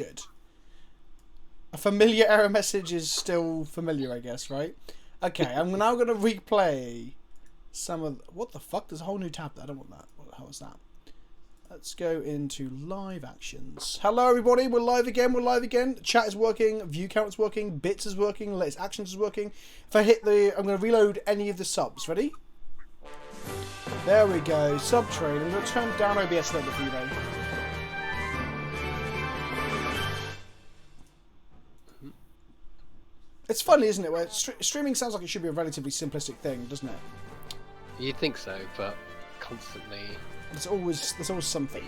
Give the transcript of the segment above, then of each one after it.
Good. A familiar error message is still familiar, I guess, right? Okay, I'm now going to replay some of... What the fuck? There's a whole new tab there. I don't want that. What the hell is that? Let's go into live actions. Hello, everybody. We're live again. We're live again. Chat is working. View count is working. Bits is working. Latest actions is working. If I hit the... I'm going to reload any of the subs. Ready? There we go. Sub train. I'm going to turn down OBS a little bit for you, though. It's funny, isn't it? Where streaming sounds like it should be a relatively simplistic thing, doesn't it? You'd think so, but constantly... There's always something.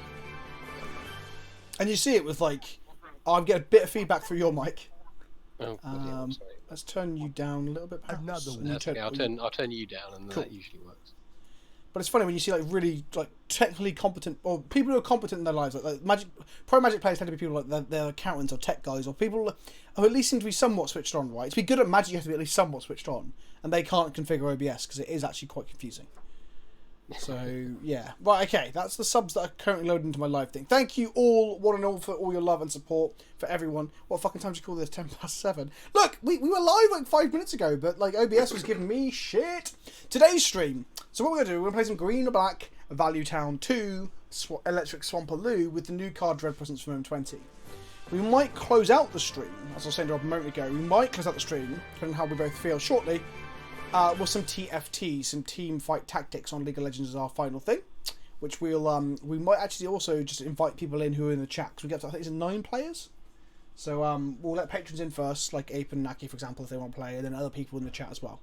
And you see it with, like... Oh, I'm getting a bit of feedback through your mic. Oh, I'm sorry. Let's turn you down a little bit, perhaps. Okay, I'll turn you down, and cool. That usually works. But it's funny when you see like really like technically competent or people who are competent in their lives, like Magic, pro Magic players tend to be people like they're accountants or tech guys or people who at least seem to be somewhat switched on. Right, to be good at Magic, you have to be at least somewhat switched on, and they can't configure OBS because it is actually quite confusing. So yeah, right, okay, that's the subs that are currently loaded into my live thing. Thank you all, one and all, for all your love and support for everyone. What fucking time do you call this? 10:07. Look, we were live like 5 minutes ago, but like OBS was giving me shit. Today's stream. So what we're gonna do? We're gonna play some Green or Black Value Town 2 Electric Swampaloo with the new card Dread Presence from M20. We might close out the stream, as I was saying to Rob a moment ago. We might close out the stream, depending on how we both feel shortly. With some TFT, some team fight tactics on League of Legends as our final thing, which we'll we might actually also just invite people in who are in the chat, because we get to, I think it's 9 players. So we'll let patrons in first, like Ape and Naki, for example, if they want to play, and then other people in the chat as well.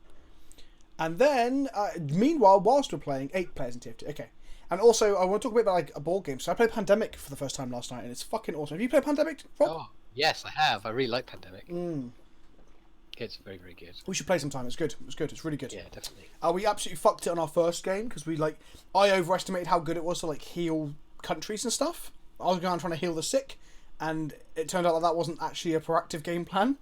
And then, meanwhile, whilst we're playing, 8 players in TFT. Okay. And also, I want to talk a bit about like a board game. So I played Pandemic for the first time last night, and it's fucking awesome. Have you played Pandemic, Rob? Oh, yes, I have. I really like Pandemic. It's very, very good. We should play sometime. It's good. It's good. It's really good. Yeah, definitely. We absolutely fucked it on our first game because I overestimated how good it was to like heal countries and stuff. I was going trying to heal the sick, and it turned out that wasn't actually a proactive game plan.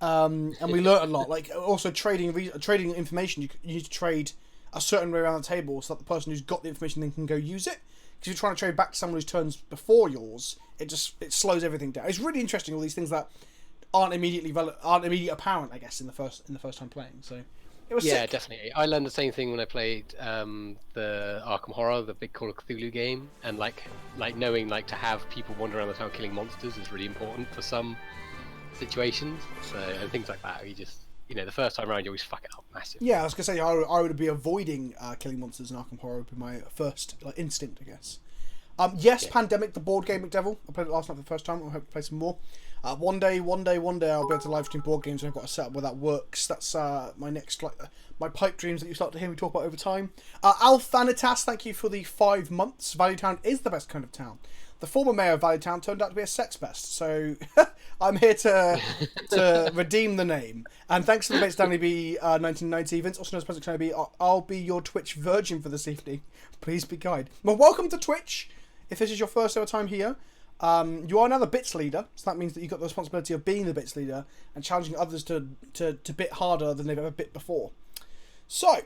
And we learnt a lot. Like also trading information. You need to trade a certain way around the table so that the person who's got the information then can go use it. Because if you're trying to trade back to someone whose turns before yours, it slows everything down. It's really interesting, all these things that aren't immediately apparent, I guess, in the first time playing. So it was sick. Definitely. I learned the same thing when I played the Arkham Horror, the big Call of Cthulhu game, and like knowing like to have people wander around the town killing monsters is really important for some situations. So and things like that, you just the first time around you always fuck it up massively. Yeah, I was gonna say I would be avoiding killing monsters in Arkham Horror would be my first instinct, I guess. Yes, yeah. Pandemic, the board game, McDevil. I played it last night for the first time. I hope to play some more. One day, I'll be able to live stream board games, and I've got a setup where that works. That's my next, my pipe dreams that you start to hear me talk about over time. Alfanitas, thank you for the 5 months. Value Town is the best kind of town. The former mayor of Value Town turned out to be a sex pest, so I'm here to redeem the name. And thanks to the late Stanley B 1990, Vince also knows PleasantKenobi. I'll be your Twitch virgin for this evening. Please be kind. Well, welcome to Twitch. If this is your first ever time here, you are now the bits leader, so that means that you've got the responsibility of being the bits leader and challenging others to bit harder than they've ever bit before. So,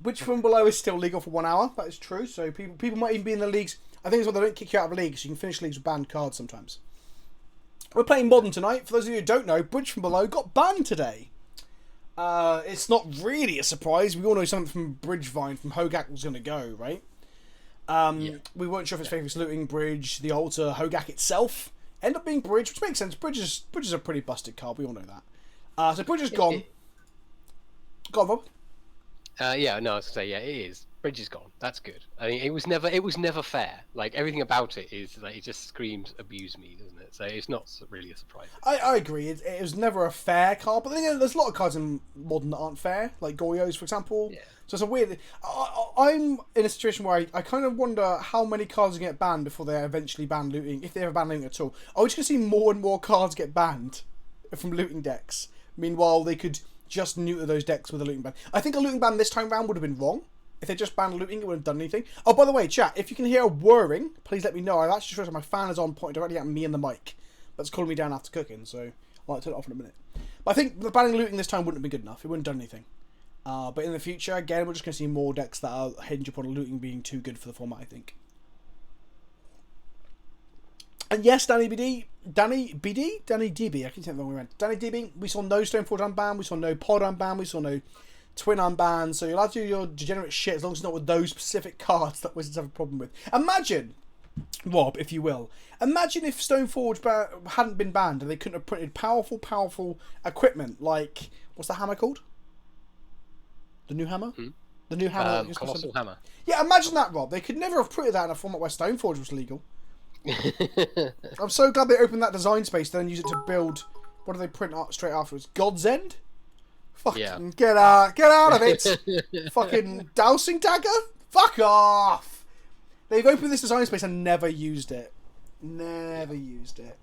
Which From Below is still legal for 1 hour, that is true, so people might even be in the leagues. I think it's what they don't kick you out of leagues, so you can finish leagues with banned cards sometimes. We're playing Modern tonight. For those of you who don't know, Bridge From Below got banned today. It's not really a surprise. We all know something from Bridgevine, from Hogak was going to go, right? We weren't sure if it's Favorites Looting, Bridge, the altar, Hogak itself. End up being Bridge, which makes sense. Bridge is a pretty busted card, we all know that. So Bridge is gone. Go on, Rob. I was gonna say, it is. Bridge is gone. That's good. I mean, it was never fair. Like everything about it is like it just screams abuse me, doesn't it? So it's not really a surprise. I agree. It was never a fair card, but then there's a lot of cards in Modern that aren't fair, like Goryo's, for example. Yeah. So it's a weird. I'm in a situation where I kind of wonder how many cards get banned before they eventually ban looting, if they ever ban looting at all. Are we just going to see more and more cards get banned from looting decks? Meanwhile, they could just neuter those decks with a looting ban. I think a looting ban this time round would have been wrong. If they just banned looting, it wouldn't have done anything. Oh, by the way, chat, if you can hear a whirring, please let me know. I've actually realised my fan is on point directly at me and the mic. But it's calling me down after cooking, so I'll turn it off in a minute. But I think the banning looting this time wouldn't have been good enough. It wouldn't have done anything. But in the future, again, we're just going to see more decks that are hinge upon looting being too good for the format, I think. And yes, Danny DB, I can say the wrong way around. Danny DB, we saw no Stoneforge unban, we saw no Pod unban, we saw no Twin unban, so you're allowed to do your degenerate shit as long as it's not with those specific cards that Wizards have a problem with. Imagine, Rob, if you will, imagine if Stoneforge hadn't been banned and they couldn't have printed powerful equipment like, what's the hammer called? The new hammer? The new hammer? Colossal Hammer. Yeah, imagine that, Rob. They could never have printed that in a format where Stoneforge was legal. I'm so glad they opened that design space, then use it to build. What do they print straight afterwards? God's End. Fucking Yeah. get out of it! Fucking dowsing dagger. Fuck off! They've opened this design space and never used it. Never used it.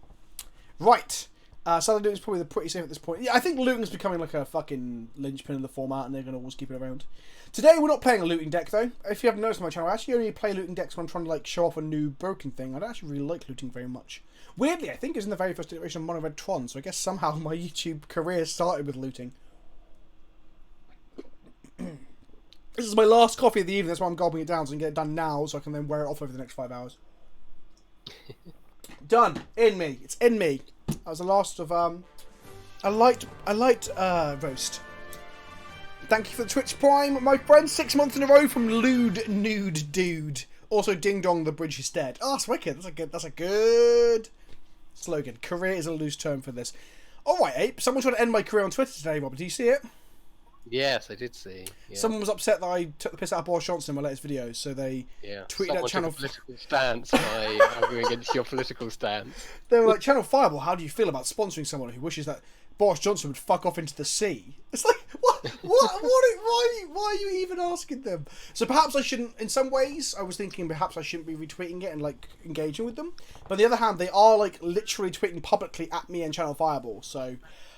Right. Southern Luton's probably pretty safe at this point. Yeah, I think Luton's becoming like a fucking linchpin in the format, and they're going to always keep it around. Today we're not playing a looting deck though. If you haven't noticed on my channel, I actually only play looting decks when I'm trying to like show off a new broken thing. I don't actually really like looting very much. Weirdly, I think it was in the very first iteration of Mono Red Tron, so I guess somehow my YouTube career started with looting. This is my last coffee of the evening, that's why I'm gobbling it down so I can get it done now so I can then wear it off over the next 5 hours. Done. In me. It's in me. That was the last of a light roast. Thank you for the Twitch Prime, my friend. 6 months in a row from Lewd Nude Dude. Also, Ding Dong, the bridge is dead. Oh, that's wicked. That's a good slogan. Career is a loose term for this. All right, Ape. Someone tried to end my career on Twitter today, Rob. Do you see it? Yes, I did see. Yeah. Someone was upset that I took the piss out of Boris Johnson in my latest video, so they tweeted at Channel. Took a political stance by arguing against your political stance. They were like, Channel Fireball, how do you feel about sponsoring someone who wishes that Boris Johnson would fuck off into the sea? It's like, why are you even asking them? So perhaps I shouldn't, in some ways, I was thinking perhaps I shouldn't be retweeting it and like engaging with them. But on the other hand, they are like literally tweeting publicly at me and Channel Fireball, so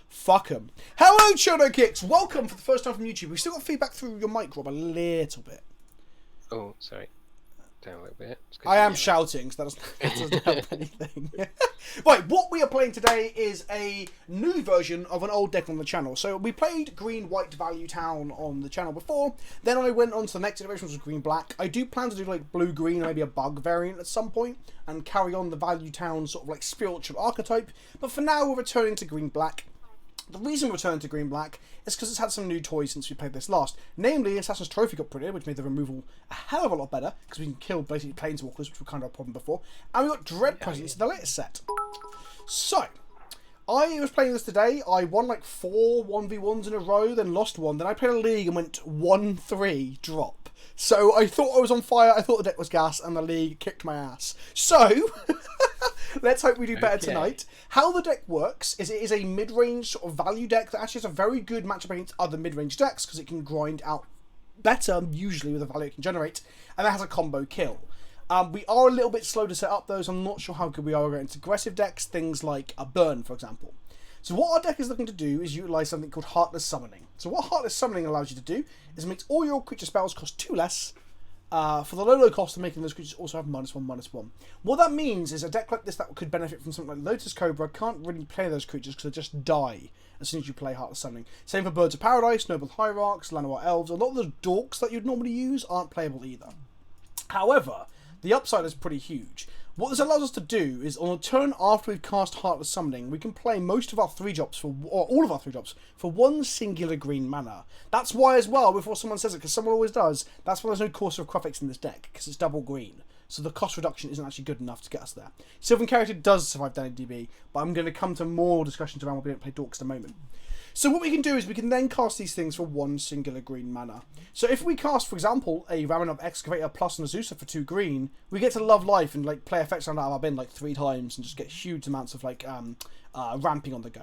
fuck them. Hello, Chono Kicks! Welcome for the first time from YouTube. We've still got feedback through your mic, Rob, a little bit. Oh, sorry. Down a little bit. I am shouting, so that doesn't help anything. Right, what we are playing today is a new version of an old deck on the channel. So we played Green-White Value Town on the channel before. Then I went on to the next iteration, which was Green-Black. I do plan to do like Blue-Green, maybe a Bug variant at some point, and carry on the Value Town sort of like spiritual archetype. But for now, we're returning to Green-Black. The reason we're returning to Green-Black is because it's had some new toys since we played this last. Namely, Assassin's Trophy got printed, which made the removal a hell of a lot better, because we can kill basically Planeswalkers, which were kind of a problem before. And we got Dread Presence in the latest set. So, I was playing this today. I won like 4 1v1s in a row, then lost one. Then I played a league and went 1-3 drop. So I thought I was on fire, I thought the deck was gas, and the league kicked my ass. So, let's hope we do better tonight. How the deck works is it is a mid-range sort of value deck that actually has a very good matchup against other mid-range decks because it can grind out better, usually with the value it can generate, and that has a combo kill. We are a little bit slow to set up those. I'm not sure how good we are against aggressive decks, things like a Burn, for example. So what our deck is looking to do is utilise something called Heartless Summoning. So what Heartless Summoning allows you to do is it makes all your creature spells cost 2 less, for the low cost of making those creatures also have -1/-1. What that means is a deck like this that could benefit from something like Lotus Cobra can't really play those creatures because they just die as soon as you play Heartless Summoning. Same for Birds of Paradise, Noble Hierarchs, Llanowar Elves. A lot of the dorks that you'd normally use aren't playable either. However, the upside is pretty huge. What this allows us to do is on a turn after we've cast Heartless Summoning, we can play most of our 3-drops, or all of our 3-drops, for 1 singular green mana. That's why as well, before someone says it, because someone always does, that's why there's no Courser of Crufix in this deck, because it's double green. So the cost reduction isn't actually good enough to get us there. Sylvan Character does survive Danny DB, but I'm going to come to more discussions around when we don't play Dorks in a moment. So what we can do is we can then cast these things for 1 singular green mana. So if we cast, for example, a Raminov Excavator plus an Azusa for 2 green, we get to Love Life and like play effects out of our bin like 3 times and just get huge amounts of like ramping on the go.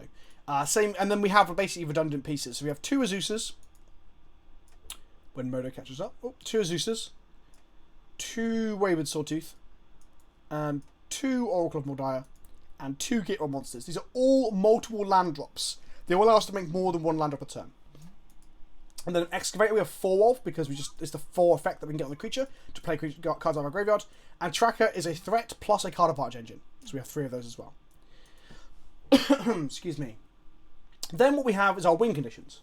And then we have basically redundant pieces. So we have 2 Azusas. When Modo catches up, 2 Azusas, 2 Wayward Sawtooth, and 2 Oracle of Mordiah, and 2 Gateway Monsters. These are all multiple land drops. They will allow us to make more than 1 land drop a turn. And then an Excavator we have 4 of, because it's the 4 effect that we can get on the creature to play cards out of our graveyard. And Tracker is a threat plus a card advantage engine. So we have 3 of those as well. Excuse me. Then what we have is our win conditions.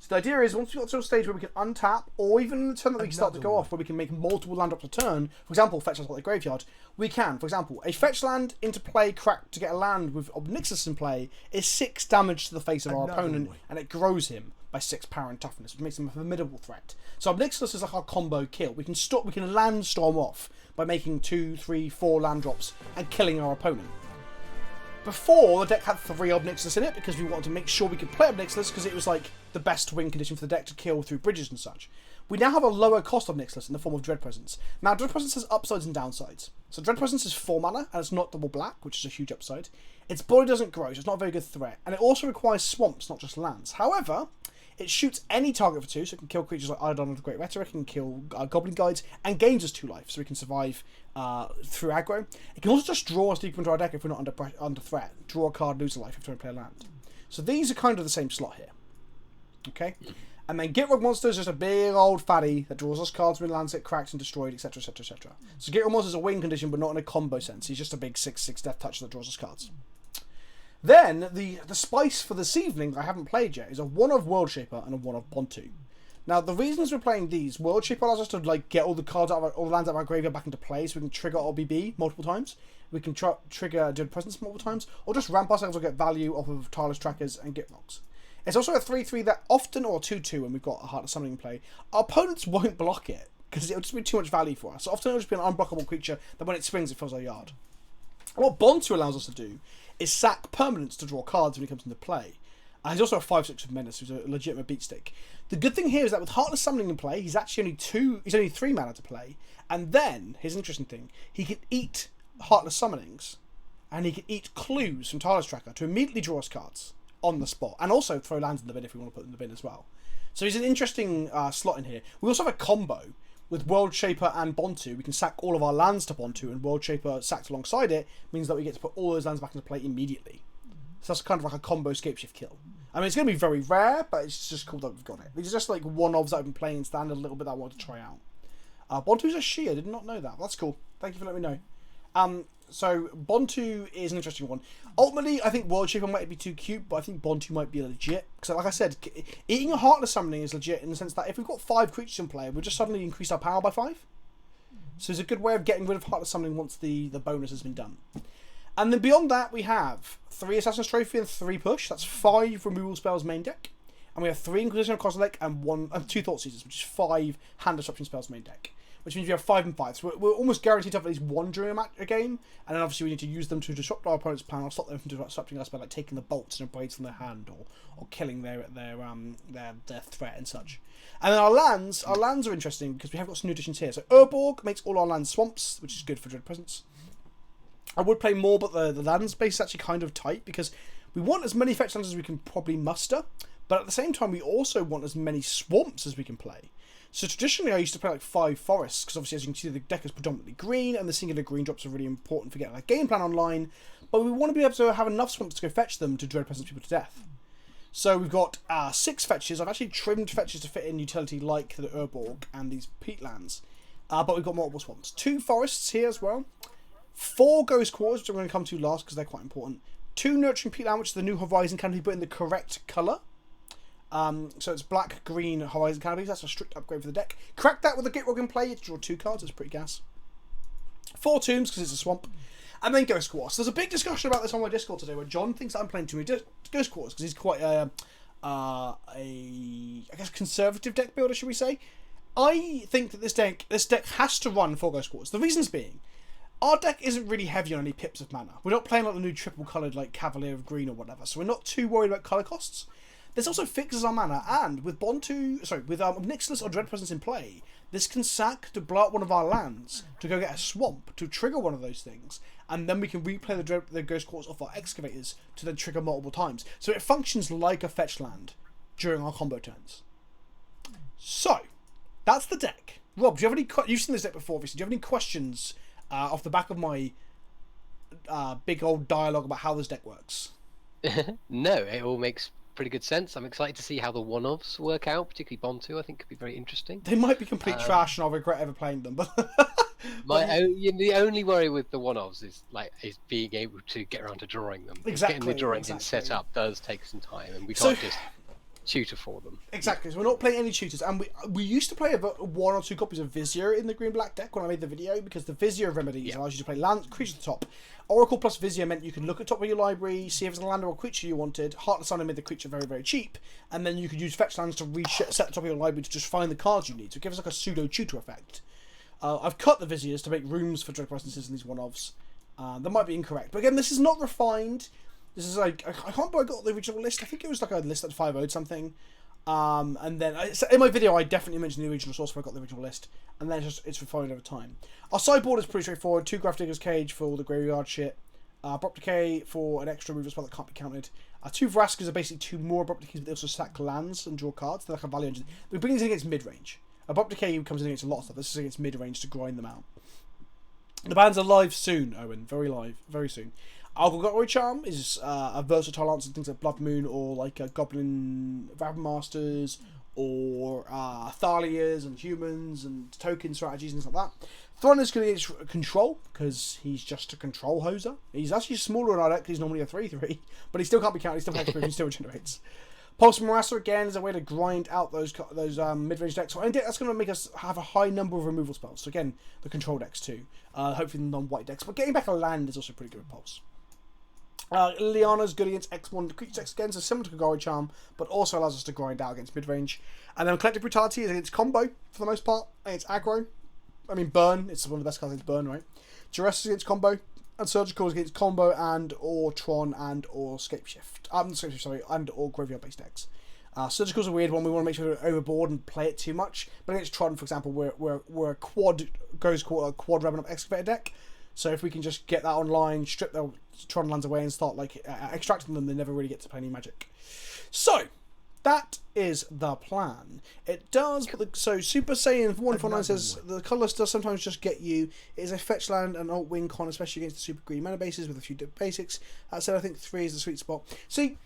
So the idea is, once we got to a stage where we can untap, or even in the turn that we can start to go off, where we can make multiple land drops a turn, for example, fetch lands like the graveyard, we can, for example, a fetch land into play cracked to get a land with Obnixus in play is 6 damage to the face of our opponent, and it grows him by 6 power and toughness, which makes him a formidable threat. So Obnixus is like our combo kill. We can land storm off by making 2, 3, 4 land drops and killing our opponent. Before, the deck had 3 Obnixus in it because we wanted to make sure we could play Obnixus because it was like the best win condition for the deck to kill through bridges and such. We now have a lower cost Obnixus in the form of Dread Presence. Now, Dread Presence has upsides and downsides. So Dread Presence is 4 mana and it's not double black, which is a huge upside. Its body doesn't grow, so it's not a very good threat. And it also requires swamps, not just lands. However, it shoots any target for 2, so it can kill creatures like Eidolon of the Great Rhetoric, it can kill Goblin Guides, and gains us 2 life, so we can survive through aggro. It can also just draw us deeper into our deck if we're not under threat. Draw a card, lose a life if we try to play a land. So these are kind of the same slot here. Okay? And then Gitrog Monster is just a big old fatty that draws us cards when lands get cracked and destroyed, etc, etc, etc. So Gitrog Monster is a win condition, but not in a combo sense. He's just a big 6/6 death touch that draws us cards. Then, the spice for this evening that I haven't played yet is a 1 of World Shaper and a 1 of Bontu. Now, the reasons we're playing these, World Shaper allows us to like get all the cards out of all the lands out of our graveyard back into play, so we can trigger RBB multiple times, we can trigger Dread Presence multiple times, or just ramp ourselves or get value off of Tireless Trackers and Gitrogs. It's also a 3/3 that often, or 2/2 when we've got a Heartless Summoning in play, our opponents won't block it, because it'll just be too much value for us. So often it'll just be an unblockable creature that when it swings it fills our yard. And what Bontu allows us to do is sack permanents to draw cards when he comes into play. He's also a 5/6 of Menace, who's a legitimate beatstick. The good thing here is that with Heartless Summoning in play, he's actually only 3 mana to play, and then, here's an interesting thing, he can eat Heartless Summonings, and he can eat clues from Tireless Tracker to immediately draw us cards on the spot, and also throw lands in the bin if we want to put them in the bin as well. So he's an interesting slot in here. We also have a combo with World Shaper and Bontu. We can sack all of our lands to Bontu, and World Shaper sacked alongside it means that we get to put all those lands back into play immediately. So that's kind of like a combo Scapeshift kill. I mean, it's going to be very rare, but it's just cool that we've got it. These are just like one-offs that I've been playing in Standard a little bit that I wanted to try out. Bontu's a she, I did not know that. That's cool. Thank you for letting me know. So Bontu is an interesting one. Ultimately, I think World Shaper might be too cute, but I think Bontu might be legit. Because like I said, eating a Heartless Summoning is legit in the sense that if we've got 5 creatures in play, we'll just suddenly increase our power by 5. So it's a good way of getting rid of Heartless Summoning once the bonus has been done. And then beyond that, we have 3 Assassin's Trophy and 3 Push. That's 5 removal spells main deck. And we have 3 Inquisition of Kozilek and 2 Thought Seizers, which is 5 hand disruption spells main deck. Which means we have 5 and 5. So we're almost guaranteed to have at least 1 during a game. And then obviously we need to use them to disrupt our opponent's plan or stop them from disrupting us by like taking the bolts and braids from their hand or killing their threat and such. And then our lands are interesting because we have got some new additions here. So Urborg makes all our lands swamps, which is good for Dread Presence. I would play more, but the land space is actually kind of tight because we want as many fetch lands as we can probably muster, but at the same time we also want as many swamps as we can play. So traditionally I used to play like 5 forests, because obviously as you can see the deck is predominantly green, and the singular green drops are really important for getting a game plan online, but we want to be able to have enough swamps to go fetch them to Dread Presence people to death. So we've got 6 fetches. I've actually trimmed fetches to fit in utility like the Urborg and these peat lands, but we've got multiple swamps. 2 forests here as well. 4 Ghost Quarters, which I'm going to come to last because they're quite important. 2 Nurturing Peatland, which is the new Horizon Canopy, but in the correct colour. So it's black, green Horizon Canopies. That's a strict upgrade for the deck. Crack that with a Gitrog in play. You draw 2 cards. It's pretty gas. 4 Tombs, because it's a swamp. And then Ghost Quarters. There's a big discussion about this on my Discord today, where John thinks that I'm playing too many Ghost Quarters, because he's quite I guess, conservative deck builder, should we say. I think that this deck has to run 4 Ghost Quarters. The reasons being, our deck isn't really heavy on any pips of mana. We're not playing like the new triple coloured like Cavalier of Green or whatever, so we're not too worried about colour costs. This also fixes our mana, and with Obnixilus or Dread Presence in play, this can sack to blow up one of our lands to go get a swamp to trigger one of those things, and then we can replay the Ghost Quarters off our Excavators to then trigger multiple times. So it functions like a fetch land during our combo turns. So that's the deck. Rob, do you have any? You've seen this deck before, obviously. Do you have any questions off the back of my big old dialogue about how this deck works? No, it all makes pretty good sense. I'm excited to see how the one-offs work out, particularly Bontu. I think could be very interesting. They might be complete trash, and I'll regret ever playing them. But the only worry with the one-offs is being able to get around to drawing them. Exactly. Getting the drawing set up does take some time, and we can't just tutor for them. Exactly. So we're not playing any tutors, and we used to play about 1 or 2 copies of Vizier in the green-black deck when I made the video, because the Vizier remedies allows you to play land creatures at the top. Oracle plus Vizier meant you could look at the top of your library, see if it's a land or a creature you wanted. Heartless Summoning made the creature very, very cheap, and then you could use fetch lands to reset the top of your library to just find the cards you need. So it gives us like a pseudo tutor effect. I've cut the Viziers to make rooms for Dread Presences in these one-offs. That might be incorrect, but again, this is not refined. This is like, I can't believe I got the original list. I think it was like a list that 5-0'd something. And then in my video, I definitely mentioned the original source where I got the original list, and then it's refined over time. Our sideboard is pretty straightforward: 2 Grafdigger's Cage for all the graveyard shit, Abrupt Decay for an extra removal spell that can't be counted. 2 Vraskas are basically 2 more Abrupt Decays, but they also sack lands and draw cards. They're like a value engine. We bring these in against mid range. Abrupt Decay comes in against a lot of stuff. This is against mid range to grind them out. The bands are live soon, Owen. Very live, very soon. Algorgory Charm is a versatile answer to things like Blood Moon or like Goblin Raven Masters or Thalias and humans and token strategies and stuff like that. Thron is going to get control because he's just a control hoser. He's actually smaller in our deck because he's normally a 3/3, but he still can't be counted. He still has he still regenerates. Pulse Marassa again is a way to grind out those mid-range decks. So I think that's going to make us have a high number of removal spells. So again, the control decks too. Hopefully the non-white decks. But getting back a land is also pretty good with Pulse. Liana's good against X1 creature decks again, so similar to Kagari Charm, but also allows us to grind out against mid-range. And then Collective Brutality is against combo, for the most part, against aggro. I mean, Burn, it's one of the best cards against Burn, right? Duress is against combo, and Surgical is against combo and or Tron and or Scapeshift. And or Graveyard-based decks. Surgical's a weird one, we want to make sure we don't overboard and play it too much. But against Tron, for example, we're a quad Revenant Excavator deck. So if we can just get that online, strip their Tron lands away and start like extracting them, they never really get to play any magic. So that is the plan. It does. So Super Saiyan 149 says the colourless does sometimes just get you. It is a fetch land and alt win con, especially against the super green mana bases with a few basics. That said, I think 3 is the sweet spot. See,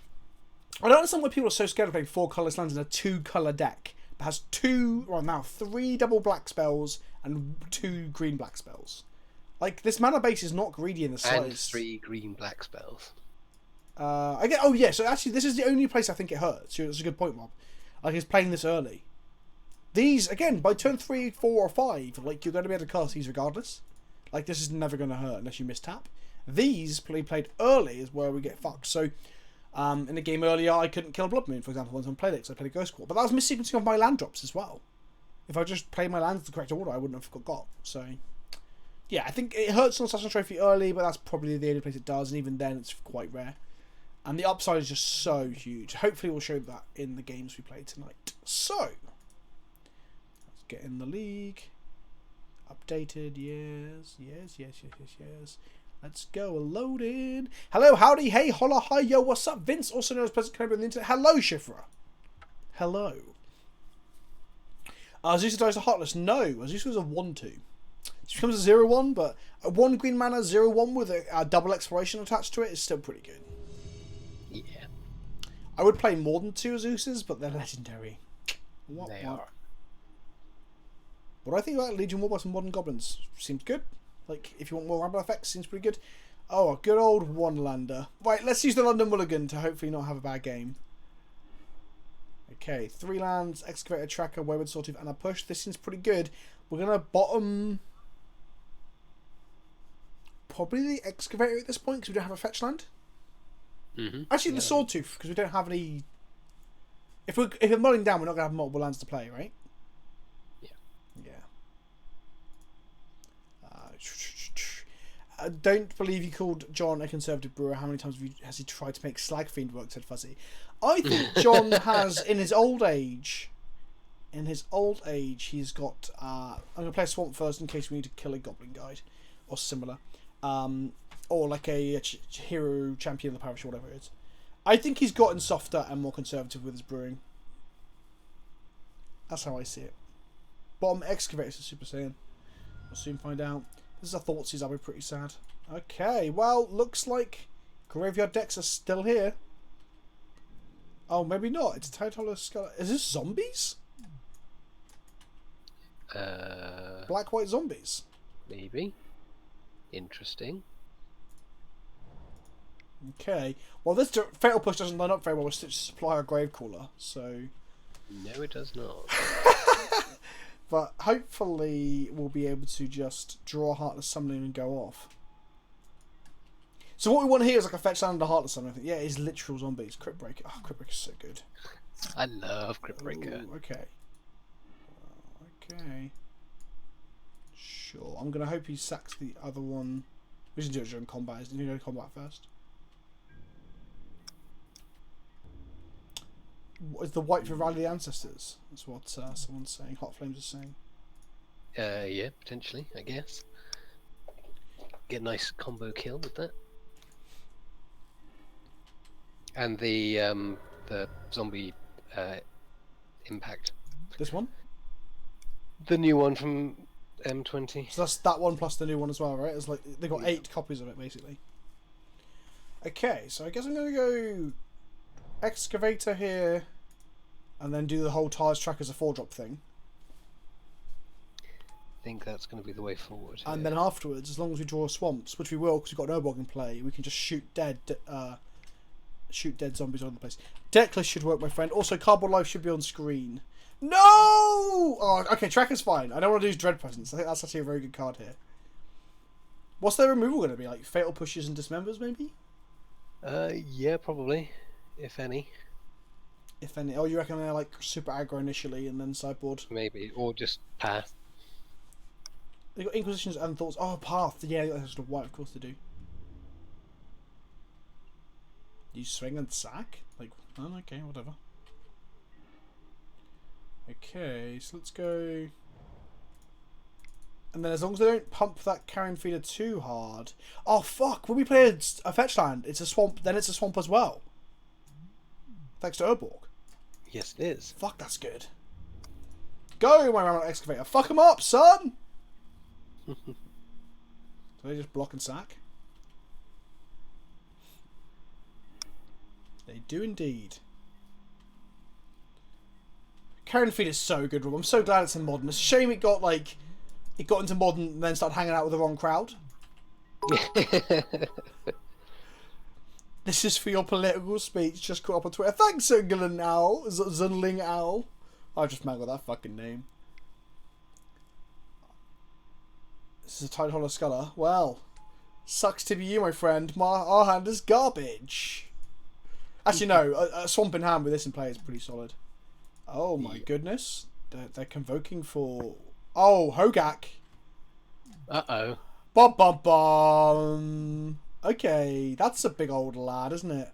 I don't understand why people are so scared of playing 4 colourless lands in a 2-colour deck that has 3 double black spells and 2 green black spells. Like, this mana base is not greedy in the slightest. And 3 green-black spells. I get. Oh yeah. So actually, this is the only place I think it hurts. That's a good point, Rob. Like, he's playing this early. These again by turn 3, 4, or 5. Like, you're going to be able to cast these regardless. Like, this is never going to hurt unless you mistap. These played early is where we get fucked. So, in the game earlier, I couldn't kill Blood Moon, for example, once I played it. So I played a Ghost Quarter, but that was missequencing of my land drops as well. If I just played my lands in the correct order, I wouldn't have got. So. Yeah, I think it hurts on Assassin's Trophy early, but that's probably the only place it does, and even then it's quite rare. And the upside is just so huge. Hopefully we'll show that in the games we play tonight. So, let's get in the league. Updated, yes. Let's go, loaded. Hello, howdy, hey, holla, hi, yo, what's up? Vince, also known as PleasantKenobi on the internet. Hello, Shifra. Hello. Azusa dies to Heartless. No, Azusa is a 1/2. She becomes a 0/1, but a 1 green mana 0/1 with a double exploration attached to it is still pretty good. Yeah. I would play more than 2 Azusas, but they're legendary. They are. What do I think about Legion Warboss and Modern Goblins? Seems good. Like, if you want more Rumble effects, seems pretty good. Oh, a good old one-lander. Right, let's use the London Mulligan to hopefully not have a bad game. Okay, 3 lands, Excavator, Tracker, Wayward Sawtooth, and a push. This seems pretty good. We're going to bottom... probably the Excavator at this point, because we don't have a fetch land. Actually, the Sawtooth, because we don't have any... If we're mulling down, we're not going to have multiple lands to play, right? Yeah. I don't believe you called John a conservative brewer. How many times has he tried to make Slag Fiend work, said Fuzzy. I think John has, in his old age, he's got... I'm going to play a Swamp first in case we need to kill a Goblin Guide, or similar. Or like a hero champion of the parish or whatever it is. I think he's gotten softer and more conservative with his brewing. That's how I see it. Bottom Excavator to Super Saiyan. We'll soon find out. This is a Thoughtseize, I'll be pretty sad. Okay, well, looks like graveyard decks are still here. Oh, maybe not. It's a Titolo Skull. Is this zombies? Black-white zombies. Maybe. Interesting. Okay. Well, this Fatal Push doesn't line up very well with Stitch Supplier Gravecaller, so... No, it does not. But hopefully we'll be able to just draw Heartless Summoning and go off. So what we want here is like a fetch land and a Heartless Summoning. I think. Yeah, it is literal zombies. Crypt Breaker. Oh, Crypt Breaker's so good. I love Crypt Breaker. Ooh, okay. Okay. Sure. I'm going to hope he sacks the other one. We should do it during combat. Isn't he going to combat first? What is the white for Rally the Ancestors? That's what someone's saying. Hot Flames is saying. Yeah, potentially, I guess. Get a nice combo kill with that. And the zombie impact. This one? The new one from M20. So that's that one plus the new one as well, right? It's like they got 8 copies of it basically. Okay, so I guess I'm gonna go Excavator here, and then do the whole Tires Track as a 4-drop thing. I think that's going to be the way forward. And then afterwards, as long as we draw swamps, which we will because we've got an Urbog in play, we can just shoot dead zombies all over the place. Deck list should work, my friend. Also, Cardboard Life should be on screen. No! Oh, okay, Track is fine. I don't want to use Dread Presence. I think that's actually a very good card here. What's their removal going to be? Like Fatal Pushes and Dismembers, maybe? Yeah, probably. If any. If any. Oh, you reckon they're like super aggro initially and then sideboard? Maybe. Or just path. They got Inquisitions and Thoughts. Oh, Path. Yeah, that's the white, of course they do. You swing and sack? Like, oh, okay, whatever. Okay, so let's go. And then as long as they don't pump that Carrion Feeder too hard. Oh, fuck. When we play a fetch land, it's a swamp, then it's a swamp as well. Thanks to Urborg. Yes, it is. Fuck, that's good. Go, my Mammoth Excavator. Fuck them up, son! Do they just block and sack? They do indeed. Carrion Feed is so good, Rob. I'm so glad it's in Modern. It's a shame it got into Modern and then started hanging out with the wrong crowd. This is for your political speech. Just caught up on Twitter. Thanks, Zungling Owl. Zunling Owl. I just mangled that fucking name. This is a Tide Hollow Sculler. Well, sucks to be you, my friend. Our hand is garbage. Actually, no. A Swamp in hand with this in play is pretty solid. Oh my goodness. They're convoking for... Oh, Hogak. Uh-oh. Bum bum bum. Okay, that's a big old lad, isn't it?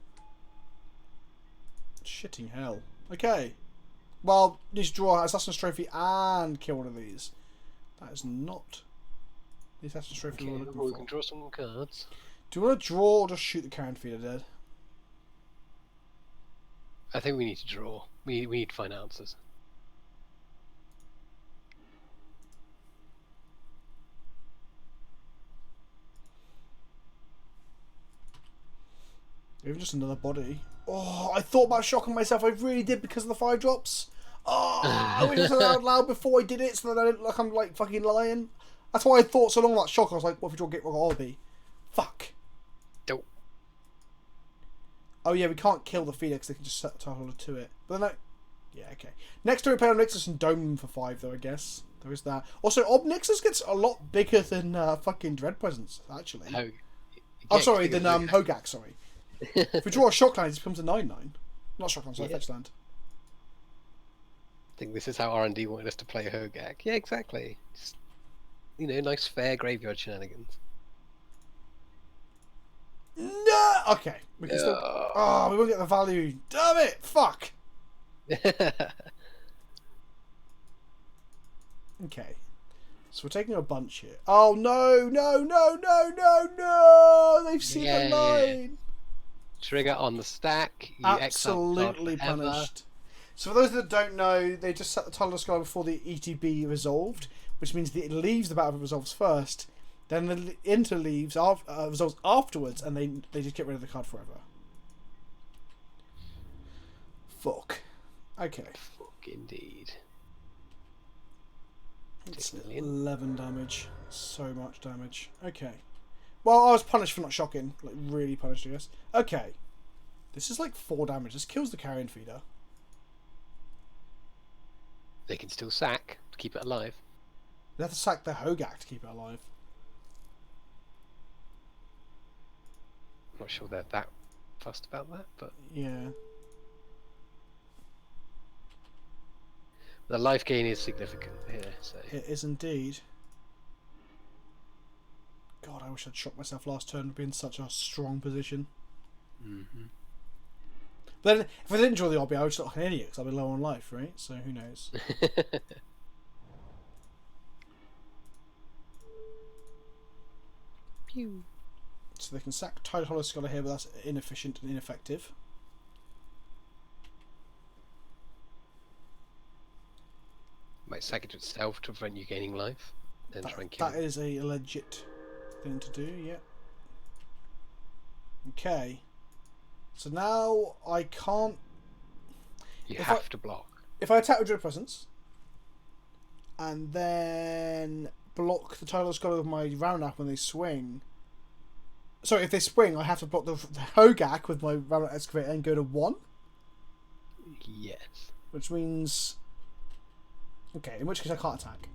Shitting hell. Okay. Well, you need to draw Assassin's Trophy and kill one of these. That is not the Assassin's Trophy we're looking for. We can draw some cards. Do you want to draw or just shoot the Carrion Feeder dead? I think we need to draw. We need to find answers. Even just another body. Oh, I thought about shocking myself. I really did because of the 5 drops. Oh, I was just out loud before I did it so that I didn't look like I'm like fucking lying. That's why I thought so long about shock. I was like, what if we draw Get Orby? Fuck. Don't. Oh yeah, we can't kill the Phoenix. They can just set the title to it. But then yeah, okay. Next to we play on Nixus and Dome them for 5 though, I guess. There is that. Also, Nixus gets a lot bigger than fucking Dread Presence, actually. Oh, sorry, than Hogak, sorry. If we draw a Shockland, it becomes a 9/9. Not Shockland, sorry, Fetch Land. I think this is how R&D wanted us to play Hogak. Yeah, exactly. Just, nice fair graveyard shenanigans. No! Okay. We can still... Oh, we won't get the value. Damn it! Fuck! Okay. So we're taking a bunch here. Oh, no! No, no, no, no, no! They've seen the line! Trigger on the stack. You Absolutely punished. So for those that don't know, they just set the title of Sky before the ETB resolved, which means that it leaves the battle resolves first, then the Inter leaves resolves afterwards, and they just get rid of the card forever. Fuck. Okay. Fuck indeed. It's 11 damage. So much damage. Okay. Well, I was punished for not shocking. Like, really punished, I guess. Okay. This is like 4 damage. This kills the carrion feeder. They can still sack to keep it alive. They have to sack their Hogak to keep it alive. I'm not sure they're that fussed about that, but Yeah. the life gain is significant here. So It is indeed. God, I wish I'd shot myself last turn. I'd be in such a strong position. But then, if I didn't draw the obby, I would just look like an idiot because I'd be low on life, right? So who knows? Pew. So they can sack Tide Hollow Scholar here, but that's inefficient and ineffective. Might sack it itself to prevent you gaining life. Then try and kill That is a legit thing to do, yeah. Okay. So now I can't... You have to block. If I attack with Dread Presence, and then block the Tidal Scholar with my Ramanap when they swing... Sorry, if they swing, I have to block the Hogak with my Ramanap Excavator and go to 1? Yes. Which means... Okay, in which case I can't attack.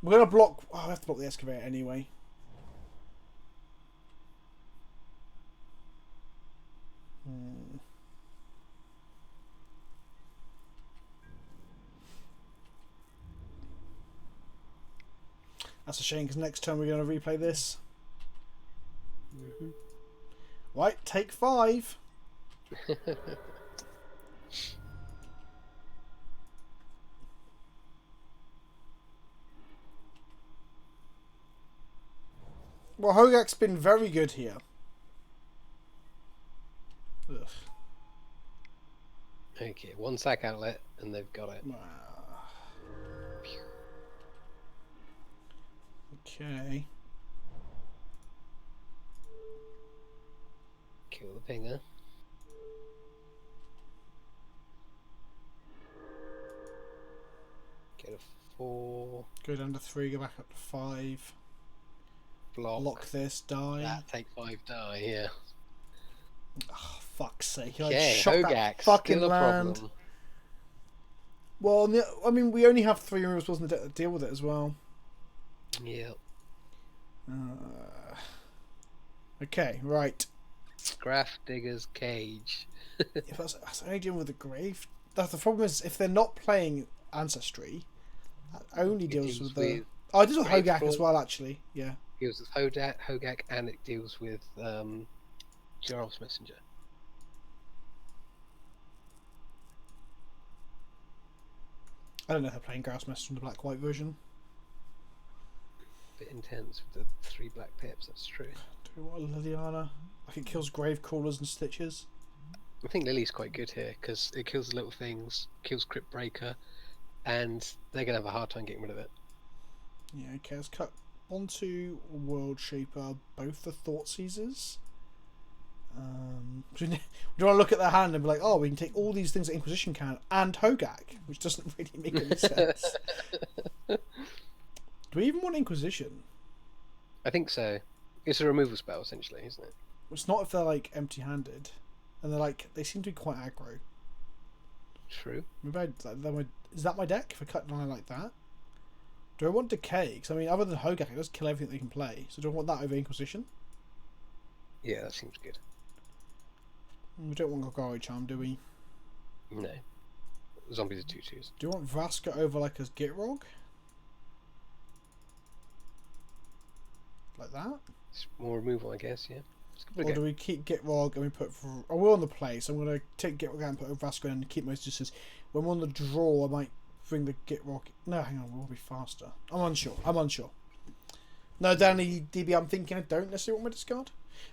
We're going to block... Oh, I have to block the Excavator anyway. That's a shame, because next turn we're going to replay this. Right, take 5. Well, Hogak's been very good here. Ugh. Okay, 1 sack outlet, and they've got it. Okay. Kill the pinger. Get a 4. Go down to 3, go back up to 5. Block. Lock this, die. That, take 5, die, yeah. Oh, fuck's sake. I Okay, shot Hogak, that fucking still a land. problem. Well, I mean, we only have 3 removals wasn't to deal with it as well. Yep. Okay, right. Graph Digger's Cage. If that's only dealing with the grave. The problem is, if they're not playing Ancestry, that only deals with the... Oh, it deals with Hogak as well, actually. Yeah. It deals with Hogak, and it deals with Jarl's Messenger. I don't know if they're playing Grouse Messenger in the black-white version. Bit intense with the 3 black pips, that's true. Do we want Liliana? I think it kills Grave Crawlers and Stitches. I think Lily's quite good here because it kills the little things, kills Crypt Breaker, and they're going to have a hard time getting rid of it. Yeah, okay, let's cut onto World Shaper, both the Thought Seizers. Do you want to look at their hand and be like, oh, we can take all these things that Inquisition can and Hogak, which doesn't really make any sense. Do we even want Inquisition? I think so. It's a removal spell, essentially, isn't it? It's not if they're like empty-handed, and they're like they seem to be quite aggro. True. Maybe is that my deck? If I cut down like that, do I want Decay? Because I mean, other than Hogak, it does kill everything they can play. So do I want that over Inquisition? Yeah, that seems good. We don't want Golgari Charm, do we? No. Zombies are 2/2s. Do you want Vraska over like a Gitrog? Like that? It's more removal, I guess, yeah. Or do we keep Gitrog and we put... Oh, we're on the play, so I'm going to take Gitrog out and put Vraska in and keep most distance. When we're on the draw, I might bring the Gitrog... No, hang on, we'll be faster. I'm unsure. No, Danny DB, I'm thinking I don't necessarily want my discard.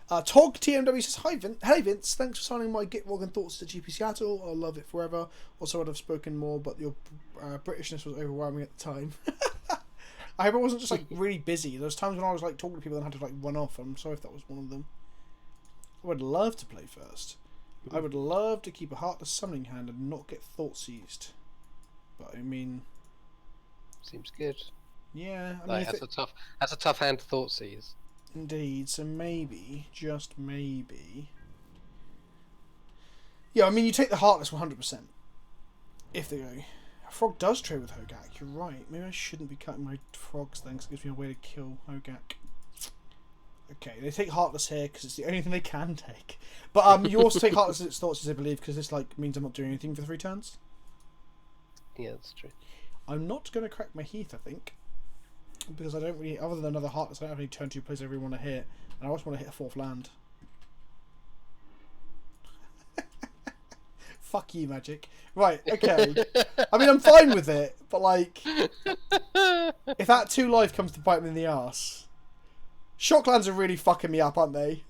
Tog TMW says, hey Vince, thanks for signing my Gitrog and thoughts to GP Seattle. I'll love it forever. Also, I'd have spoken more, but your Britishness was overwhelming at the time. I hope I wasn't just like really busy. There was times when I was like talking to people and had to like run off. I'm sorry if that was one of them. I would love to play first. I would love to keep a Heartless Summoning hand and not get Thought Seized. But I mean... Seems good. Yeah, I mean, Like, that's a tough hand to thought seize. indeed. So maybe, just maybe. Yeah, I mean, you take the Heartless 100%. If they go. Frog does trade with Hogak, you're right. Maybe I shouldn't be cutting my frogs then, because it gives me a way to kill Hogak. Okay, they take Heartless here, because it's the only thing they can take. But you also take Heartless as its thoughts, I believe, because this like means I'm not doing anything for 3 turns. Yeah, that's true. I'm not going to crack my Heath, I think. Because I don't really, other than another Heartless, I don't have any turn 2 plays I really want to hit. And I also want to hit a 4th land. Fuck you, Magic. Right, okay. I mean, I'm fine with it, but like, if that 2 life comes to bite me in the arse, Shocklands are really fucking me up, aren't they?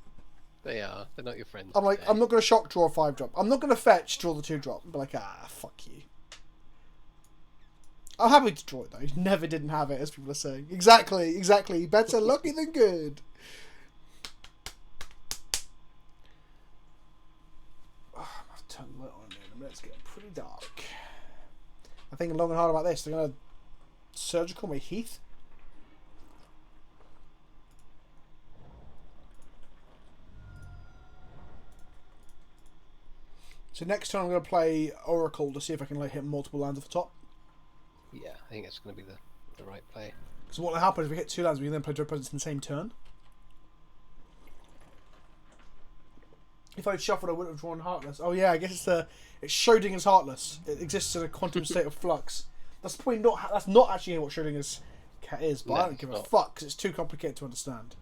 They are. They're not your friends. I'm like, today. I'm not going to shock, draw a 5 drop. I'm not going to fetch, draw the 2 drop. But like, fuck you. I'm happy to draw it though. Never didn't have it, as people are saying. Exactly. Better lucky than good. I've turned the light on in a minute. It's getting pretty dark. I'm thinking long and hard about this. They're going to surgical my Heath. So next time I'm going to play Oracle to see if I can like hit multiple lands off the top. Yeah, I think it's going to be the right play. So what will happen if we hit 2 lands, we can then play Dread Presence in the same turn. If I'd shuffled, I wouldn't have drawn Heartless. Oh yeah, I guess it's Schrodinger's Heartless. It exists in a quantum state of flux. That's probably not. That's not actually what Schrodinger's cat is, but No, I don't give a not. fuck because it's too complicated to understand.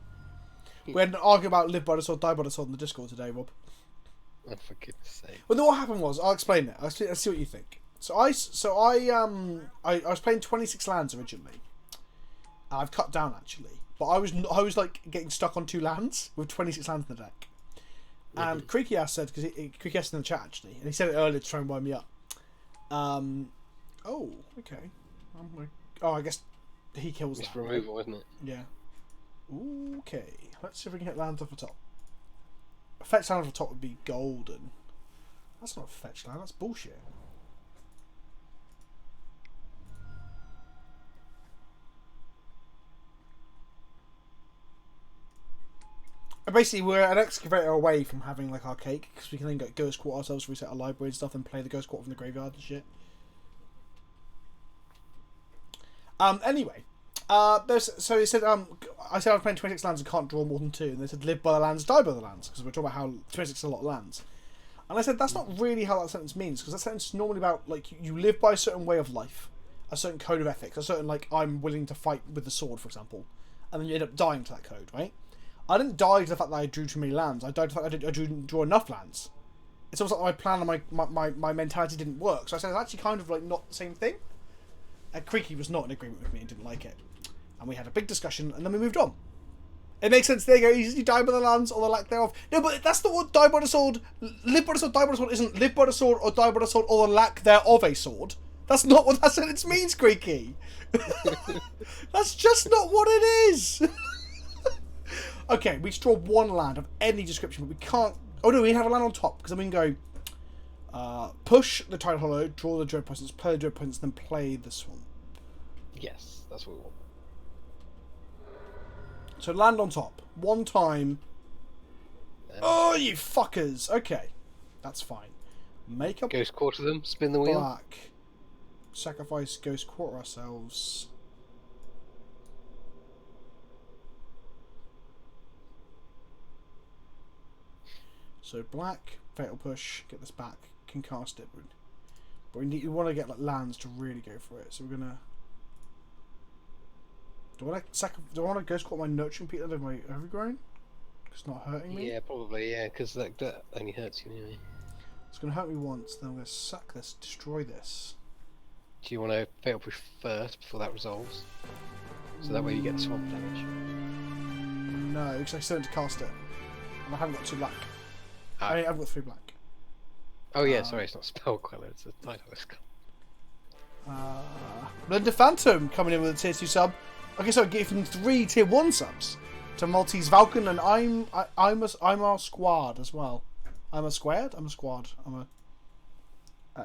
We had an argument about live by the sword, die by the sword in the Discord today, Rob. Oh, for goodness sake. Well, then what happened was, I'll explain it. I'll see what you think. So I was playing 26 lands originally. I've cut down actually, but I was like getting stuck on 2 lands with 26 lands in the deck. And Creaky Ass said, because Creaky Ass in the chat actually, and he said it earlier to try and wind me up. Oh, okay. I guess he kills It's that. removal, isn't it? Yeah. Okay. Let's see if we can hit lands off the top. A fetch land off the top would be golden. That's not a fetch land, that's bullshit. Basically, we're an excavator away from having like our cake, because we can then go Ghost Quarter ourselves, reset our library and stuff, and play the Ghost Quarter from the graveyard and shit. Anyway, so he said I said I was playing 26 lands and can't draw more than 2, and they said live by the lands, die by the lands, because we're talking about how 26 is a lot of lands. And I said that's not really how that sentence means, because that sentence is normally about like you live by a certain way of life, a certain code of ethics, a certain like I'm willing to fight with the sword, for example, and then you end up dying to that code, right? I didn't die to the fact that I drew too many lands. I died to the fact that I didn't draw enough lands. It's almost like my plan and my mentality didn't work. So I said it's actually kind of like not the same thing. Creaky was not in agreement with me and didn't like it. And we had a big discussion and then we moved on. It makes sense. There you go. You die by the lands or the lack thereof. No, but that's not what die by the sword. Live by the sword, die by the sword isn't live by the sword or die by the sword or the lack thereof a sword. That's not what that sentence means, Creaky. That's just not what it is. Okay, we just draw 1 land of any description, but we can't... Oh no, we have a land on top, because then we can go... push the Tidal Hollow, draw the Dread Presence, play the Dread Presence, then play the Swamp. Yes, that's what we want. So land on top. 1 time. Oh, you fuckers! Okay, that's fine. Make up Ghost Quarter them, spin the wheel. black. Sacrifice Ghost Quarter ourselves. So black, Fatal Push, get this back, can cast it, but we want to get like lands to really go for it. So we're gonna. Do I want to Ghost Quarter my Nurturing Peat under my Overgrown? It's not hurting me. Yeah, probably. Yeah, because that only hurts you anyway. It's gonna hurt me once. Then I'm gonna suck this, destroy this. Do you want to fatal push first before that resolves? So that way you get the swamp damage. No, because I still need to cast it, and I haven't got 2 black. Ah. I mean, I've got 3 black. Oh yeah, sorry, it's not Spell Queller, it's a title. Blender Phantom coming in with a tier 2 sub. Okay, so giving 3 tier 1 subs to Maltese Falcon, and I'm our squad as well. I'm a squad.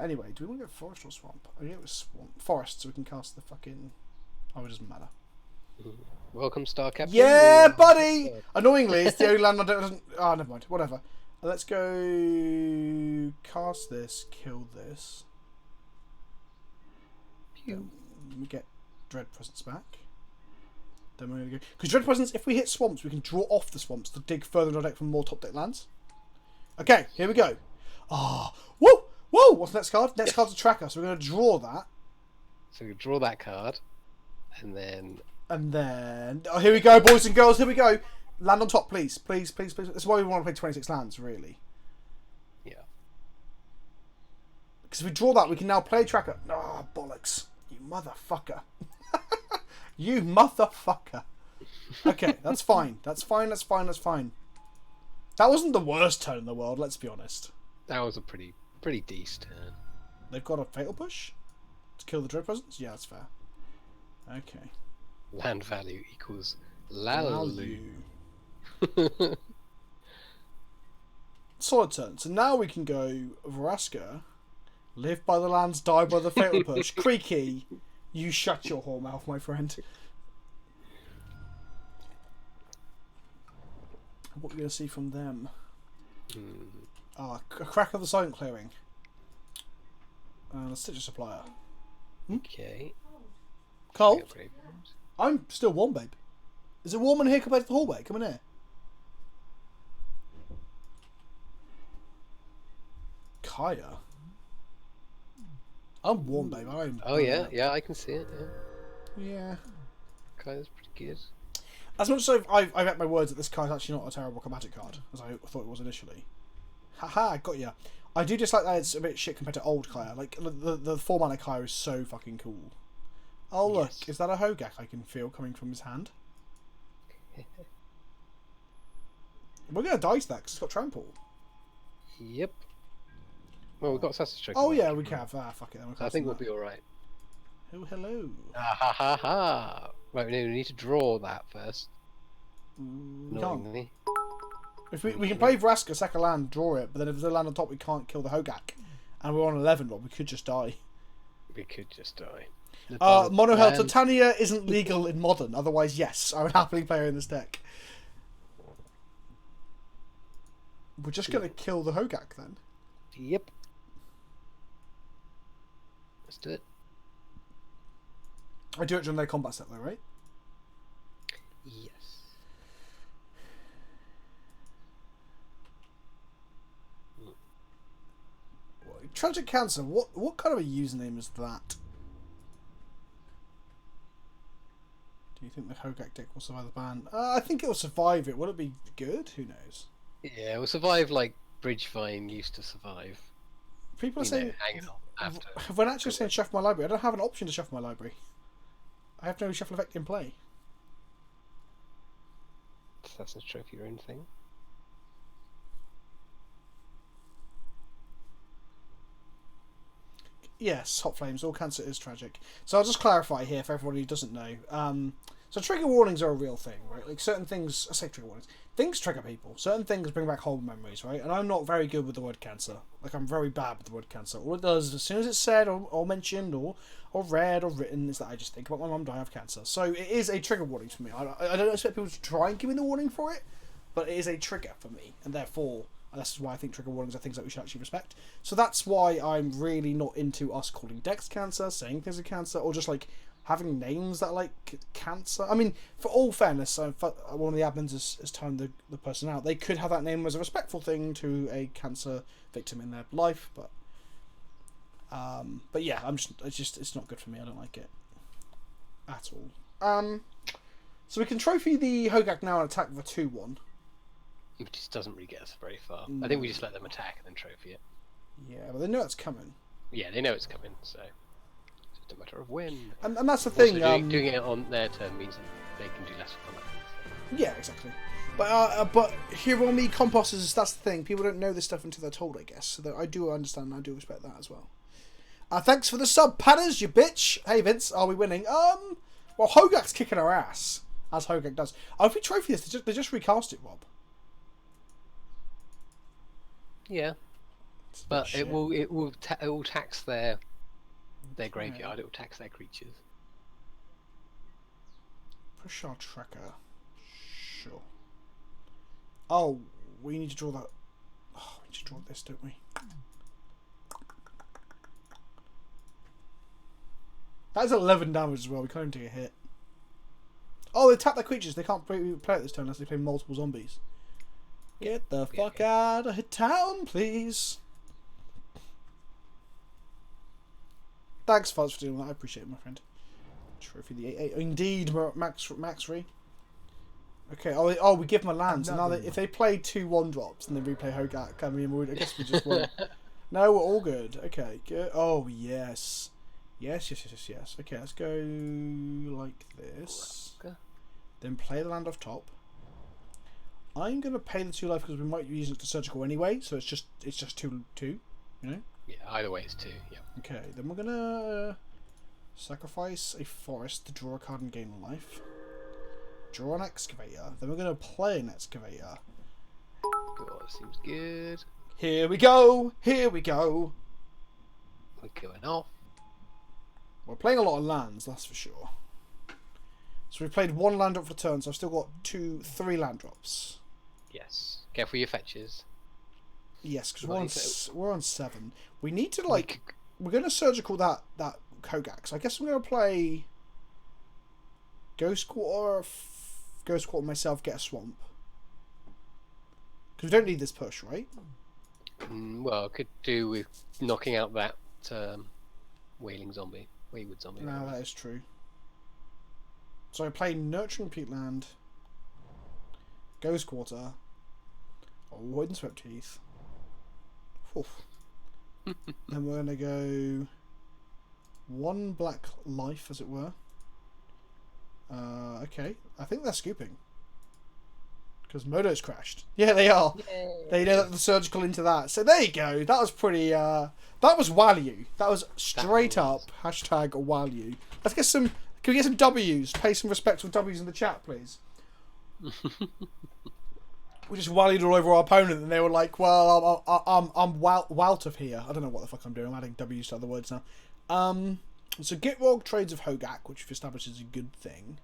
Anyway, do we want to get forest or swamp? I get with swamp, forest, so we can cast the fucking. Oh, it doesn't matter. Welcome, Star Captain. Yeah, buddy! Annoyingly, it's the only land I don't... Oh, never mind. Whatever. Let's go... Cast this, kill this. Pew. We get Dread Presence back. Then we're going to go... Because Dread Presence, if we hit swamps, we can draw off the swamps to dig further in our deck from more top deck lands. Okay, here we go. Ah, whoa! Whoa! What's the next card? Next card's a tracker, so we're going to draw that. So we draw that card, and then... Oh, here we go, boys and girls, here we go. Land on top, please. Please, please, please. That's why we want to play 26 lands, really. Yeah. Because if we draw that, we can now play tracker. Oh, bollocks. You motherfucker. You motherfucker. Okay, that's fine. That's fine, that's fine, that's fine. That wasn't the worst turn in the world, let's be honest. That was a pretty decent turn. They've got a Fatal Push to kill the Dread Presence? Yeah, that's fair. Okay. Land value equals Lalu. Solid turn. So now we can go Vraska. Live by the lands, die by the Fatal Push. Creaky, you shut your whore mouth, my friend. What are we going to see from them? Ah, a Crack of the Silent Clearing. And a Stitcher Supplier. Okay. Cold? I'm still warm, babe. Is it warm in here compared to the hallway? Come in here. Kaya. I'm warm, babe. Oh yeah, yeah, I can see it. Yeah. Yeah. Kaya's pretty good. As much as I've had my words that this card's actually not a terrible combatic card, as I thought it was initially. Haha, got ya. I do dislike that it's a bit shit compared to old Kaya. Like, the 4-mana Kaya is so fucking cool. Oh look, Yes. is that a Hogak I can feel coming from his hand? We're going to dice that because it's got Trample. Yep. Well, we've got Assassin's Trick. Oh yeah, we can have. Ah, fuck it. Then I think we'll be alright. Oh, hello. Ah, ha ha ha! Right, we need to draw that first. We can't. Annoyingly. If we can play Vraska, sack a land, draw it, but then if there's a land on top, we can't kill the Hogak. And we're on 11, well, we could just die. We could just die. Mono Hell Titania isn't legal in Modern, otherwise, yes, I would happily play her in this deck. We're just going to kill the Hogak then. Yep. Let's do it. I do it during their combat set though, right? Yes. Tragic Cancer, what kind of a username is that? Do you think the Hogak deck will survive the ban? I think it will survive it. Will it be good? Who knows? Yeah, we'll survive like Bridgevine used to survive. People are saying... hanging on after. When actually saying shuffle my library, I don't have an option to shuffle my library. I have no shuffle effect in play. Assassin's Trophy your own thing. Yes, Hot Flames. All cancer is tragic. So I'll just clarify here for everybody who doesn't know. So trigger warnings are a real thing, right? Like certain things, I say trigger warnings. Things trigger people. Certain things bring back horrible memories, right? And I'm not very good with the word cancer. Like I'm very bad with the word cancer. All it does, as soon as it's said or mentioned or read or written, is that I just think about my mum dying of cancer. So it is a trigger warning for me. I don't expect people to try and give me the warning for it, but it is a trigger for me, and therefore. And that's why I think trigger warnings are things that we should actually respect. So that's why I'm really not into us calling decks cancer, saying things are cancer, or just like having names that are like cancer. I mean, for all fairness, one of the admins has timed the person out. They could have that name as a respectful thing to a cancer victim in their life, but yeah, it's not good for me. I don't like it at all. So we can trophy the Hogak now and attack with a 2/1. It just doesn't really get us very far. I think we just let them attack and then trophy it. Yeah, but they know it's coming. Yeah, they know it's coming, so it's just a matter of when. And that's the thing. Doing it on their turn means that they can do less fun. Yeah, exactly. But Hiromi Composters, that's the thing. People don't know this stuff until they're told, I guess. So I do understand and I do respect that as well. Thanks for the sub, Padders, you bitch. Hey, Vince, are we winning? Well, Hogak's kicking our ass, as Hogak does. If we trophy this, they just recast it, Rob. Yeah, but it will tax their graveyard. It will tax their creatures. Push our tracker. Sure. Oh, we need to draw that. Oh, we need to draw this, don't we? That's 11 damage as well. We can't even take a hit. Oh, they tap their creatures. They can't play it this turn unless they play multiple zombies. Get the fuck out of town, please. Thanks, Fuzz, for doing that. I appreciate it, my friend. Trophy the 8-8. Indeed, Max Ree. Okay. Oh, we give them a land. So now if they play 2 1-drops and then replay Hogak, I mean, I guess we just won't. No, we're all good. Okay, good. Oh, yes. Yes. Okay, let's go like this. Then play the land off top. I'm gonna pay the 2 life because we might use it to surgical anyway, so it's just 2, you know. Yeah, either way it's 2. Yeah. Okay, then we're gonna sacrifice a forest to draw a card and gain a life. Draw an excavator. Then we're gonna play an excavator. God, seems good. Here we go. Here we go. We're going off. We're playing a lot of lands, that's for sure. So we've played 1 land drop for turn, so I've still got 3 land drops. Yes. Careful your fetches. Yes, because we're on 7. We need to we're going to surgical that Kogak. So I guess I'm going to play Ghost Quarter myself, get a swamp. Because we don't need this push, right? Well, could do with knocking out that wayward zombie. No, that is true. So I play Nurturing Peatland, Ghost Quarter, Windswept Heath. Then we're going to go 1 black life, as it were. Okay, I think they're scooping. Because Modo's crashed. Yeah, they are. Yay. They know that the surgical into that. So there you go. That was pretty... that was value. That was straight up hashtag value. Let's get some... Can we get some W's? Pay some respectful W's in the chat, please. We just walleyed all over our opponent, and they were like, "Well, I'm out of here." I don't know what the fuck I'm doing. I'm adding W's to other words now. So Gitrog trades of Hogak, which we've established is a good thing.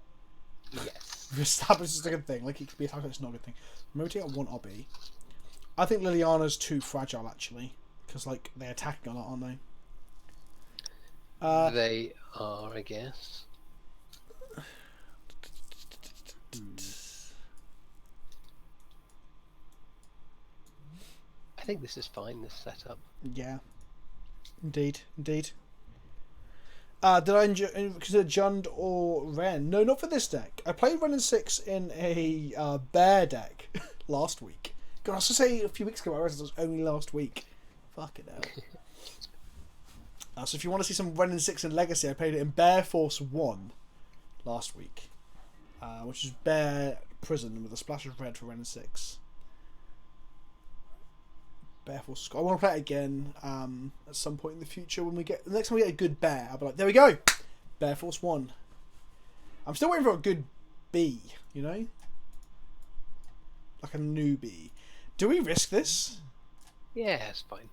Yes. We've established it's a good thing. Like it could be a it's not a good thing. Rotate at 1 obby. I think Liliana's too fragile actually, because like they're attacking a lot, aren't they? They are, I guess. I think this is fine, this setup. Yeah. Indeed. Did I consider Jund or Ren? No, not for this deck. I played Ren and 6 in a bear deck last week. God, I was going to say a few weeks ago, I realised it was only last week. Fuck it out. So if you want to see some Ren and 6 in Legacy, I played it in Bear Force 1 last week. Which is Bear Prison with a splash of red for Ren and 6. Bear Force. I want to play it again at some point in the future when we get... The next time we get a good bear, I'll be like, there we go! Bear Force 1. I'm still waiting for a good bee, you know? Like a newbie. Do we risk this? Yeah, it's fine.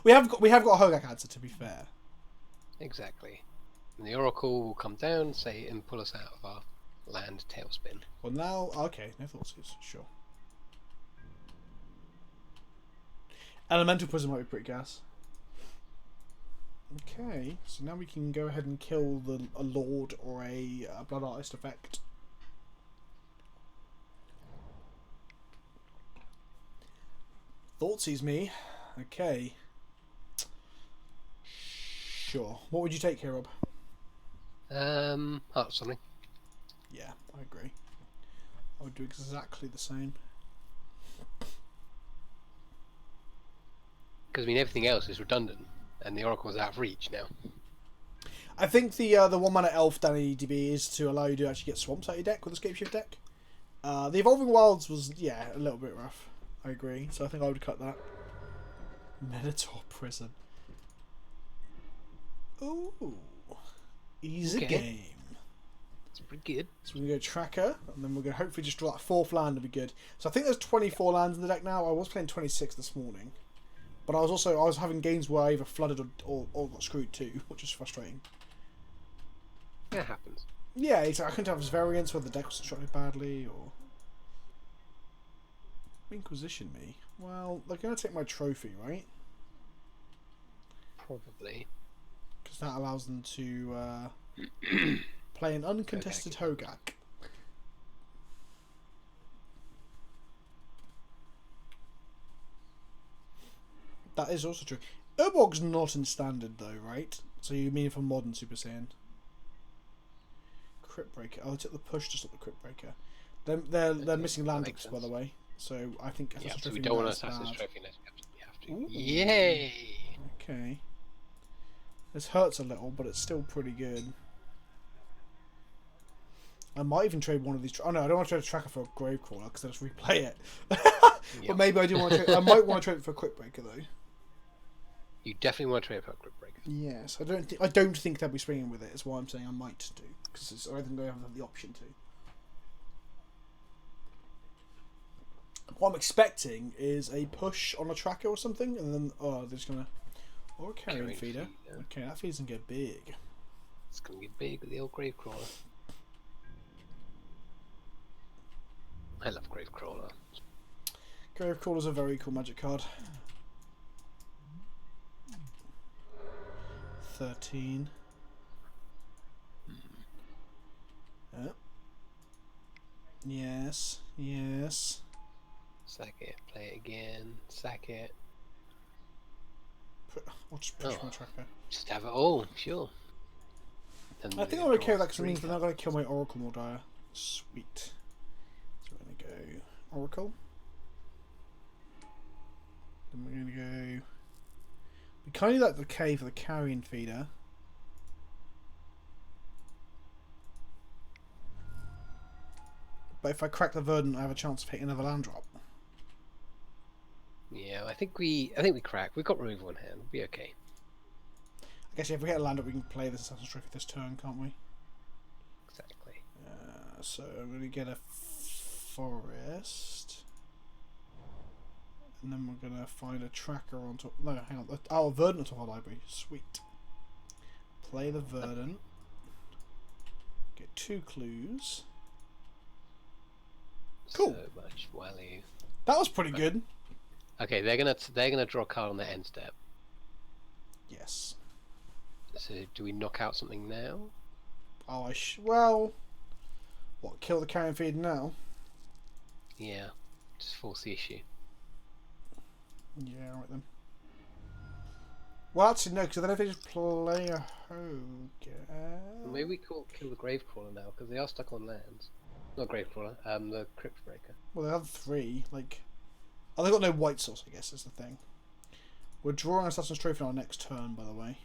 we have got a Hogak answer, to be fair. Exactly. And the Oracle will come down, say, and pull us out of our land tailspin. Well, now... Okay, no thoughts, sure. Elemental Prison might be pretty gas. Okay, so now we can go ahead and kill a Lord or a Blood Artist effect. Thoughtseize me. Okay. Sure. What would you take here, Rob? Heartless Summoning. Yeah, I agree. I would do exactly the same. Because I mean everything else is redundant, and the Oracle's out of reach now. I think the 1 mana elf down EDB is to allow you to actually get swamps out of your deck with the Scapeshift deck. The Evolving Wilds was a little bit rough. I agree. So I think I would cut that. Minotaur Prison. Ooh, easy game. It's pretty good. So we're going to go Tracker, and then we're going to hopefully just draw that 4th land to be good. So I think there's 24 lands in the deck now. I was playing 26 this morning. But I was having games where I either flooded or got screwed too, which is frustrating. That happens. Yeah, I couldn't tell if it was variants or the deck was constructed badly or... Inquisition me. Well, they're going to take my trophy, right? Probably. Because that allows them to play an uncontested Hogak. That is also true. Urborg's not in standard though, right? So you mean for modern Super Saiyan? Crypt Breaker. Oh, I took the push to stop the Crypt Breaker. They're missing land drops, by the way. So I think Yeah, Assassin's so we Trophy don't want is Assassin's bad. Trophy unless we have to. Ooh. Yay! Okay. This hurts a little, but it's still pretty good. I might even trade one of these. Oh no, I don't want to trade a tracker for a Gravecrawler because I'll just replay it. But maybe I do want to trade. I might want to trade it for a Crypt Breaker though. You definitely want to trade for a Crypt Breaker. Yes, I don't think they'll be springing with it. Is why I'm saying I might do because I think they have the option to. What I'm expecting is a push on a tracker or something, and then they're just gonna or a carrion feeder. Okay, that feeder's gonna get big. It's gonna get big with the old Gravecrawler. I love Gravecrawler. Gravecrawler's a very cool magic card. 13. Yes, yes. Sack it, play it again, sack it. I'll just push my tracker. Just have it all, sure. I think I'm okay with that because it means they're not going to kill my Oracle more dire. Sweet. So we're going to go Oracle. Then we're going to go... We kind of like the K for the carrion feeder. But if I crack the Verdant, I have a chance of hitting another land drop. Yeah, I think we crack. We've got removal in hand. We'll be okay. I guess if we hit a land drop, we can play this Assassin's Trophy this turn, can't we? Exactly. So I'm going to get a forest. And then we're going to find a tracker on top. No, hang on. Oh, a Verdant on top of our library. Sweet. Play the Verdant. Get 2 clues. Cool. So much value. That was pretty good. Okay, they're gonna draw a card on their end step. Yes. So do we knock out something now? Oh, well. What? Kill the carrion feeder now? Yeah. Just force the issue. Yeah, right then. Well, actually, no, because then if they just play a Hogan... Maybe we kill the Gravecrawler now, because they are stuck on lands. Not Gravecrawler, the Crypt Breaker. Well, they have 3, like... Oh, they've got no white source, I guess, is the thing. We're drawing Assassin's Trophy on our next turn, by the way.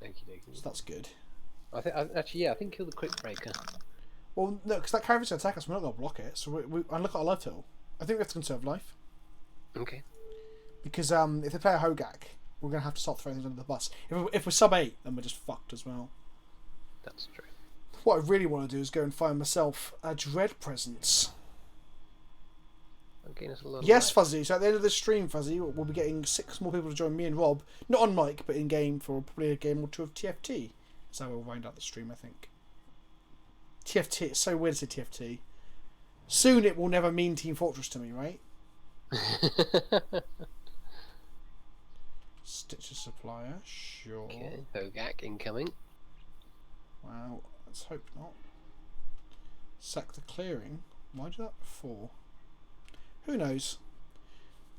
Thank you, So that's good. I think kill the Crypt Breaker. Well, no, because that carrion's going to attack us, we're not going to block it, so and look at our life total. I think we have to conserve life. Okay. Because if they play a Hogak, we're going to have to start throwing things under the bus. If we're sub 8, then we're just fucked as well. That's true. What I really want to do is go and find myself a Dread Presence. Okay, that's a lot Yes, Fuzzy. So at the end of the stream, Fuzzy, we'll be getting 6 more people to join me and Rob. Not on mic, but in game for probably a game or 2 of TFT. That's how we'll wind up the stream, I think. TFT, it's so weird to say TFT. Soon it will never mean Team Fortress to me, right? Stitcher Supplier, sure. Okay, Hogak incoming. Wow, let's hope not. Sack the Clearing. Why did that before? Who knows?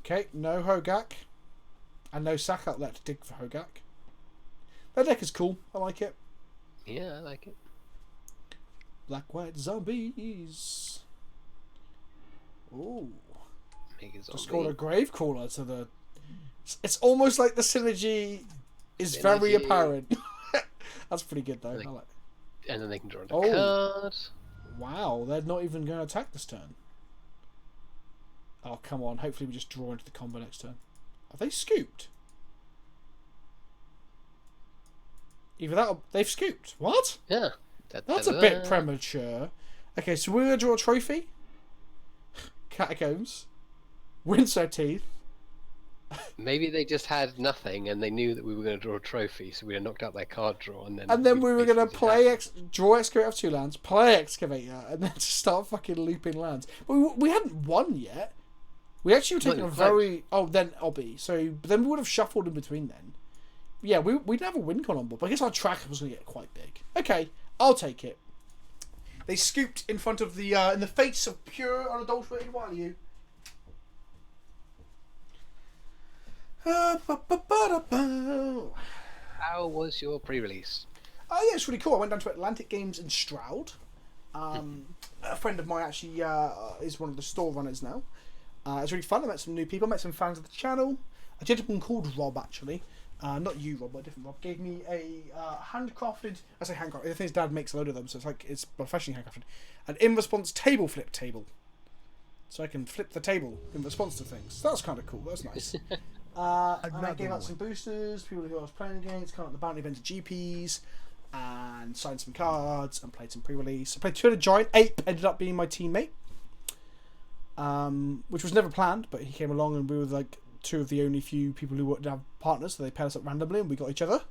Okay, no Hogak. And no sack outlet to dig for Hogak. That deck is cool. I like it. Yeah, I like it. Black White Zombies. Ooh. Mega Zombie. Just called a Gravecrawler to the... It's almost like the synergy is very apparent. That's pretty good though. I like it. And then they can draw a card. Wow, they're not even going to attack this turn. Oh, come on. Hopefully we just draw into the combo next turn. Are they scooped? Either that or they've scooped. What? Yeah. That's a bit premature. Okay, so we're going to draw a trophy. Catacombs. Windsor Teeth. Maybe they just had nothing, and they knew that we were going to draw a trophy, so we knocked out their card draw, and then we were going to basically play draw Excavator of 2 lands, play Excavator, and then just start fucking looping lands. But we hadn't won yet. We actually were taking a very... Oh, then Obby. So, but then we would have shuffled in between then. Yeah, we'd have a win con on board, but I guess our tracker was going to get quite big. Okay, I'll take it. They scooped in front of the... in the face of pure unadulterated value. How was your pre-release? Oh yeah, it's really cool. I went down to Atlantic Games in Stroud. A friend of mine actually is one of the store runners now. It was really fun. I met some new people. I met some fans of the channel. A gentleman called Rob, actually. Not you, Rob, but a different Rob. Gave me a handcrafted... I say handcrafted. I think his dad makes a load of them, so it's professionally handcrafted. An in-response table flip table. So I can flip the table in response to things. That's kind of cool. That's nice. And I gave out some boosters, people who I was playing against, kind of the bounty event GPs, and signed some cards, and played some pre-release. I played 2 Giant. Ape ended up being my teammate, which was never planned, but he came along and we were like 2 of the only few people who didn't have partners, so they paired us up randomly and we got each other.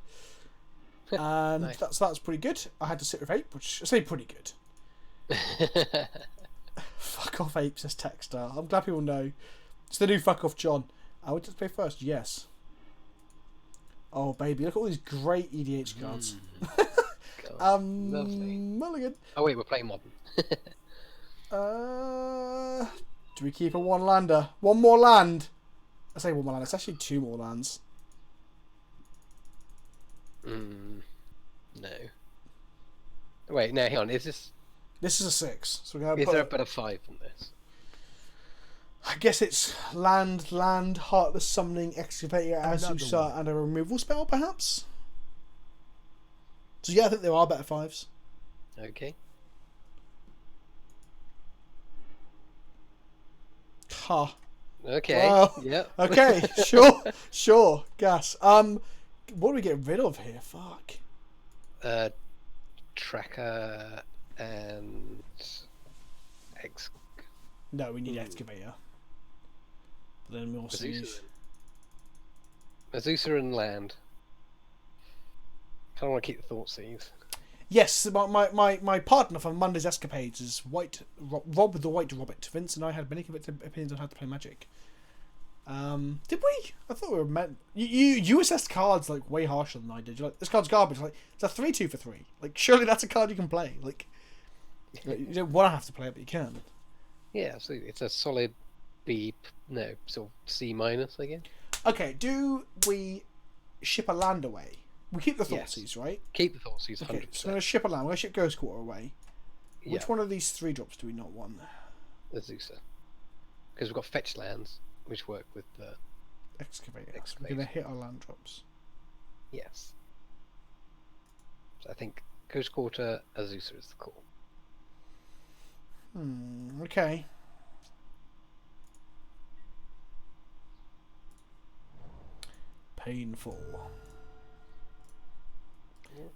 And nice. that's pretty good. I had to sit with Ape, which I say pretty good. Fuck off Ape, says Techstar. I'm glad people know. It's the new fuck off John. I would just play first, yes. Oh baby, look at all these great EDH cards. Lovely. Mulligan. Oh wait, we're playing modern. Do we keep a 1-lander? 1 more land. I say 1 more land. It's actually 2 more lands. No. Wait, no, hang on. Is this? This is a 6. So we're gonna. Is there a better 5 than this? I guess it's land, Heartless Summoning, Excavator, Azusa, and a removal spell, perhaps? So yeah, I think there are better 5s. Okay. Ha. Okay. Well, yeah. Okay, sure, gas. What do we get rid of here? Fuck. Tracker and... No, we need Excavator. Then we'll see. Azusa and land. I don't want to keep the Thoughtseize. Yes, my partner from Monday's Escapades is Rob the White Robbit. Vince and I had many opinions on how to play Magic. Did we? I thought we were meant. You assessed cards like way harsher than I did. You're like, this card's garbage. Like, it's a 3/2 for 3. Like, surely that's a card you can play. Like you don't want to have to play it, but you can. Yeah, absolutely. It's a solid B. No, sort of C minus, I guess. Okay, do we ship a land away? We keep the Thoughtseize, Yes. Right? Keep the Thoughtseize, 100%. Okay, so I'm going to ship a land. We're going to ship Ghost Quarter away. Yeah. Which one of these 3 drops do we not want? Azusa. Because we've got fetch lands, which work with the... Excavator. We're going to hit our land drops. Yes. So I think Ghost Quarter, Azusa is the call. Okay. Painful.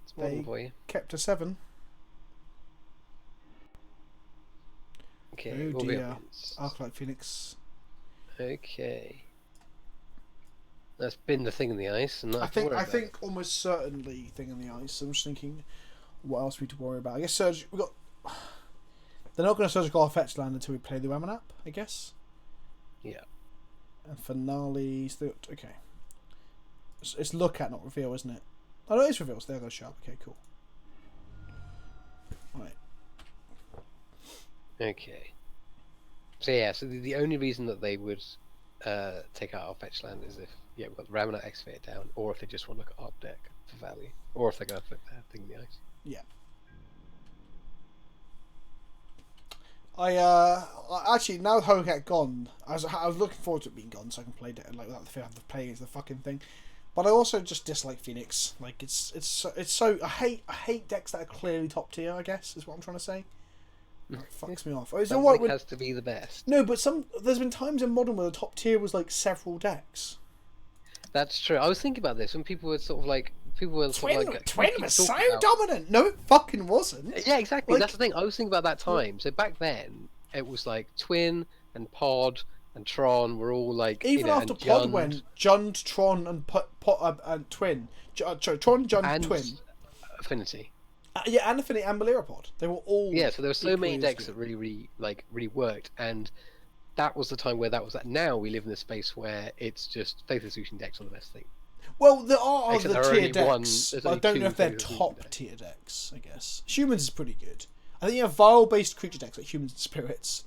It's modern for you. Kept a 7. Okay. Oh dear. Arclight Phoenix. Okay. That's been the thing in the ice, and I think almost certainly thing in the ice. I'm just thinking, what else we need to worry about? I guess Surge. We got. They're not going to surgical our fetch land until we play the Ramanap, I guess. Yeah. And finales. Okay. It's look at, not reveal, isn't it? Oh, no, it is reveal. So there goes sharp. Okay, cool. Right. Okay. So yeah, so the only reason that they would take out our fetch land is if we've got the Ramanap Excavator down, or if they just want to look at our deck for value, or if they're going to flip their thing in the ice. Yeah. I actually, now Hurricane gone, I was looking forward to it being gone so I can play it like without the fear of playing against the fucking thing. But I also just dislike Phoenix. Like it's so I hate decks that are clearly top tier. I guess is what I'm trying to say. It fucks me off. It has to be the best. No, but there's been times in Modern where the top tier was like several decks. That's true. I was thinking about this when people were sort of like Twin was so dominant. No, it fucking wasn't. Yeah, exactly. Like, that's the thing. I was thinking about that time. So back then, it was like Twin and Pod and Tron were all like Even after and Pod went, Jund, Tron, and and Twin. Tron, Jund, and Twin. Affinity. Yeah, and Affinity and Malerapod. They were all. Yeah, so there were so many equally as decks good. that really worked, and that was the time where that was that. Now we live in a space where it's just Faithless Solution decks are the best thing. Well, there are Except other there are tier only decks, there's but I only don't two know if they're Faithless Solution top decks. tier decks. I guess Humans is pretty good. I think you have Vile-based creature decks like Humans and Spirits.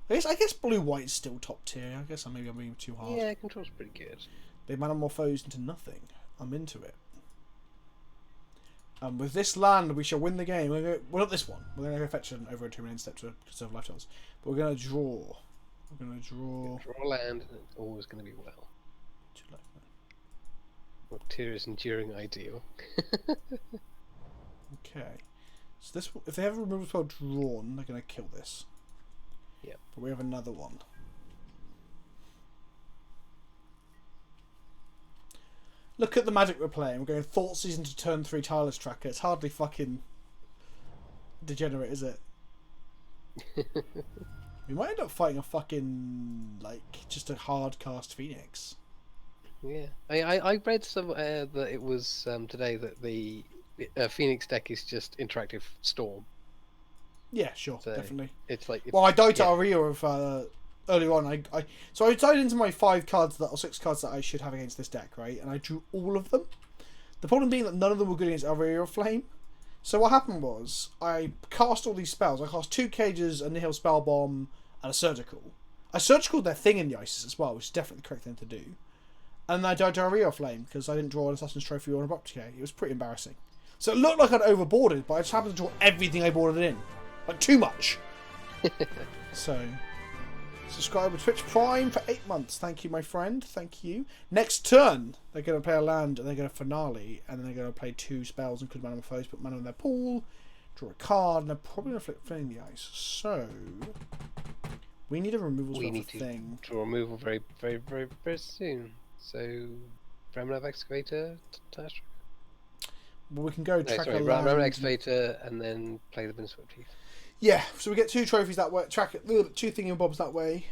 I guess Blue White is still top tier. I guess maybe I'm being too hard. Yeah, Control's pretty good. They metamorphose into nothing. I'm into it. With this land, we shall win the game. Well, not this one. We're going to go fetch an over a 2 minute step to conserve life totals. But we're going to draw. We're going to draw. Draw land, and it's always going to be well. What tier is enduring ideal? Okay. So this, if they have a removal spell drawn, they're going to kill this. Yeah. But we have another one. Look at the magic we're playing. We're going Thoughtseize into turn 3 Tireless Tracker. It's hardly fucking degenerate, is it? We might end up fighting a fucking, like, just a hard cast Phoenix. Yeah. I read some that it was today that the Phoenix deck is just interactive Storm. Yeah, sure, So definitely. it's like Well, I died to Aria of earlier on. So I tied into my 5 cards or 6 cards that I should have against this deck, right? And I drew all of them. The problem being that none of them were good against Aria of Flame. So what happened was I cast all these spells. I cast 2 cages, a Nihil Spell Bomb, and a Surgical. I Surgicaled their thing in the Isis as well, which is definitely the correct thing to do. And then I died to Aria of Flame because I didn't draw an Assassin's Trophy or an Abrupt Decay. It was pretty embarrassing. So it looked like I'd overboarded, but I just happened to draw everything I boarded in. Like, too much. So, subscribe to Twitch Prime for 8 months. Thank you, my friend. Thank you. Next turn, they're going to play a land, and they're going to finale, and then they're going to play 2 spells, including Mana Foes, put mana in their pool, draw a card, and they're probably going to flip Flame the Ice. So, we need a removal spell need for to thing. draw removal very, very, very, very soon. So, Remnant Excavator, Tash. Well, we can go track a land. Remnant Excavator, and then play the Windswept Heath. Yeah, so we get 2 trophies that way. Track it, 2 thingy-bobs that way.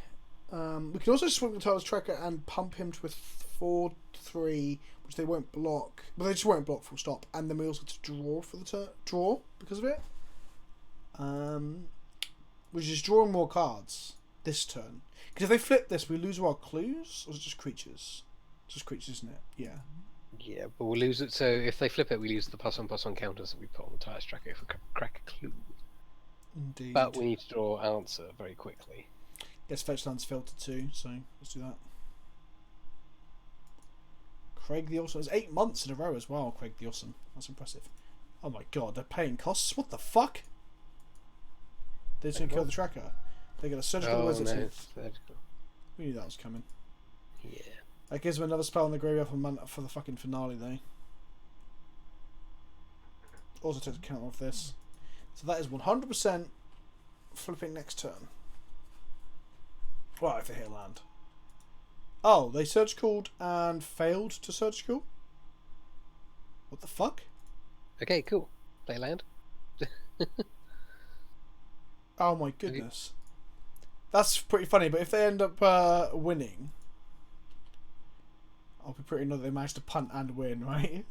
We can also swing the Tiles Tracker and pump him to a 4/3, which they won't block. But they just won't block full stop. And then we also get to draw for the draw because of it. Which is drawing more cards this turn. Because if they flip this, we lose our clues, or is it just creatures? It's just creatures, isn't it? Yeah. Yeah, but we'll lose it. So if they flip it, we lose the +1/+1 counters that we put on the Tiles Tracker if we crack a clue. Indeed. But we need to draw answer very quickly. Guess fetch land's filtered too, so let's do that. Craig the Awesome. It's 8 months in a row as well, Craig the Awesome. That's impressive. Oh my god, they're paying costs? What the fuck? They're just going to kill the tracker. They get a Surgical Wizard's Hit. We knew that was coming. Yeah. That gives them another spell in the graveyard for the fucking finale, though. Also takes account of this. So that is 100% flipping next turn. Well, if they hit land. Oh, they Surgicaled and failed to Surgical? What the fuck? Okay, cool. Play land. Oh my goodness. That's pretty funny, but if they end up winning, I'll be pretty annoyed they managed to punt and win, right?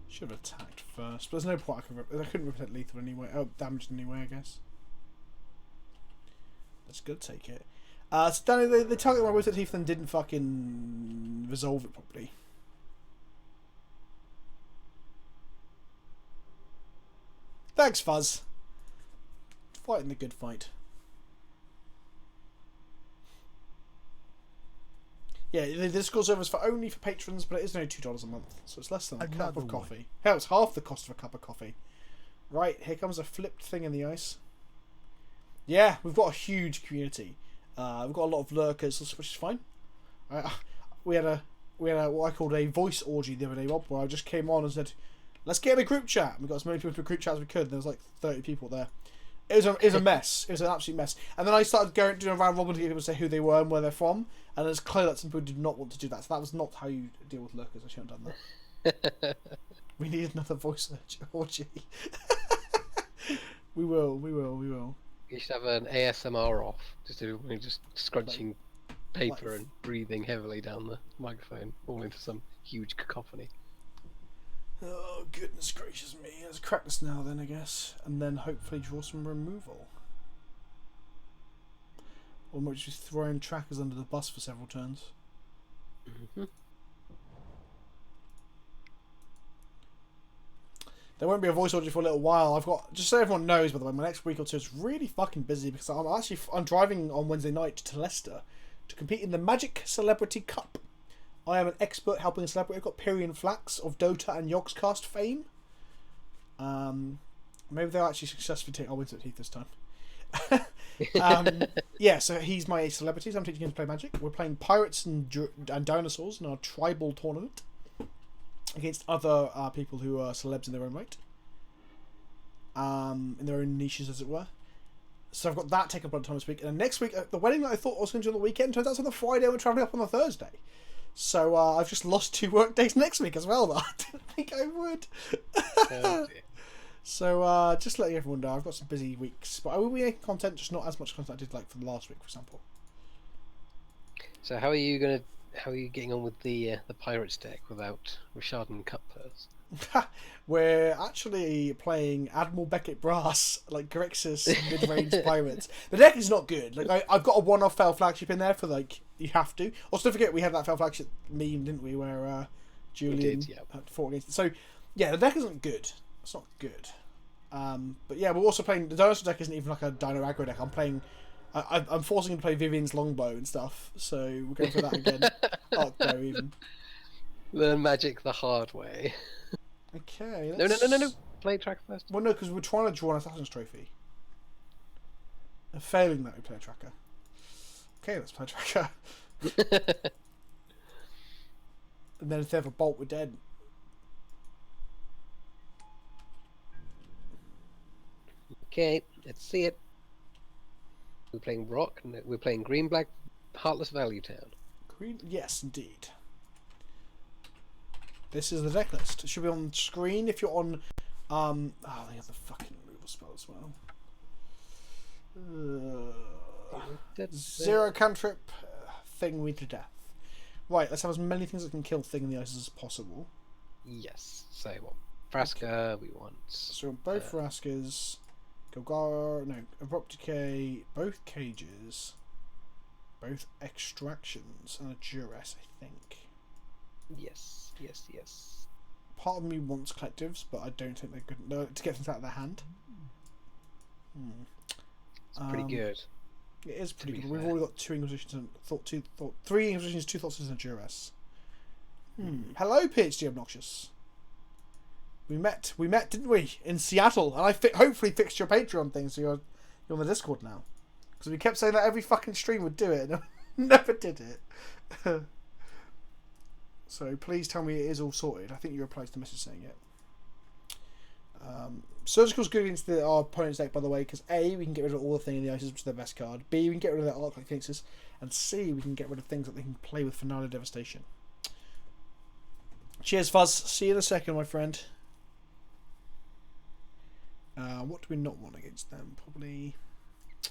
Should have attacked first, but there's no point. I couldn't represent lethal anyway. Oh, damaged anyway, I guess. That's good. Take it. So Danny, they targeted my Wizard Heath and didn't fucking resolve it properly. Thanks, Fuzz. Fighting the good fight. Yeah, the Discord server's for only for patrons, but it is only $2 a month, so it's less than a cup of coffee. Hell, it's half the cost of a cup of coffee. Right, here comes a flipped thing in the ice. Yeah, we've got a huge community. We've got a lot of lurkers, which is fine. We had what I called a voice orgy the other day, Rob, where I just came on and said, "Let's get in a group chat." And we got as many people to a group chat as we could. And there was like 30 people there. It was a mess. It was an absolute mess. And then I started doing a round robin to get people to say who they were and where they're from. And it's clear that some people did not want to do that. So that was not how you deal with lurkers. I shouldn't have done that. We need another voice orgy. We will. You should have an ASMR off, just scrunching paper and breathing heavily down the microphone, all into some huge cacophony. Oh, goodness gracious me. Let's crack this now then, I guess. And then hopefully draw some removal. Or might just throwing trackers under the bus for several turns. Mm-hmm. There won't be a voice audio for a little while. I've got, just so everyone knows, by the way, my next week or two is really fucking busy because I'm driving on Wednesday night to Leicester to compete in the Magic Celebrity Cup. I am an expert helping a celebrity. I've got Pyrian Flax of Dota and Yogscast fame. Maybe they'll actually successfully take our wins at Heath this time. Yeah, so he's my celebrity. So I'm teaching him to play Magic. We're playing Pirates and Dinosaurs in our tribal tournament against other people who are celebs in their own right, in their own niches, as it were. So I've got that taken up a lot of time this week. And then next week, the wedding that I thought I was going to do on the weekend turns out it's on the Friday and we're travelling up on the Thursday. So I've just lost 2 work days next week as well that I didn't think I would. Oh, so just letting everyone know, I've got some busy weeks. But I will be making content, just not as much content I did like for the last week, for example. So how are you getting on with the Pirates deck without Richard and Cutpurse? We're actually playing Admiral Beckett Brass, like Grixis mid-range pirates. The deck is not good. Like I've got a one-off fail flagship in there for like you have to. Also, don't forget we had that fail flagship meme, didn't we? Where Julian had to fought against it. So yeah, the deck isn't good. It's not good. But yeah, we're also playing the dinosaur deck. Isn't even like a dino aggro deck. I'm playing. I'm forcing him to play Vivian's Longbow and stuff. So we're going for that again. Arcbow even. Learn Magic the hard way. Okay. No. Play tracker first. Well, no, because we're trying to draw an Assassin's Trophy. And failing that, we play a tracker. Okay, let's play a tracker. And then if they have a bolt, we're dead. Okay, let's see it. We're playing Rock, and we're playing Green-Black, Heartless Value Town. Green? Yes, indeed. This is the deck list. It should be on screen if you're on... they have the fucking removal spell as well. 0 cantrip, thing we to death. Right, let's have as many things that can kill thing in the ice as possible. Yes, so what? Vraska, we want... So both Vraskas... Golgar... No, Abrupt Decay, both Cages, both Extractions, and a Duress, I think. Yes. Part of me wants collectives, but I don't think they're good to get things out of their hand. It's pretty good. It is pretty good. We've already got 2 Inquisitions and 3 Inquisitions, 2 Thoughtseize, and a Duress. Hello, PhD Obnoxious. We met, didn't we, in Seattle? And I hopefully fixed your Patreon thing, so you're on the Discord now. Because we kept saying that every fucking stream would do it, and never did it. So please tell me it is all sorted. I think you replied to the message saying it. Surgical's good against our opponent's deck, by the way, because A, we can get rid of all the thing in the ices, which is their best card. B, we can get rid of their Arc-like Phoenixes. And C, we can get rid of things that they can play with Finale Devastation. Cheers, Fuzz. See you in a second, my friend. What do we not want against them? Probably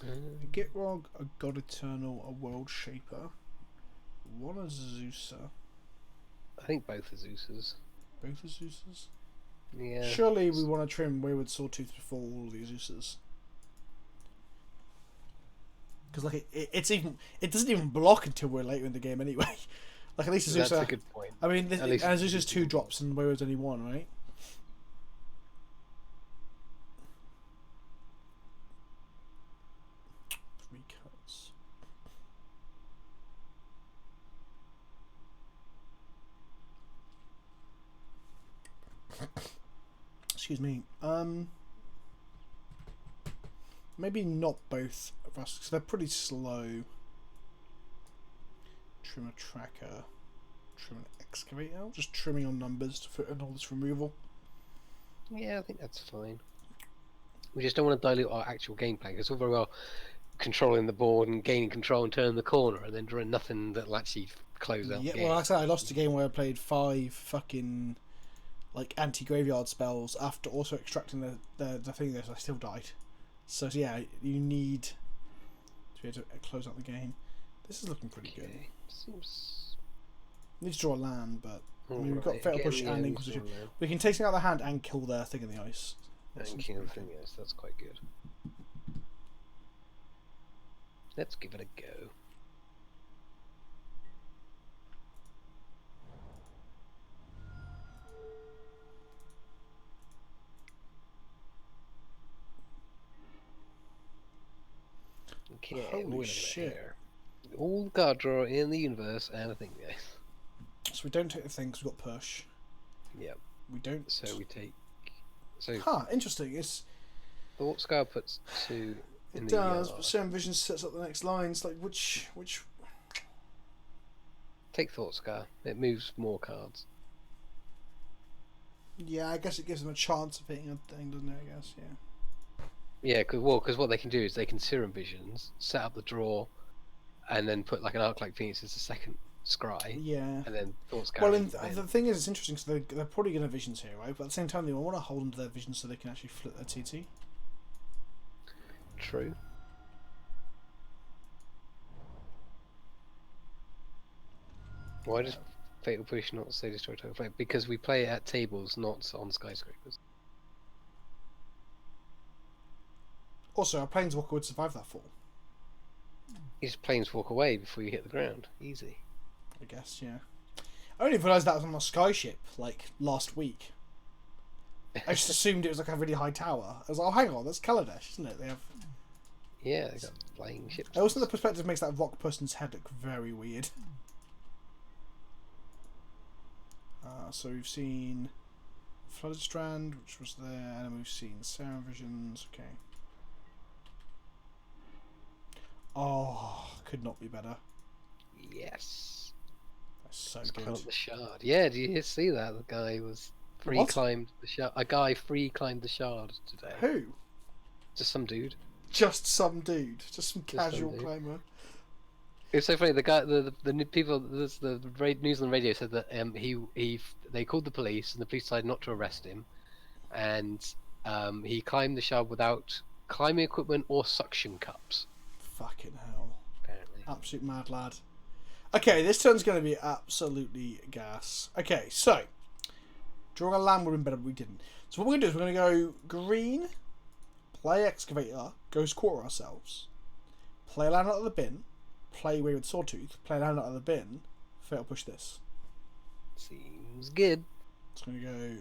a Gitrog, a God Eternal, a World Shaper, one Azusa. I think both Azusa's. Both Azusa's? Yeah. Surely we want to trim Wayward Sawtooth before all the Azusa's. Because like it doesn't even block until we're later in the game anyway. Like at least Azusa. That's a good point. I mean, Azusa's 2 drops and Wayward's only 1, right? Excuse me. Maybe not both of us, because they're pretty slow. Trim a tracker. Trim an excavator. Just trimming on numbers to fit in all this removal. Yeah, I think that's fine. We just don't want to dilute our actual gameplay, because it's all very well controlling the board and gaining control and turning the corner, and then drawing nothing that'll actually close out the game. Well, like I said, I lost a game where I played 5 fucking like anti-graveyard spells after also extracting the thing there, so I still died. So yeah, you need to be able to close out the game. This is looking pretty good. Seems. Need to draw a land, but I mean, we've got Alright, Fatal Push again, and yeah, Inquisition. we saw that. We can take something out of the hand and kill their thing in the ice. That And seems King of pretty the Thing, yes, that's quite good. Let's give it a go. Okay, Holy what are we looking at shit. here? All the card draw in the universe and a thing, guys. So we don't take the thing because we've got push. Yep. We don't. So we take. So Huh, interesting. It's Thought Scar puts 2 in it the does, yard. but Serum Vision sets up the next lines. Like which Take Thought Scar. It moves more cards. yeah, I guess it gives them a chance of hitting a thing, doesn't it? I guess, yeah. Yeah, because what they can do is they can Serum Visions, set up the draw, and then put like an Arc like Phoenix as a second scry, Yeah. and then Thought Scar. Well, into the thing is, it's interesting. So they're probably going to visions here, right? But at the same time, they want to hold onto their visions so they can actually flip their TT. True. Why does Fatal Push not say destroy total play? Because we play at tables, not on skyscrapers. Also, our planeswalker would survive that fall. You just planeswalk away before you hit the ground. Easy. I guess, yeah. I only realised that was on a skyship like last week. I just assumed it was like a really high tower. I was like, oh, hang on, that's Kaladesh, isn't it? They have. Yeah, they got flying ships. Also, the perspective makes that rock person's head look very weird. So we've seen Flooded Strand, which was there, and we've seen Serum Visions. Okay. Oh, could not be better. Yes. That's so Let's good. climb up the shard. Yeah, do you see that? The guy was free What? climbed the shard. A guy free climbed the shard today. Who? Just some dude. Just some dude. Just some Just some casual dude. climber. It's so funny. The guy, the new people, the New Zealand radio said that they called the police and the police decided not to arrest him, and he climbed the shard without climbing equipment or suction cups. Fucking hell. Apparently. Absolute mad lad. Okay, this turn's going to be absolutely gas. Okay, so. Drawing a land would have been better, but we didn't. So what we're going to do is we're going to go green, play Excavator, Ghost Quarter ourselves, play a land out of the bin, play Wayward Sawtooth, play a land out of the bin, Fatal Push this. Seems good. It's going to go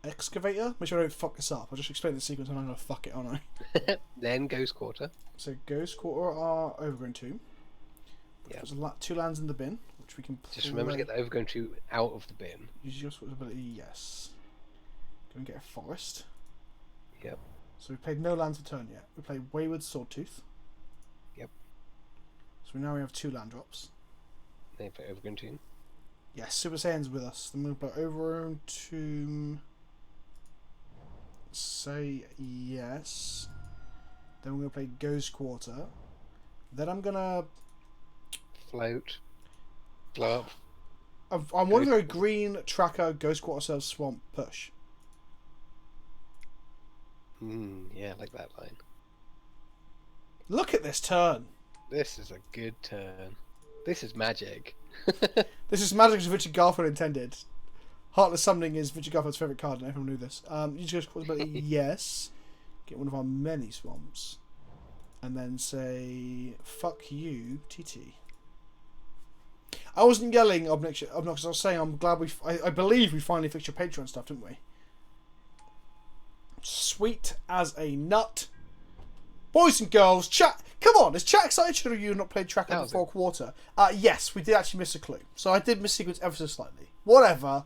Excavator. Make sure I don't fuck this up. I'll just explain the sequence and I'm going to fuck it, aren't I? Then Ghost Quarter. So Ghost Quarter are Overgrown Tomb. Yeah. There's 2 lands in the bin, which we can play. Just remember to get the Overgrown 2 out of the bin. Use your sports ability, yes. Go and get a forest. Yep. So we played no lands for turn yet. We played Wayward Sawtooth. Yep. So now we have 2 land drops. Then play Overgrown 2. Yes, Super Saiyan's with us. Then we'll play Overgrown Tomb. Say yes. Then we're going to play Ghost Quarter. Then I'm going to... Float. Blow up. I want to go green, tracker, Ghost Quarter, Self, Swamp, push. Yeah, I like that line. Look at this turn. This is a good turn. This is magic. This is magic as Richard Garfield intended. Heartless Summoning is Richard Garfield's favourite card, and everyone knew this. You just go to yes. Get one of our many swamps. And then say, fuck you, TT. I wasn't yelling obnoxious. I was saying I'm glad I believe we finally fixed your Patreon stuff, didn't we? Sweet as a nut. Boys and girls, chat. Come on, is chat excited? Should have you not played track of the 4th quarter? Yes, we did actually miss a clue. So I did miss sequence ever so slightly. Whatever.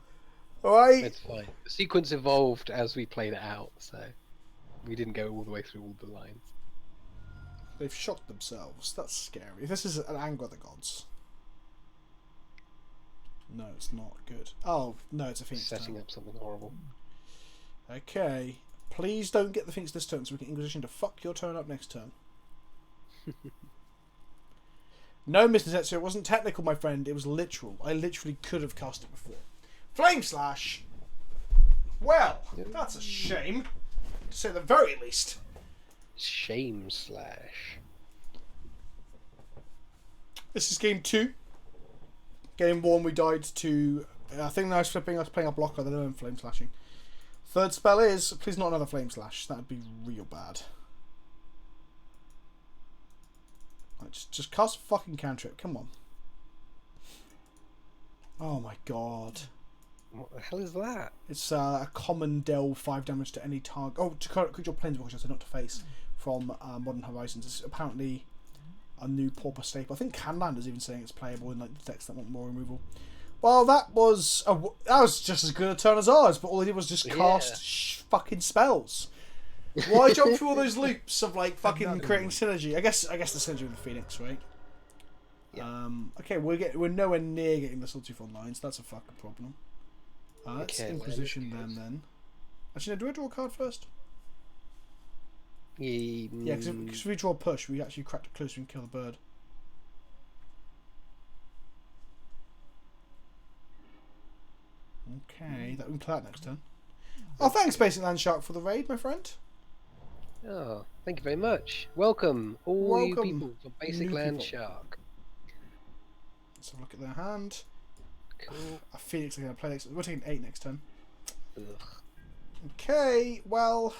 Alright? It's fine. The sequence evolved as we played it out, so we didn't go all the way through all the lines. They've shot themselves. That's scary. This is an Anger of the Gods. No, it's not good. Oh, no, it's a Phoenix Setting turn. up something horrible. Okay. Please don't get the Phoenix this turn so we can Inquisition to fuck your turn up next turn. No, Mr. Tetsu, it wasn't technical, my friend. It was literal. I literally could have cast it before. Flame Slash! Well, that's a shame. To say the very least. Shame Slash. This is game 2. Game 1 we died to... I think I was playing a blocker, then I'm flame slashing. Third spell is... Please not another flame slash. That would be real bad. Right, just cast a fucking cantrip. Come on. Oh my god. What the hell is that? It's a common deal 5 damage to any target. Oh, to creature planeswalker, so not to face, from Modern Horizons. It's apparently a new Pauper staple. I think Canland is even saying it's playable in like the decks that want more removal. Well, that was just as good a turn as ours, but all they did was just cast fucking spells. Why jump through all those loops of like fucking creating synergy? I guess the synergy with the Phoenix, right? Yeah. Okay, we're nowhere near getting the Sawtooth online, so that's a fucking problem. Let's Inquisition them then. Actually, no, do I draw a card first? Yeah, because if we draw a push, we actually crack it closer and kill the bird. Okay, that we can play that next turn. Oh, thanks, Basic Land Shark, for the raid, my friend. Oh, thank you very much. Welcome, all you people from Basic Land people. Shark. Let's have a look at their hand. Cool. A Phoenix are going to play next. We're taking 8 next turn. Ugh. Okay, well,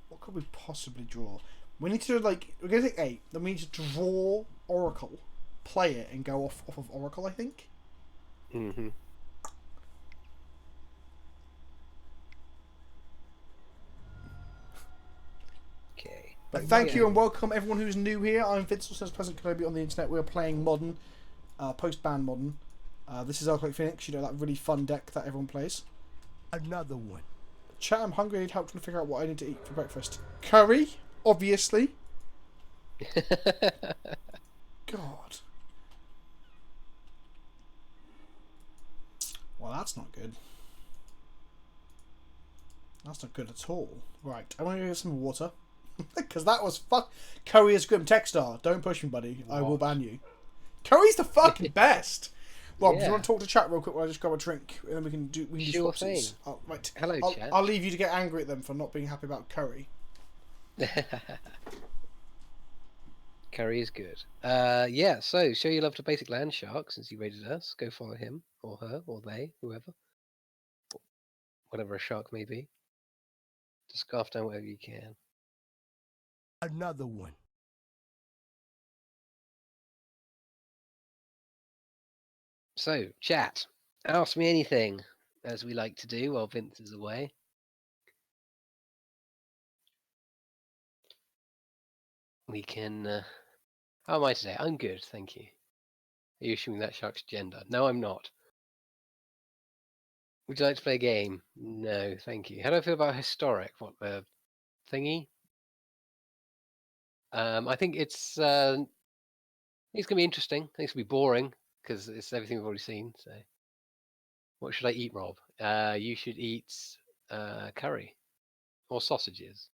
what could we possibly draw? We need to like we're going to take 8. Then we need to draw Oracle, play it, and go off of Oracle. I think. Mm-hmm. Okay. But thank you and welcome everyone who's new here. I'm Vince, says PleasantKenobi on the internet. We're playing Modern, post-ban Modern. This is Arclight Phoenix, you know, that really fun deck that everyone plays. Another one. Chat, I'm hungry. I need help trying to figure out what I need to eat for breakfast. Curry, obviously. God. Well, that's not good. That's not good at all. Right, I want to get some water. Because that was Curry is grim. Techstar, don't push me, buddy. What? I will ban you. Curry's the fucking best. Rob, do you want to talk to chat real quick while I just grab a drink? And then we can do sure thing. Right. Hello, chat. I'll leave you to get angry at them for not being happy about Curry. Curry is good. Yeah, so show your love to Basic Land Shark since he raided us. Go follow him, or her, or they, whoever. Whatever a shark may be. Just scarf down whatever you can. Another one. So, chat. Ask me anything, as we like to do while Vince is away. We can... How am I today? I'm good, thank you. Are you assuming that shark's gender? No, I'm not. Would you like to play a game? No, thank you. How do I feel about Historic? What, the thingy? I think it's going to be interesting. I think it's going to be boring, because it's everything we've already seen, so... What should I eat, Rob? You should eat curry. Or sausages.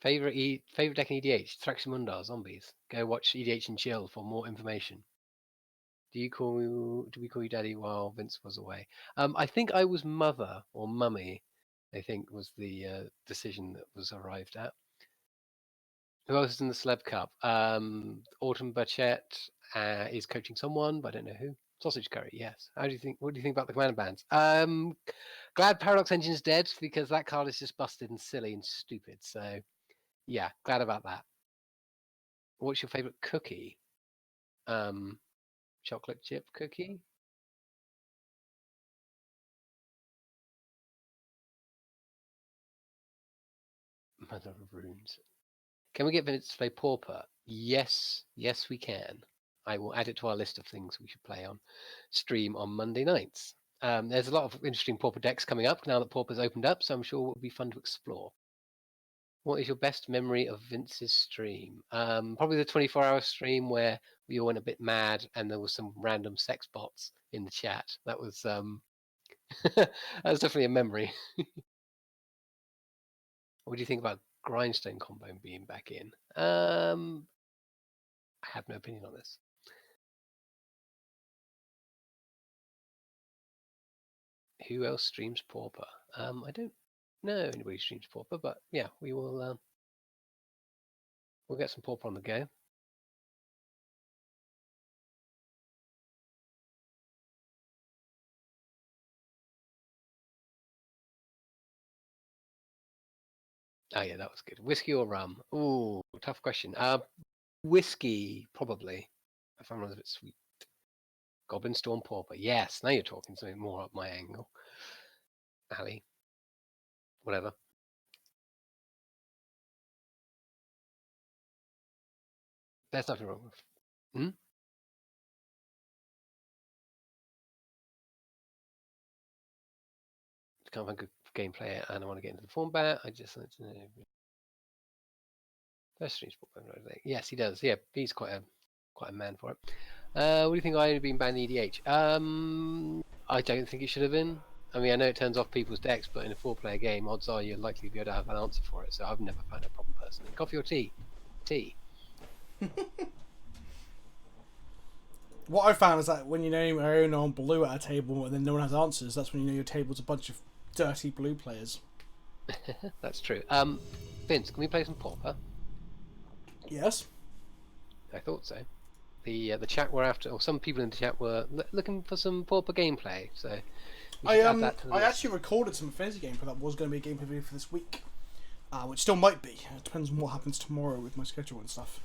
Favorite deck in EDH? Thraximundar, zombies. Go watch EDH and chill for more information. Do we call you daddy while Vince was away? I think I was mother or mummy, I think was the decision that was arrived at. Who else is in the Celeb Cup? Autumn Burchett is coaching someone, but I don't know who. Sausage Curry, yes. What do you think about the Commander bans? Glad Paradox Engine is dead because that card is just busted and silly and stupid. So, yeah, glad about that. What's your favorite cookie? Chocolate chip cookie? Mother of Runes. Can we get Vince to play Pauper? Yes, we can. I will add it to our list of things we should play on stream on Monday nights. There's a lot of interesting Pauper decks coming up now that Pauper's opened up, so I'm sure it will be fun to explore. What is your best memory of Vince's stream? Probably the 24-hour stream where we all went a bit mad and there was some random sex bots in the chat. That was that was definitely a memory. What do you think about Grindstone combo being back in? I have no opinion on this. Who else streams Pauper? I don't know anybody streams Pauper, but yeah, we will We'll get some Pauper on the go. Oh yeah, that was good. Whiskey or rum? Ooh, tough question. Whiskey, probably. If I'm a bit sweet. Goblin Storm Pauper. Yes, now you're talking something more up my angle. Ali. Whatever. There's nothing wrong with. Hmm? Can't find good gameplay and I want to get into the format. I just like to know. Yes, he does. Yeah, he's quite a man for it. What do you think I only been banned EDH? I don't think it should have been. I mean, I know it turns off people's decks, but in a 4-player game, odds are you're likely to be able to have an answer for it. So I've never found a problem personally. Coffee or tea? Tea. What I found is that when you know you're only on blue at a table and then no one has answers, that's when you know your table's a bunch of dirty blue players. That's true. Vince, can we play some Pauper? Yes. I thought so. The chat were after, or some people in the chat were looking for some Pauper gameplay. So we should add that to the I list. actually recorded some Affinity gameplay that was going to be a gameplay video for this week, which still might be. It depends on what happens tomorrow with my schedule and stuff.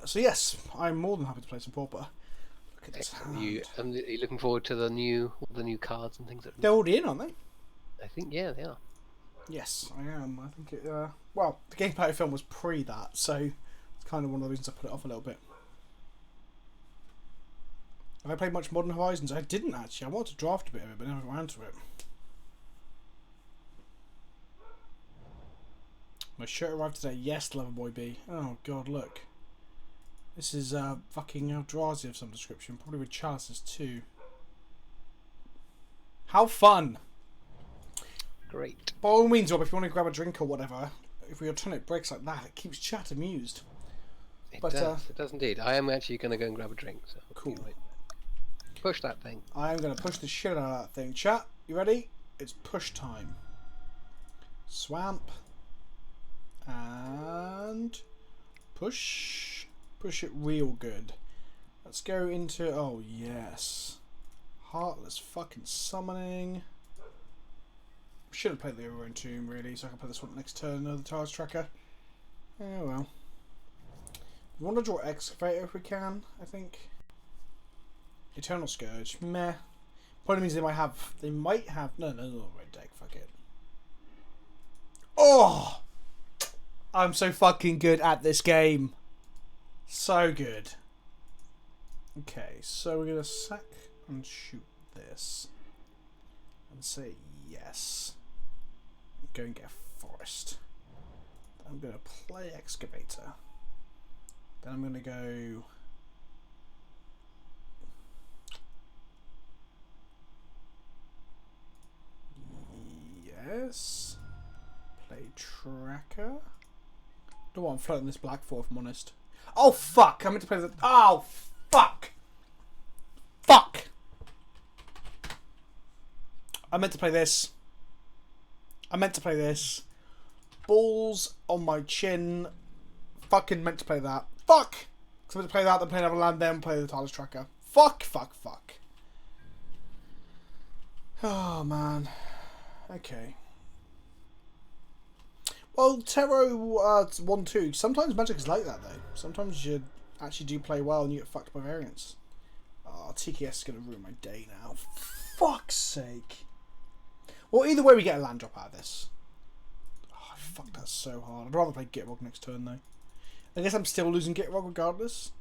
So yes, I'm more than happy to play some Pauper. Look at this hand. Are you looking forward to the new cards and things? They're already in, aren't they? I think yeah, they are. Yes, I am. I think it. Well, the gameplay film was pre that, so it's kind of one of the reasons I put it off a little bit. Have I played much Modern Horizons? I didn't actually. I wanted to draft a bit of it, but never got around to it. My shirt arrived today. Yes, Loverboy B. Oh god, look. This is fucking Eldrazi of some description, probably with chalices too. How fun! Great. By all means, Rob, if you want to grab a drink or whatever, if your alternate breaks like that, it keeps chat amused. It does. It does indeed. I am actually going to go and grab a drink. So Cool. Right. Push that thing. I am going to push the shit out of that thing. Chat, you ready? It's push time. Swamp. And push. Push it real good. Let's go into... Oh, yes. Heartless fucking Summoning. Should have played the other one too, really, so I can play this one next turn, another Tiles Tracker. Oh well. We want to draw Excavator if we can, I think. Eternal Scourge. Meh. Probably means they might have... No, red deck, fuck it. Oh! I'm so fucking good at this game. So good. Okay, so we're going to sack and shoot this. And say yes. Go and get a forest. I'm going to play Excavator. Then I'm going to go... Yes. Play Tracker. I don't want to float this black for, if I'm honest. Oh, fuck! I meant to play the... Oh, fuck! Fuck! I meant to play this. I meant to play this. Balls on my chin. Fucking meant to play that. Fuck! So I meant to play that, then play another land, then play the Tiles Tracker. Fuck, fuck, fuck. Oh, man. Okay. Well, Tarot 1-2. Sometimes Magic is like that, though. Sometimes you actually do play well and you get fucked by variants. Oh, TKS is going to ruin my day now. Fuck's sake. Well, either way, we get a land drop out of this. Oh, fuck, that's so hard. I'd rather play Gitrog next turn, though. I guess I'm still losing Gitrog regardless.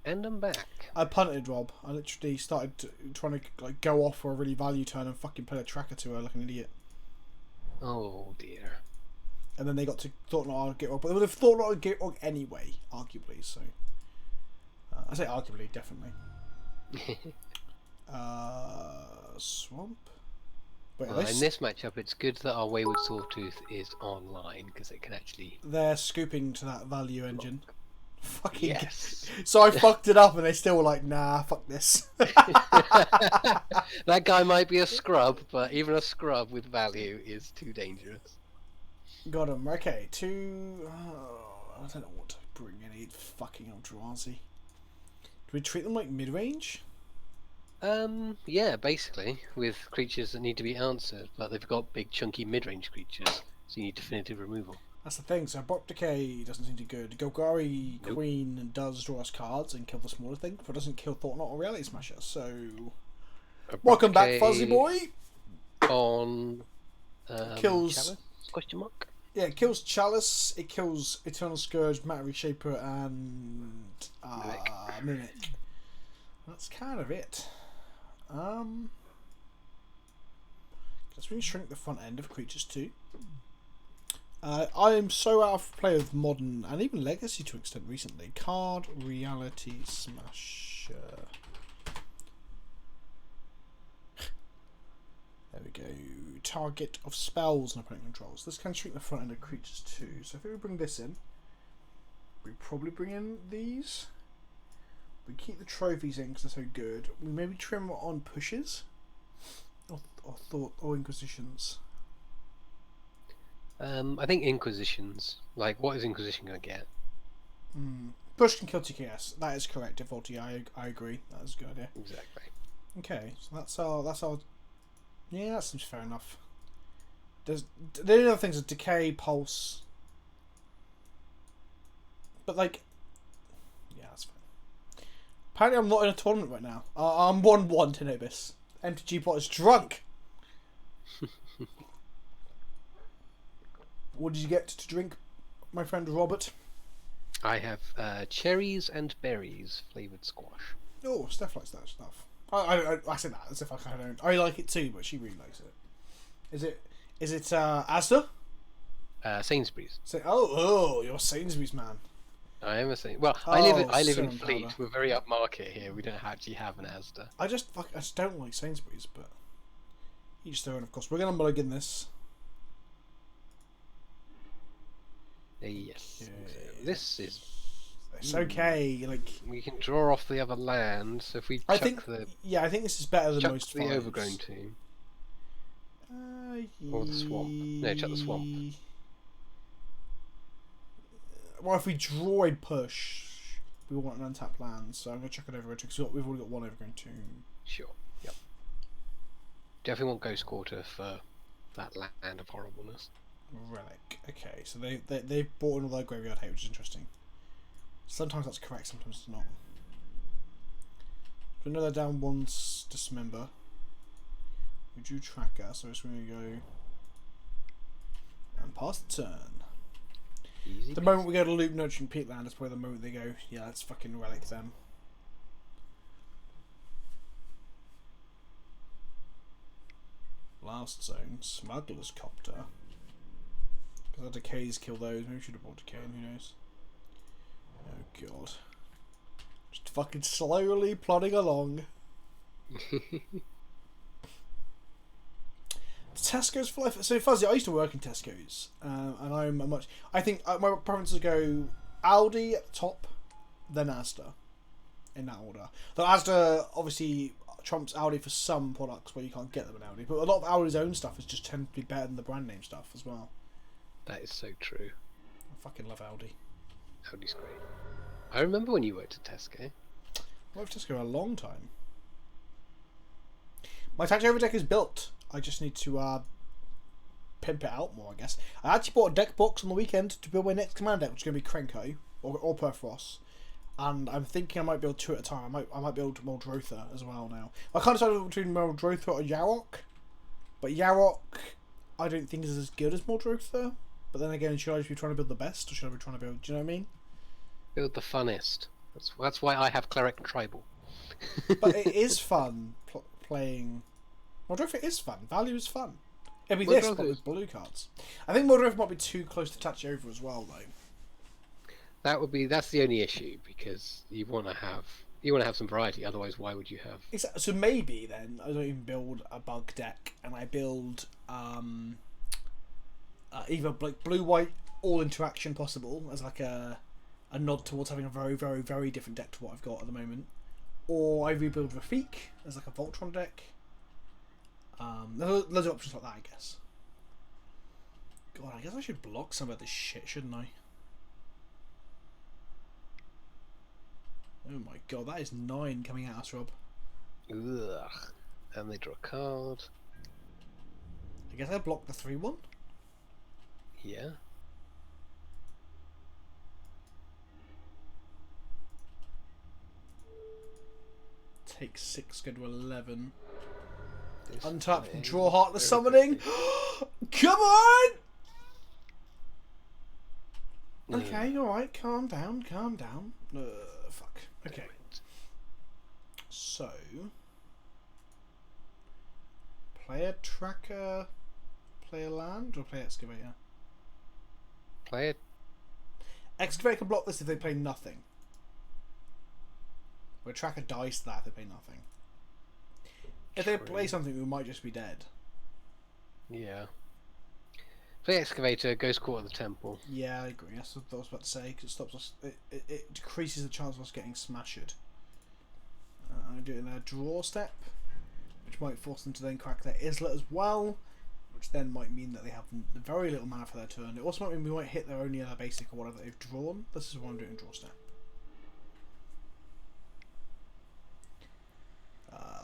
And I'm back. I punted, Rob. I literally started trying to like go off for a really value turn and fucking play a tracker to her like an idiot. Oh dear. And then they got to thought not I'd Gitrog, but they would have thought not I'd Gitrog anyway, arguably. So I say arguably, definitely. Swamp. Wait, Well, in this matchup, it's good that our Wayward Sawtooth is online because it can actually. They're scooping to that value engine. Fucking Yes. So I fucked it up, and they still were like, "Nah, fuck this." That guy might be a scrub, but even a scrub with value is too dangerous. Got him. Okay, two. I don't know what to bring any fucking Eldrazi. Do we treat them like mid range? Yeah, basically, with creatures that need to be answered, but they've got big chunky mid-range creatures, so you need definitive removal. That's the thing. So Abrupt Decay doesn't seem too good. Golgari Nope. Queen does draw us cards and kill the smaller thing, but it doesn't kill Thought-Knot or Reality Smasher. So welcome back, Fuzzy Boy. On Kills. Chalice? Question mark? Yeah, it kills Chalice. It kills Eternal Scourge, Matter Reshaper, and Mimic. That's kind of it. Let's really shrink the front end of creatures too. I am so out of play with Modern and even Legacy to an extent recently. Card Reality Smasher. There we go. Target of spells and opponent controls. This can shrink the front end of creatures too. So if we bring this in, we probably bring in these. We keep the trophies in because they're so good. We maybe trim on pushes or thought or inquisitions. I think Inquisitions. Like, what is Inquisition going to get? Push can kill TKS. That is correct. Default, I agree. That is a good idea. Exactly. Okay, so that's our. Yeah, that seems fair enough. The only other things are decay, pulse. But like, yeah, that's fine. Apparently, I'm not in a tournament right now. I'm 1-1 to Nobis. MTG bot is drunk. What did you get to drink, my friend Robert? I have cherries and berries flavoured squash. Oh, Steph likes that stuff. I say that as if I kind of don't. I like it too, but she really likes it. Is it Asda? Sainsbury's. You're a Sainsbury's man. I am a Sainsbury's. Well, Oh, I live in cinnamon Fleet. powder. We're very upmarket here. We don't actually have an Asda. I just don't like Sainsbury's, but each their own, of course. We're gonna mulligan this. Yes. Okay. This is. It's okay. Like We can draw off the other land, so if we I chuck think this is better than chuck most the fives. overgrown team. Or the swamp. No, chuck the swamp. Well, if we draw a push, we want an untapped land, so I'm going to chuck it over because we've already got one overgrown tomb. Sure. Yep. Definitely want Ghost Quarter for that land of horribleness. Relic. Okay, so they've bought in all their graveyard hate, which is interesting. Sometimes that's correct, sometimes it's not. We know they're down once Dismember. We drew Tracker, so it's going to go and pass the turn. Easy. The moment we go to Loop Nurturing Peatland is probably the moment they go, yeah, let's fucking relic them. Last zone, Smuggler's Copter. Because our decays kill those. Maybe we should have bought decay in, who knows? Oh god. Just fucking slowly plodding along. Tesco's for life. So Fuzzy, I used to work in Tesco's, and I'm much. I think my preferences go Aldi at the top, then Asda, in that order. Though Asda obviously trumps Aldi for some products where you can't get them in Aldi, but a lot of Aldi's own stuff is just tend to be better than the brand name stuff as well. That is so true. I fucking love Aldi. Aldi's great. I remember when you worked at Tesco. I worked at Tesco a long time. My Tax Over deck is built. I just need to pimp it out more, I guess. I actually bought a deck box on the weekend to build my next command deck, which is going to be Krenko or Perforos. And I'm thinking I might build two at a time. I might build Muldrotha as well now. I can't decide between Muldrotha or Yarok. But Yarok, I don't think is as good as Muldrotha. But then again, should I be trying to build the best, or should I be trying to build? Do you know what I mean? Build the funnest. That's why I have Cleric and Tribal. But it is fun playing. Muldrotha is fun. Value is fun. It'd be Muldrotha this, but is- with blue cards. I think Muldrotha might be too close to touch over as well, though. That's the only issue, because you want to have some variety. Otherwise, why would you have? Exactly. So maybe then I don't even build a bug deck, and I build either like blue white all interaction possible as like a a nod towards having a very, very, very different deck to what I've got at the moment. Or I rebuild Rafik as like a Voltron deck. There's loads of options like that, I guess. God, I guess I should block some of this shit, shouldn't I? Oh my god, that is 9 coming at us, Rob. Ugh. And they draw a card. I guess I block the 3-1. Yeah. Take 6, go to 11. This Untap, thing draw is Heartless very Summoning. quickly. Come on! Yeah. Okay, alright, calm down, calm down. Fuck. Okay. Right. So, player tracker, player land, or player excavator? Play it. Excavator can block this if they play nothing. Where tracker dies to that if they play nothing. If they play something, we might just be dead. Yeah. Play excavator, Ghost Court of the Temple. Yeah, I agree. That's what I was about to say, because it stops us. It decreases the chance of us getting smashed. I'm doing a draw step, which might force them to then crack their Islet as well, which then might mean that they have very little mana for their turn. It also might mean we might hit their only other basic or whatever they've drawn. This is why I'm doing draw step.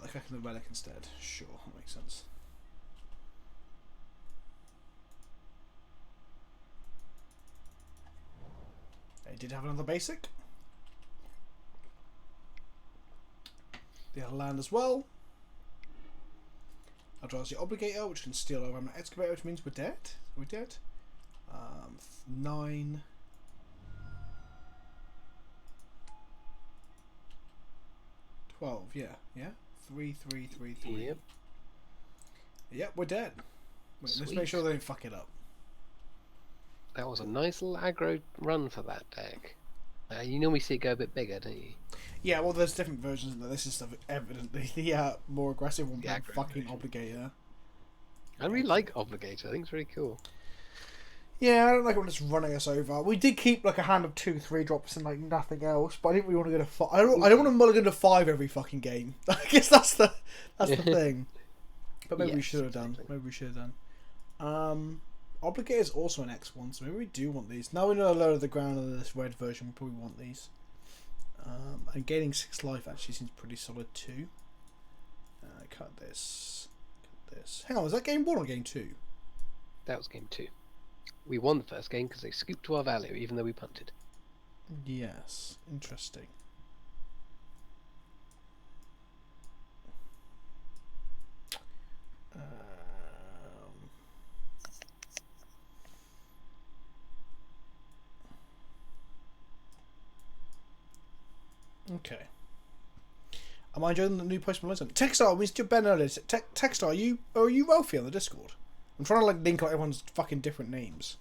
They're cracking the relic instead. Sure, that makes sense. They did have another basic. They had a land as well. I'll draw the Obligator, which can steal over an Excavator, which means we're dead. Are we dead? 9. 12, yeah. 3, 3, 3, 3. Yep. Yep, we're dead. Wait, let's Sweet. make sure they don't fuck it up. That was a nice little aggro run for that deck. You normally see it go a bit bigger, don't you? Yeah, well, there's different versions of that. This is evidently the more aggressive one, The but aggro fucking version. Obligator. I really like Obligator. I think it's really cool. Yeah, I don't like when it's running us over. We did keep like a hand of 2, 3 drops and like nothing else, but I didn't really want to go to 5. I don't want to mulligan to 5 every fucking game. I guess that's the thing. But maybe we Yes, should have done. exactly. Maybe we should have done. Obligator is also an X1, so maybe we do want these. Now we know a low of the ground of this red version, we probably want these. And gaining 6 life actually seems pretty solid too. Cut this. Cut this. Hang on, was that game 1 or game 2? That was game 2. We won the first game because they scooped to our value, even though we punted. Yes, interesting. Okay. Am I enjoying the new Post Malone? Techstar, we said Ben earlier. Techstar, are you Ralphie on the Discord? I'm trying to like link out everyone's fucking different names.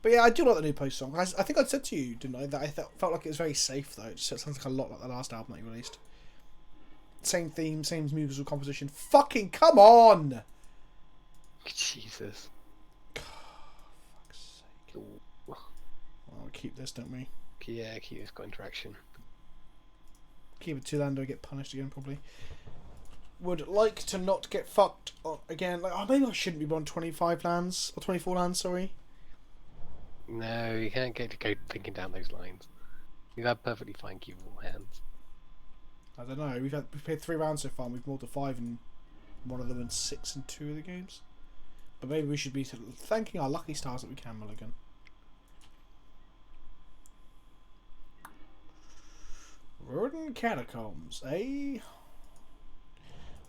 But yeah, I do like the new Post song. I think I said to you, didn't I, that I felt like it was very safe though. It just sounds like a lot like the last album that you released. Same theme, same musical composition. Fucking come on! Jesus. Fuck's sake. Ooh. Well, we keep this, don't we? Yeah, Q's got interaction. Keep it 2 land or get punished again, probably. Would like to not get fucked again. Like, oh, maybe I shouldn't be on 25 lands or 24 lands. Sorry. No, you can't get to go thinking down those lines. We've had perfectly fine cubable hands. I don't know. We've played 3 rounds so far. And we've rolled a 5 in one of them and 6 in 2 of the games. But maybe we should be thanking our lucky stars that we can mulligan. Rodent Catacombs, eh?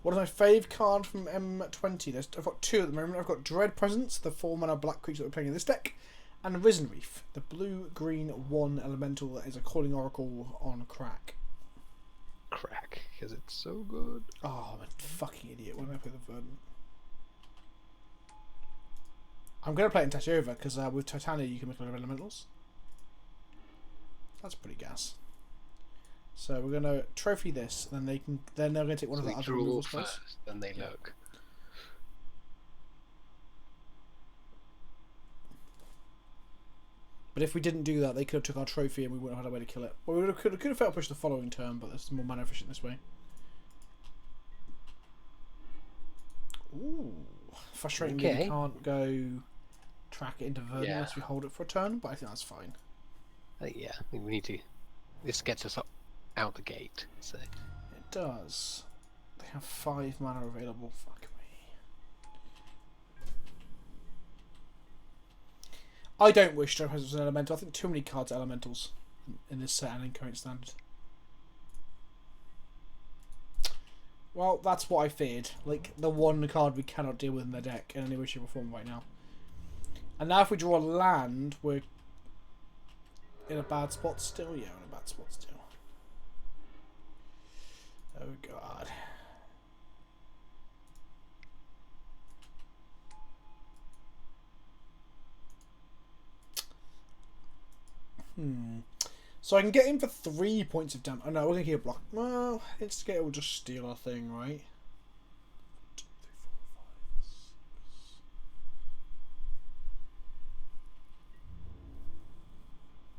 What is my fave card from M20? I've got 2 at the moment. I've got Dread Presence, the 4-mana black creature that we're playing in this deck, and Risen Reef, the blue-green 1 elemental that is a Calling Oracle on crack. Crack, because it's so good. Oh, I'm a fucking idiot. Why did I put the Verdant? I'm going to play it in Tachova, because with Titania you can make a lot of elementals. That's pretty gas. So we're going to trophy this, then they're going to take one of the other draw removal spells. first, then they look. But But if we didn't do that, they could have took our trophy and we wouldn't have had a way to kill it. Well, we could have failed push the following turn, but it's more mana efficient this way. Ooh, frustrating. Okay. We can't go track it into Verdant unless we hold it for a turn, but I think that's fine. Yeah, I think we need to. This gets us up out the gate. So It does. They have 5 mana available. Fuck me. I don't wish Stormhouse was an elemental. I think too many cards are elementals in this set and in current standard. Well, that's what I feared. Like, the one card we cannot deal with in the deck in any way, shape or form right now. And now if we draw a land, we're in a bad spot still? Yeah, in a bad spot still. Oh, God. So I can get him for 3 points of damage. Oh no, we're going to keep a block. Well, Instigator will just steal our thing, right? 2, 3, 4, 5,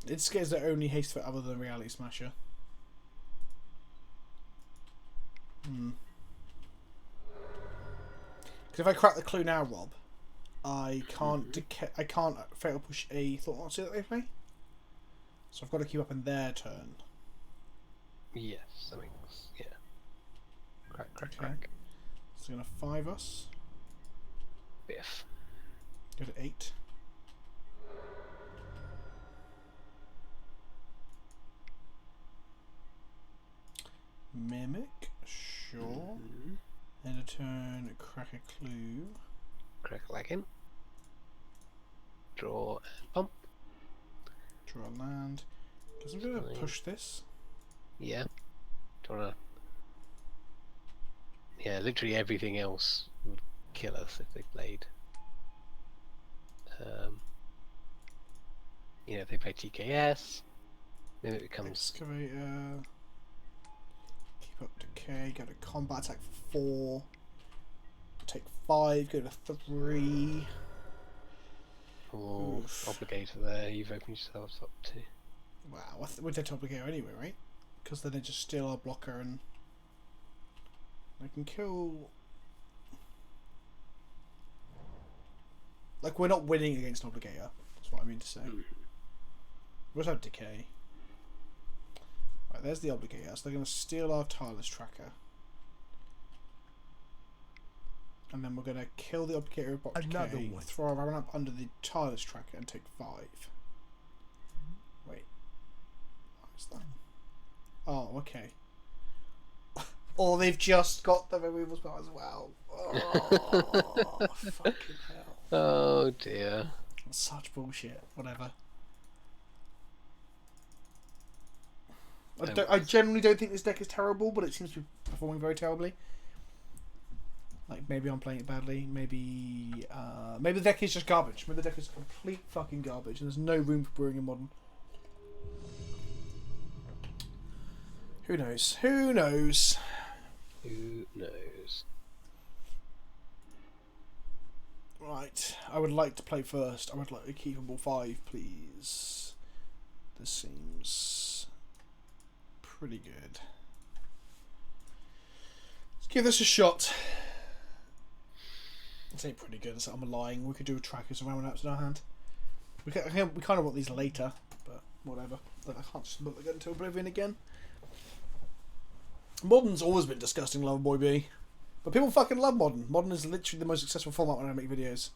6. Instigator's the only haste threat other than Reality Smasher. Because if I crack the clue now, Rob, I can't I can't fail push a Thought Monster that they play. So I've got to keep up in their turn. yes, I mean, yeah. Crack, Okay. crack. So going to 5 us. Biff. Go to 8. Mimic, sure. End of turn, crack a clue. Crack lagging. Draw and pump. Draw a land. Because I'm going to push this. Yeah. Do you wanna... Yeah, literally everything else would kill us if they played. You know, if they play TKS, then it becomes. Excavator. Keep up decay. Go to combat attack for 4. Take 5. Go to 3. Oh, obligator there. You've opened yourselves up to. Wow, we're dead to Obligator anyway, right? Because then they just steal our blocker and they can kill. Like, we're not winning against an Obligator. That's what I mean to say. We also have decay. Right, there's the Obligator. So they're going to steal our Tireless Tracker. And then we're going to kill the Obligator with Another decay, one. throw our Raven up under the Tireless Tracker and take 5. Wait. What's that? Oh, okay. Oh, they've just got the removal spell as well. Oh, fucking hell. Oh dear. That's such bullshit. Whatever. I generally don't think this deck is terrible, but it seems to be performing very terribly. Like, maybe I'm playing it badly. Maybe the deck is just garbage. Maybe the deck is complete fucking garbage, and there's no room for brewing in Modern. Who knows? Who knows? Who knows? Right, I would like to play first. I would like a keepable 5, please. This seems pretty good. Let's give this a shot. This ain't pretty good. I'm lying. We could do a trackers and ramen apps in our hand. We kind of want these later, but whatever. Like, I can't just look like into Oblivion again. Modern's always been disgusting, Loverboy B. But people fucking love Modern. Modern is literally the most successful format when I make videos.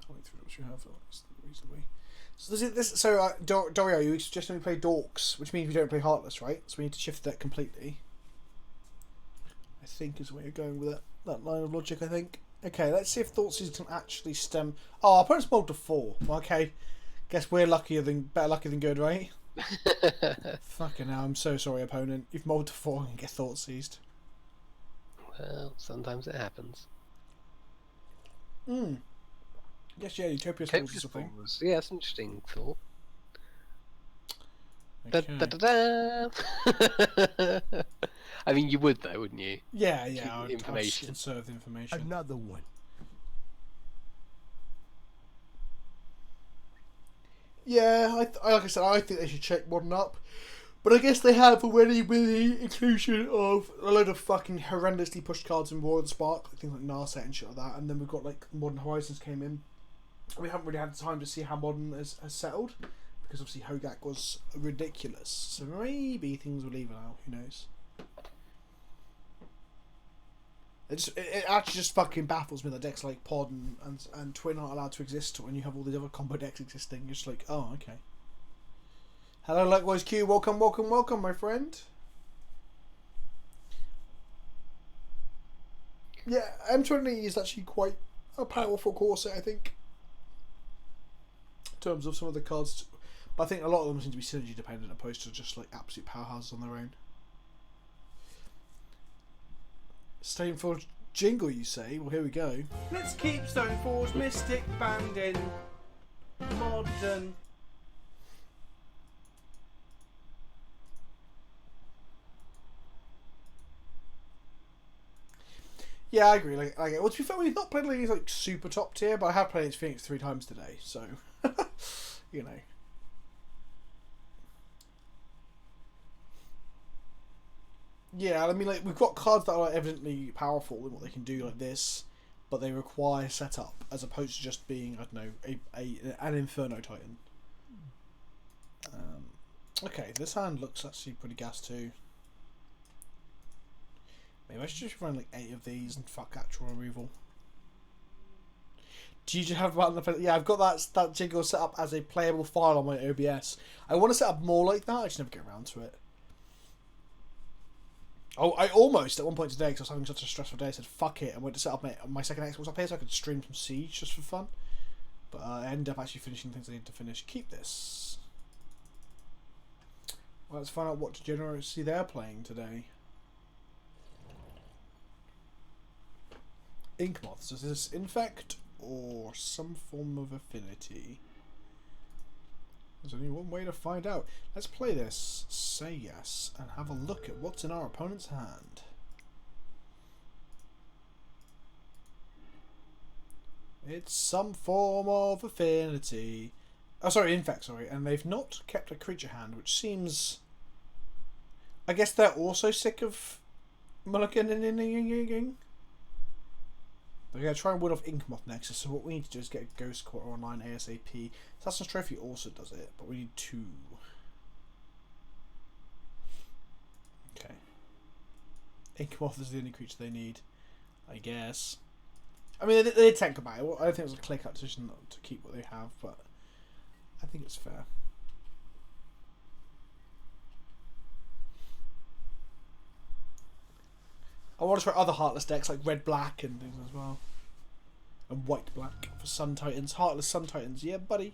I'll wait through what you have reasonably. So Dario, you suggesting we play Dorks, which means we don't play Heartless, right? So we need to shift that completely. I think is where you're going with that line of logic, I think. Okay, let's see if Thoughtseize can actually stem. Oh, our opponent's mold to 4. Okay. Guess we're better lucky than good, right? Fucking hell, I'm so sorry, opponent. You've mold to 4 and get Thoughtseized. Well, sometimes it happens. Yes, yeah, Utopia's Falls or Copious something. Falls. Yeah, that's an interesting thought. Okay. Da, da, da, da. I mean, you would though, wouldn't you? Yeah, Keep I would information. conserve the information. Another one. Yeah, like I said, I think they should check Modern up. But I guess they have already with the inclusion of a load of fucking horrendously pushed cards in War of the Spark, things like Narset and shit like that, and then we've got like Modern Horizons came in. We haven't really had time to see how Modern has settled, because obviously Hogak was ridiculous. So maybe things will even out, who knows. It actually just fucking baffles me that decks like Pod and Twin aren't allowed to exist when you have all these other combo decks existing. You're just like, oh, okay. Hello, likewise Q. Welcome, welcome, welcome, my friend. Yeah, M20 is actually quite a powerful core set, I think, in terms of some of the cards. But I think a lot of them seem to be synergy dependent, opposed to just like absolute powerhouses on their own. Stoneforge jingle, you say? Well, here we go. Let's keep Stoneforge Mystic banned in Modern. Yeah, I agree. Like, well, to be fair, we've not played any like super top tier, but I have played Phoenix 3 times today, so you know. Yeah, I mean, like we've got cards that are evidently powerful in what they can do, like this, but they require setup as opposed to just being, I don't know, an Inferno Titan. Okay, this hand looks actually pretty gas too. Maybe I should just run like 8 of these and fuck actual removal. Do you just have that? Yeah, I've got that jiggle set up as a playable file on my OBS. I want to set up more like that. I just never get around to it. Oh, I almost at one point today, because I was having such a stressful day, I said fuck it. I went to set up my second Xbox up here so I could stream some Siege just for fun. But I ended up actually finishing things I need to finish. Keep this. Well, let's find out what degeneracy they're playing today. Ink Moths. Is this Infect or some form of Affinity? There's only one way to find out. Let's play this, say yes, and have a look at what's in our opponent's hand. It's some form of Affinity. Oh, sorry, Infect, sorry. And they've not kept a creature hand, which seems... I guess they're also sick of mulliganing. We're going to try and win off Inkmoth next, so what we need to do is get a Ghost Quarter online ASAP. Assassin's Trophy also does it, but we need 2. Okay. Inkmoth is the only creature they need, I guess. I mean, they did think about it. I don't think it was a clear-cut decision to keep what they have, but I think it's fair. I want to try other Heartless decks like red-black and things as well. And white-black for Sun Titans. Heartless Sun Titans, yeah, buddy.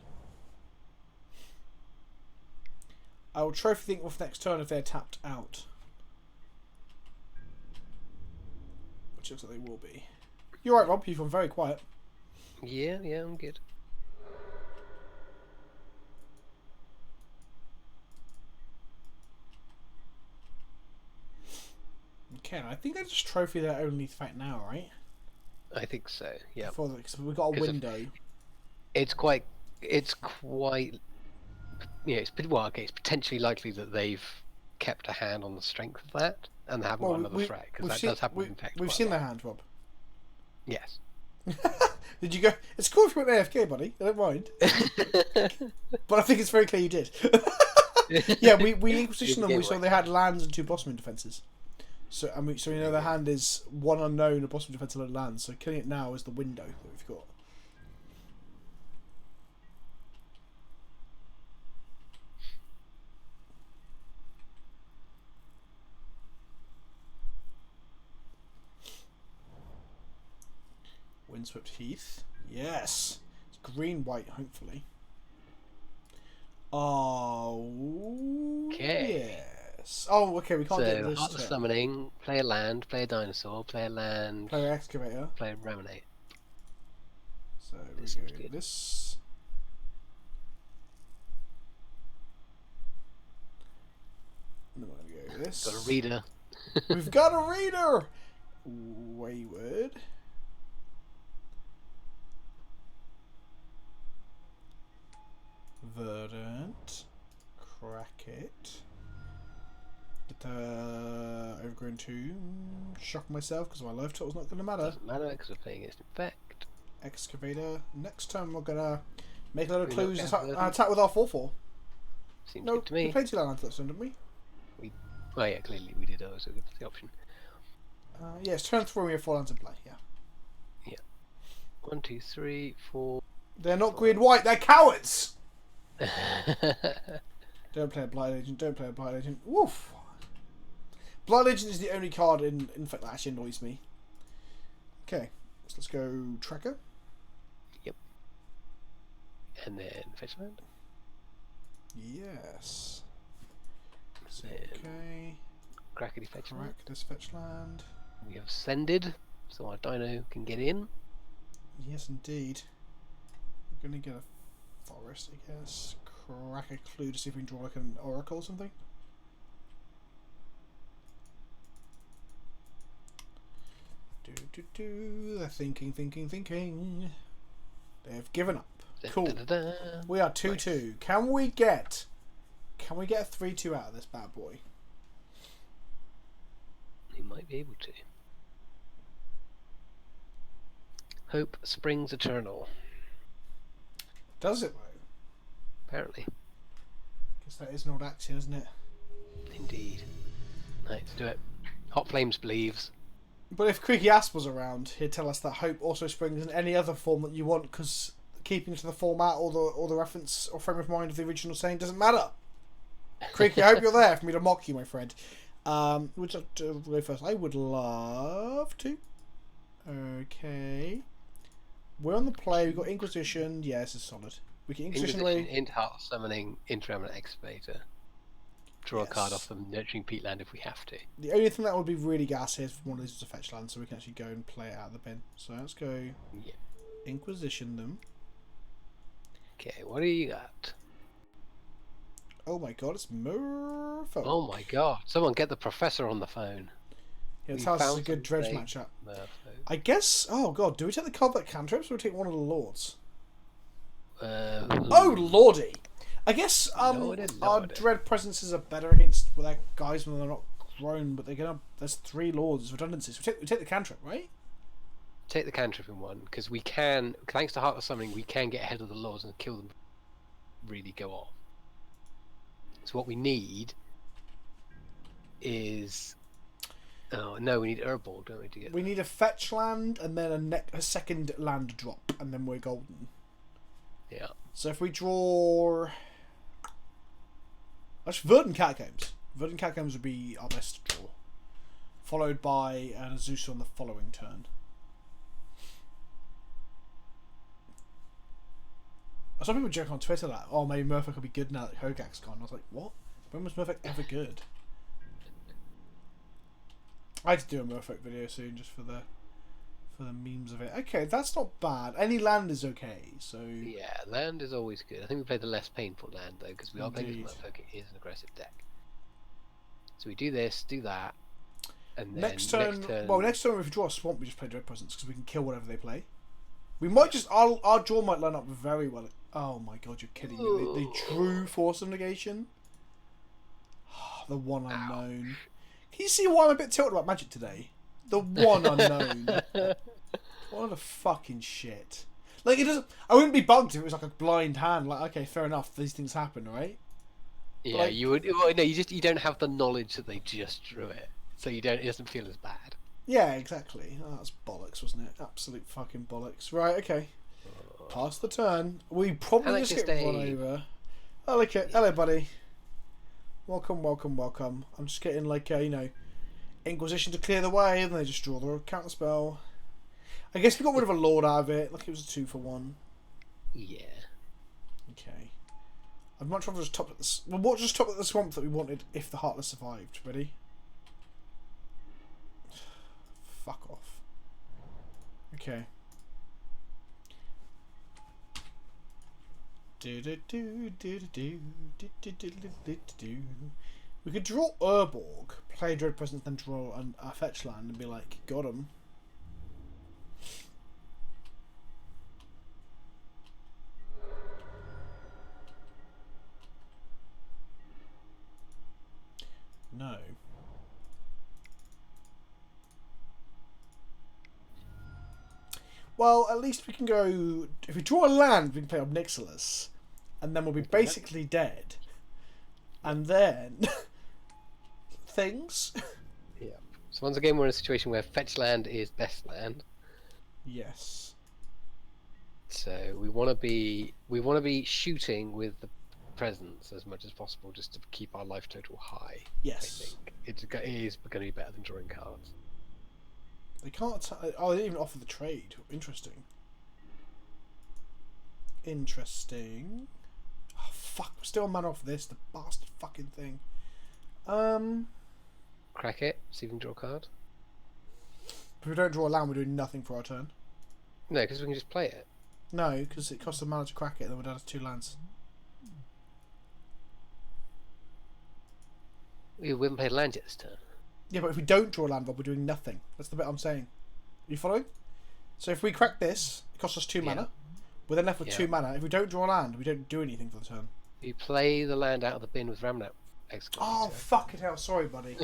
I will trophy think off next turn if they're tapped out. Which looks like they will be. You're right, Rob. You've gone very quiet. Yeah, I'm good. Okay, I think I just trophy their only threat now, right? I think so. Yeah. Because we've got a window. It's quite. Yeah. It's potentially likely that they've kept a hand on the strength of that, and they haven't got another threat, because that does happen with Infect. We've seen their hand, Rob. Yes. Did you go? It's cool if you went AFK, buddy. I don't mind. But I think it's very clear you did. Yeah, we positioned them. We saw they had lands and 2 blossoming defenses. So so we know their hand is 1 unknown, a blossoming defense, and a land. So killing it now is the window that we've got. Windswept Heath. Yes. It's green-white, hopefully. Oh. Okay. Yes. Oh, okay, we can't get this. Heartless Summoning, play a land, play a dinosaur, play a land, play an excavator, play a Raminate. So we go this. And then we're going to go this. Got a reader. We've got a reader! Wayward. going to shock myself because my life total's not going to matter. Doesn't matter because we're playing against Infect. Excavator. Next turn we're going to make a lot of We clues knock and down attack with our 4/4. Seems No, good to me. we played 2 land that turn, didn't we? Oh yeah, clearly we did. So good for the option. Yes, turn 3 we have 4 lands in play, yeah. Yeah. 1, 2, 3, 4. They're not green white, they're cowards! Don't play a Blight Agent, don't play a Blight Agent. Woof! Blight Agent is the only card in Infect that actually annoys me. Okay, so let's go Tracker. Yep. And then fetch land. Yes. So, Then okay. Crackety fetch land. Correct, this fetch land. We have sended, so our dino can get in. Yes, indeed. We're going to get a forest, I guess. Crack a clue to see if we can draw like an oracle or something. They're thinking. They've given up. Cool. Da-da-da. We are 2-2. Nice. Can we get a 3-2 out of this bad boy? We might be able to. Hope springs eternal. Does it though? Apparently. Guess that is an old axe here, isn't it? Indeed. Right, let's do it. Hot Flames believes. But if Creaky Asp was around, he'd tell us that hope also springs in any other form that you want, because keeping to the format or the reference or frame of mind of the original saying doesn't matter. Creaky, I hope you're there for me to mock you, my friend. Would you like to go first? I would love to. Okay. We're on the play. We've got Inquisition. Yeah, this is solid. We can Inquisition away. Into Heartless Summoning, into Remnant Excavator. Draw a card Yes. off the Nurturing Peatland if we have to. The only thing that would be really gas here is if one of these is a fetch land, so we can actually go and play it out of the bin. So let's go Yeah. Inquisition them. Okay, what do you got? Oh my god, it's Merfolk. Oh my god, someone get the professor on the phone. Yeah, we it's a found good dredge something. matchup. Merfolk. I guess. Oh god, do we take the card that cantrips or do we take one of the lords? Oh lordy! I guess Lordy, our lordy. dread presences are better against their guys when they're not grown, but they're gonna. There's 3 lords redundancies. We take the cantrip, right? Take the cantrip in one, because we can, thanks to Heartless Summoning, we can get ahead of the lords and kill them. Really go off. So what we need is. Oh no, we need Herbal, don't we? To get. We need a fetch land and then a second land drop, and then we're golden. Yeah. So if we draw. Actually, Verdant Catacombs. Verdant Catacombs would be our best draw. Followed by an Azusa on the following turn. I saw people joke on Twitter that, oh, maybe Merfolk will be good now that Hogak's gone. I was like, what? When was Merfolk ever good? I had to do a Merfolk video soon just for the memes of it. Okay, that's not bad. Any land is okay, so... Yeah, land is always good. I think we played the less painful land though, because we are playing Indeed. with Merfolk. It is an aggressive deck. So we do this, do that, and then Next turn, if we draw a swamp, we just play Dread Presence because we can kill whatever they play. We might just our draw might line up very well. Oh my god, you're kidding me! They drew Force of Negation. The one unknown. Can you see why I'm a bit tilted about Magic today? The one unknown. What a fucking shit. Like it doesn't. I wouldn't be bugged if it was like a blind hand. Like okay, fair enough. These things happen, right? Yeah, like- you would. Well, no, you don't have the knowledge that they just drew it, so you don't. It doesn't feel as bad. Yeah, exactly. Oh, that's bollocks, wasn't it? Absolute fucking bollocks. Right, okay. Pass the turn. We probably Alex just get is run Dave. over. Oh, look it. Hello, buddy. Welcome. I'm just getting like Inquisition to clear the way, and they just draw the counter spell. I guess we got rid of a Lord out of it. Like it was a 2-for-1. Yeah. Okay. I'd much rather just top at the. Well, what just top at the swamp that we wanted if the Heartless survived. Ready? Fuck off. Okay. We could draw Urborg, play Dread Presence, then draw a fetch land and be like, got him. No. Well, at least we can go. If we draw a land, we can play on Nixilis, and then we'll be basically dead. And then things. Yeah. So once again, we're in a situation where fetch land is best land. Yes. So we want to be shooting with the presence as much as possible, just to keep our life total high. Yes. I think it is going to be better than drawing cards. They can't. Oh, they didn't even offer the trade. Interesting. Interesting. Oh fuck! We're still on mana off this. The bastard fucking thing. Crack it. See if we can draw a card. If we don't draw a land, we're doing nothing for our turn. No, because we can just play it. No, because it costs a mana to crack it. Then we're down to 2 lands. We haven't played land yet this turn. Yeah, but if we don't draw a land, Rob, we're doing nothing. That's the bit I'm saying. Are you following? So if we crack this, it costs us 2 mana. We're then left with 2 mana. If we don't draw a land, we don't do anything for the turn. You play the land out of the bin with Ramnap. Oh, fucking hell. Sorry, buddy.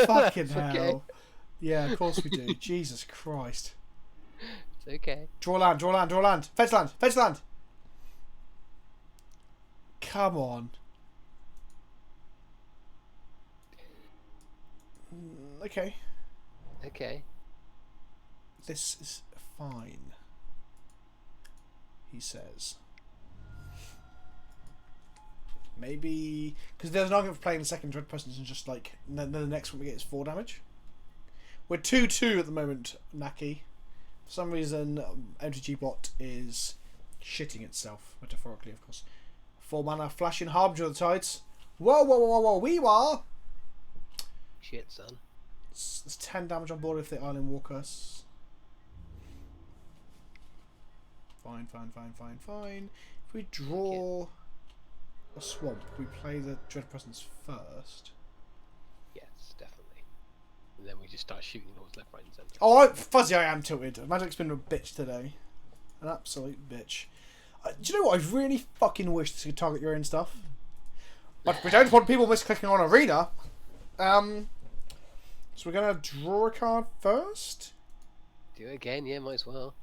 Fucking hell. Okay. Yeah, of course we do. Jesus Christ. It's okay. Draw land, draw land, draw land. Fetch land, fetch land. Come on. Okay. Okay. This is fine. He says. Maybe because there's an argument for playing the second Dread Presence and just like then the next one we get is 4 damage. We're 2-2 at the moment, Naki. For some reason, MTG bot is shitting itself, metaphorically, of course. 4 mana, flashing Harbinger of the Tides. Whoa, whoa, whoa, whoa, whoa, we are. Shit, son. There's 10 damage on board if the Island walk us. Fine, fine, fine, fine, fine. If we draw a swamp, we play the Dread Presence first. Yes, definitely. And then we just start shooting towards left, right, and centre. Oh, Fuzzy, I am tilted. Magic's been a bitch today. An absolute bitch. Do you know what? I really fucking wish this could target your own stuff. But we don't want people misclicking on Arena. So we're going to draw a card first. Do it again, yeah, might as well.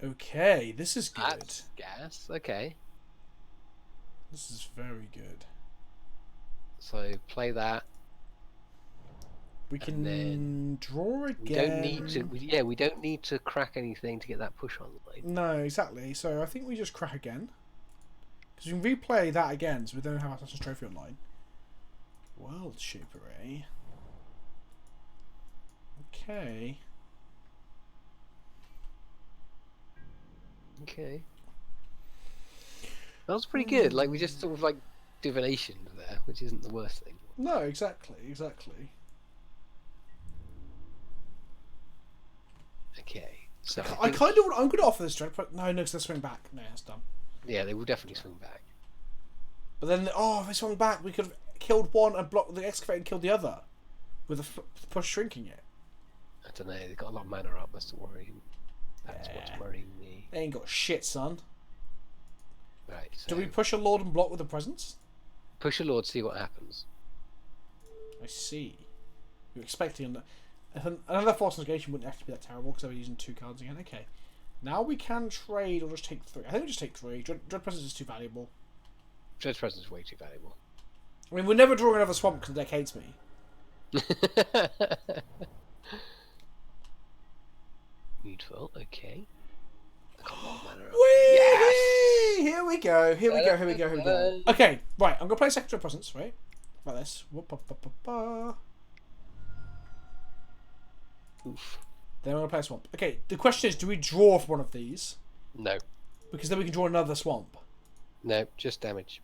Okay, this is good. That's gas, okay. This is very good. So play that. We can then draw again. We don't need to. We don't need to crack anything to get that push on the lane. No, exactly. So I think we just crack again. Because we can replay that again, so we don't have Assassin's Trophy online. World Shaper, eh? Okay. Okay. That was pretty good. Like we just sort of like divination there, which isn't the worst thing. No, exactly, exactly. Okay. So I kind of. I'm going to offer this Dread, but no, because they'll swing back. No, that's dumb. yeah, they will definitely swing back. But then, if they swung back, we could have killed one and blocked the excavator and killed the other, with the push shrinking it. I don't know. They've got a lot of mana up. That's the worry. That's what's worrying me. They ain't got shit, son. Right. So Do we push a Lord and block with the presence? push a Lord? See what happens. I see. You're expecting another Force Negation wouldn't have to be that terrible because we're using 2 cards again. Okay. Now we can trade or just take 3. I think we just take 3. Dread Presence is too valuable. Dread Presence is way too valuable. I mean, we're never drawing another swamp because the deck hates me. Beautiful. Okay. I got a lot of mana up. Whee! Yes! Here we go. Here we go. Here we go. Here we go. Okay, right. I'm gonna play Secretary of Presence, right? Like this. Oof. Then I'm gonna play a swamp. Okay. The question is, do we draw for one of these? No. Because then we can draw another swamp. No. Just damage.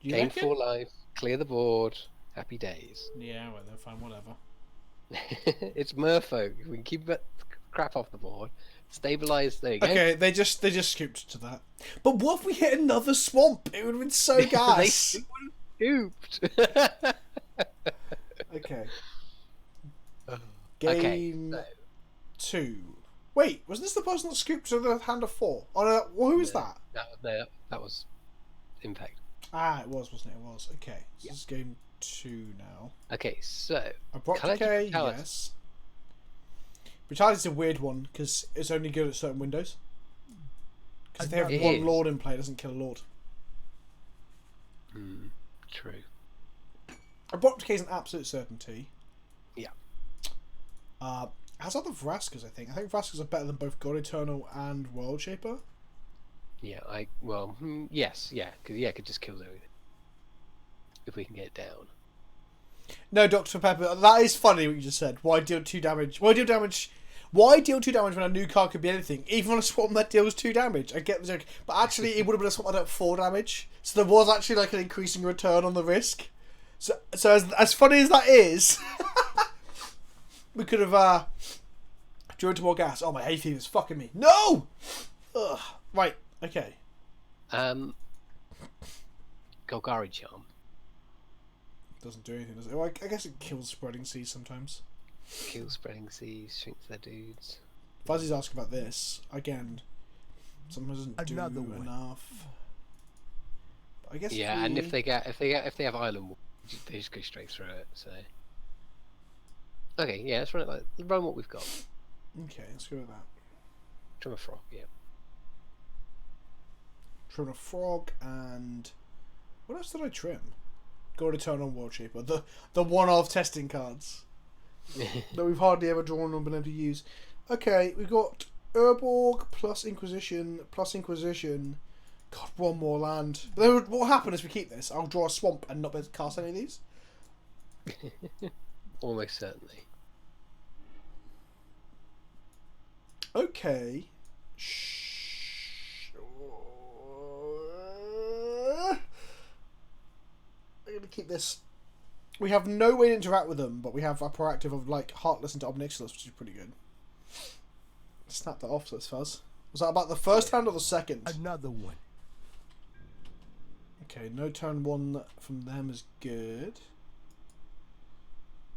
You Gain reckon? 4 life. Clear the board. Happy days. Yeah. Well, then fine. Whatever. It's Merfolk. We can keep that crap off the board. Stabilize. There you go. Okay. They just scooped to that. But what if we hit another swamp? It would have been so gas. They scooped. Okay. Okay, Game so- 2. Wait, was this the person that scooped to the hand of 4? Oh no, well, who was that? That was Infect. Ah, it was, wasn't it? It was. Okay, so Yeah. this is game 2 now. Okay, so Abrupt Can I Decay, just tell us- yes. Brutality's a weird one because it's only good at certain windows. Because if they have It one is. Lord in play, it doesn't kill a Lord. True. Abrupt Decay is an absolute certainty. Yeah. Has other Vraskas, I think. I think Vraskas are better than both God Eternal and World Shaper. Yeah, yes, yeah, because it could just kill everything. If we can get it down. No, Dr. Pepper, that is funny what you just said. Why deal 2 damage? Why deal damage when a new card could be anything? Even on a swap that deals 2 damage. I get the joke. But actually, it would have been a swap that dealt 4 damage. So there was actually like an increasing return on the risk. So as funny as that is, we could have drew into more gas. Oh, my hay fever's fucking me. No! Ugh. Right, okay. Golgari Charm. Doesn't do anything, does it? Well, I guess it kills Spreading Seas sometimes. Kill Spreading Seas, shrinks their dudes. Fuzzy's asking about this. Again, sometimes doesn't do Another one. enough. But I guess Yeah, and if they have Island Wall, they just go straight through it, so... Okay, yeah, let's run what we've got. Okay, let's go with that. Trim a Frog, yeah. Trim a Frog and... What else did I trim? God Eternal World Shaper. The one-off testing cards. That we've hardly ever drawn or been able to use. Okay, we've got Urborg plus Inquisition. God, one more land. But then what will happen is we keep this? I'll draw a swamp and not be able to cast any of these? Almost certainly. Okay. I'm going to keep this. We have no way to interact with them, but we have a proactive of like Heartless into Obnixilis, which is pretty good. Snap that off, so it's fuzz. Was that about the first hand or the second? Another one. Okay, no turn 1 from them is good.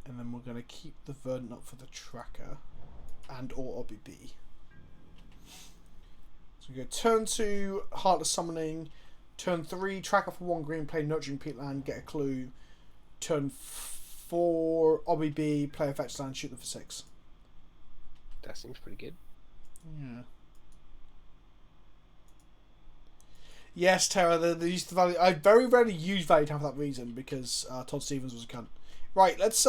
And then we're going to keep the Verdant up for the tracker and or OBB. So we go turn 2, Heartless Summoning. Turn 3, tracker for 1 green, play Nurturing Peatland, get a clue. Turn 4, OBB, play a fetch land, shoot them for 6. That seems pretty good. Yeah. Yes, Terra, the use of the value. I very rarely use value time for that reason because Todd Stevens was a cunt. Right, let's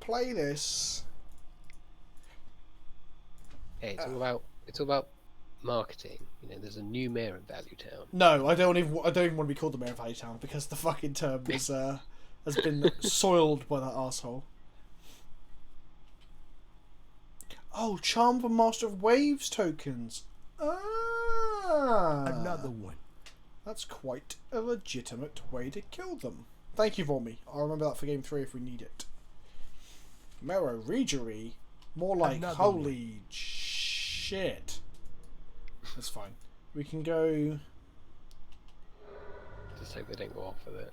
play this. Hey, it's all about marketing. You know, there's a new mayor in Value Town. No, I don't even want to be called the mayor of Value Town because the fucking term is has been soiled by that asshole. Oh, Charm for Master of Waves tokens. Another one. That's quite a legitimate way to kill them. Thank you, Vormi. I'll remember that for game 3 if we need it. Mero Regery. More like, Another holy shit. That's fine. We can go... Just hope they don't go off with it.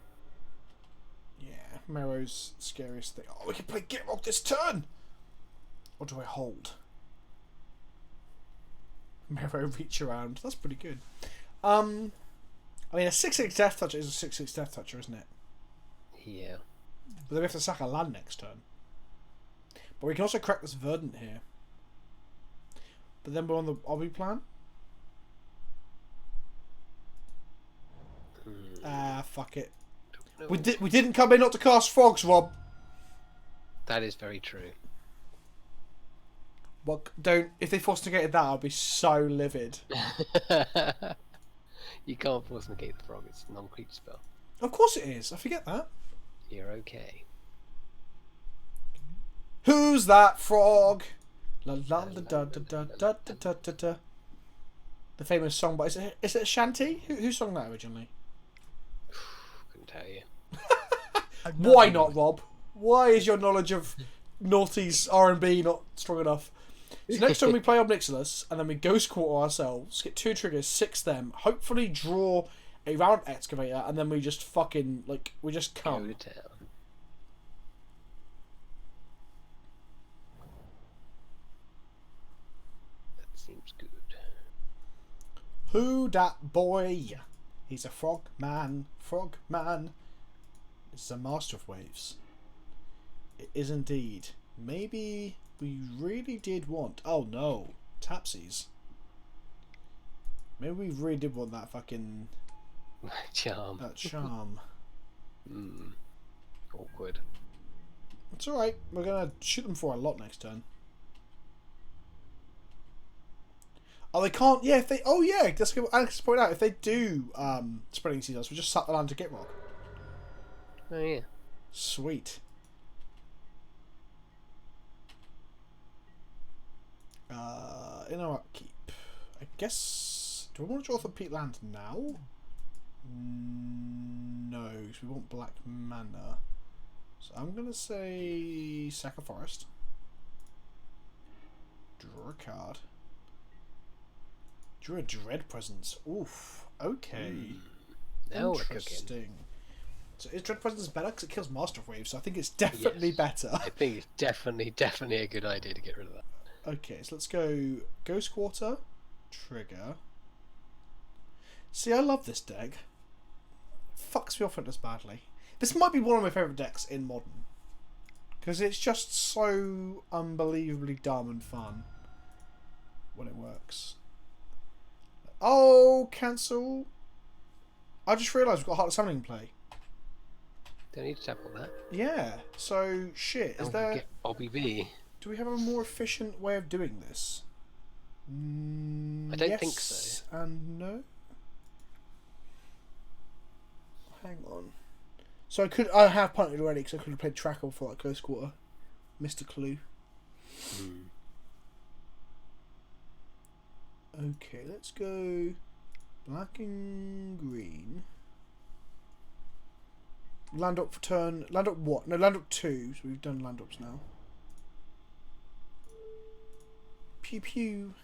Yeah, Mero's the scariest thing. Oh, we can play Get Rock this turn! Or do I hold? Mero Reach Around. That's pretty good. I mean, a 6/6 Death Toucher is a 6/6 Death Toucher, isn't it? Yeah. But then we have to sack a land next turn. But we can also crack this Verdant here. But then we're on the Obby plan. Fuck it. No. We didn't come in not to cast frogs, Rob. That is very true. Well, don't. If they force negated that, I'll be so livid. You can't force negate the frog, it's a non-creature spell. Of course it is. I forget that. You're okay. Who's that frog? La la da da da da da da da da. The famous song, but is it a shanty? Who sung that originally? Couldn't tell you. Why not, Rob? Why is your knowledge of noughties R&B not strong enough? So next time we play Obnixilis, and then we Ghost Quarter ourselves, get 2 triggers, 6 them, hopefully draw a round Excavator, and then we just fucking, like, we just Go come. to town. That seems good. Who dat boy? He's a frog man. Frog man. This is a Master of Waves. It is indeed. Maybe we really did want... Oh no. Tapsies. Maybe we really did want that fucking... Charm. That charm. Awkward. It's alright. We're going to shoot them for a lot next turn. Oh, they can't... Yeah, if they... Oh, yeah. That's good. Alex pointed out. If they do Spreading Seas, we just sat the land to get rock. Oh, yeah. Sweet. In our upkeep. I guess... Do we want to draw for Pete land now? No, because we want black mana. So I'm going to say sack a forest. Draw a card. Drew a Dread Presence. Oof. Okay. Now we're cooking. Interesting. So is Dread Presence better? Because it kills Master Wave, so I think it's definitely better. I think it's definitely a good idea to get rid of that. Okay, so let's go Ghost Quarter, Trigger. See, I love this deck. Fucks me off at this badly. This might be one of my favourite decks in Modern. Because it's just so unbelievably dumb and fun when it works. Oh, cancel. I just realised we've got Heartless Summoning in play. Don't need to tackle that. Yeah, so shit. Is there... Get Bobby B. Do we have a more efficient way of doing this? I don't think so. And no. Hang on. So I have punted already because I could have played Tracker for like Ghost Quarter. Missed a clue. Okay, let's go black and green. Land up for turn. Land up what? No, land up 2. So we've done land ups now. Pew pew.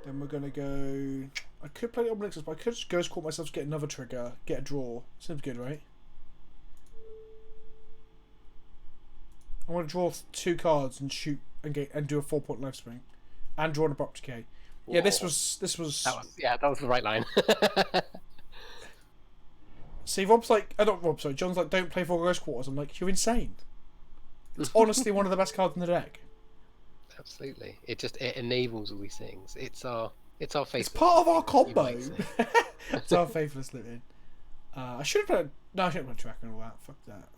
Then we're gonna go. I could play the Obelixes, but I could just Ghost Court myself to get another trigger, get a draw. Seems good, right? I want to draw 2 cards and shoot and do a 4-point life spring, and draw an abrupt decay. Yeah, this was. That was the right line. See, Rob's like, not Rob, sorry, John's like, don't play 4 Ghost Quarters. I'm like, you're insane. It's honestly one of the best cards in the deck. Absolutely, it enables all these things. It's our faithless. It's part of our combo. It's It's our faithless living. I should have played. No, I shouldn't have played Tracker and all that. Fuck that.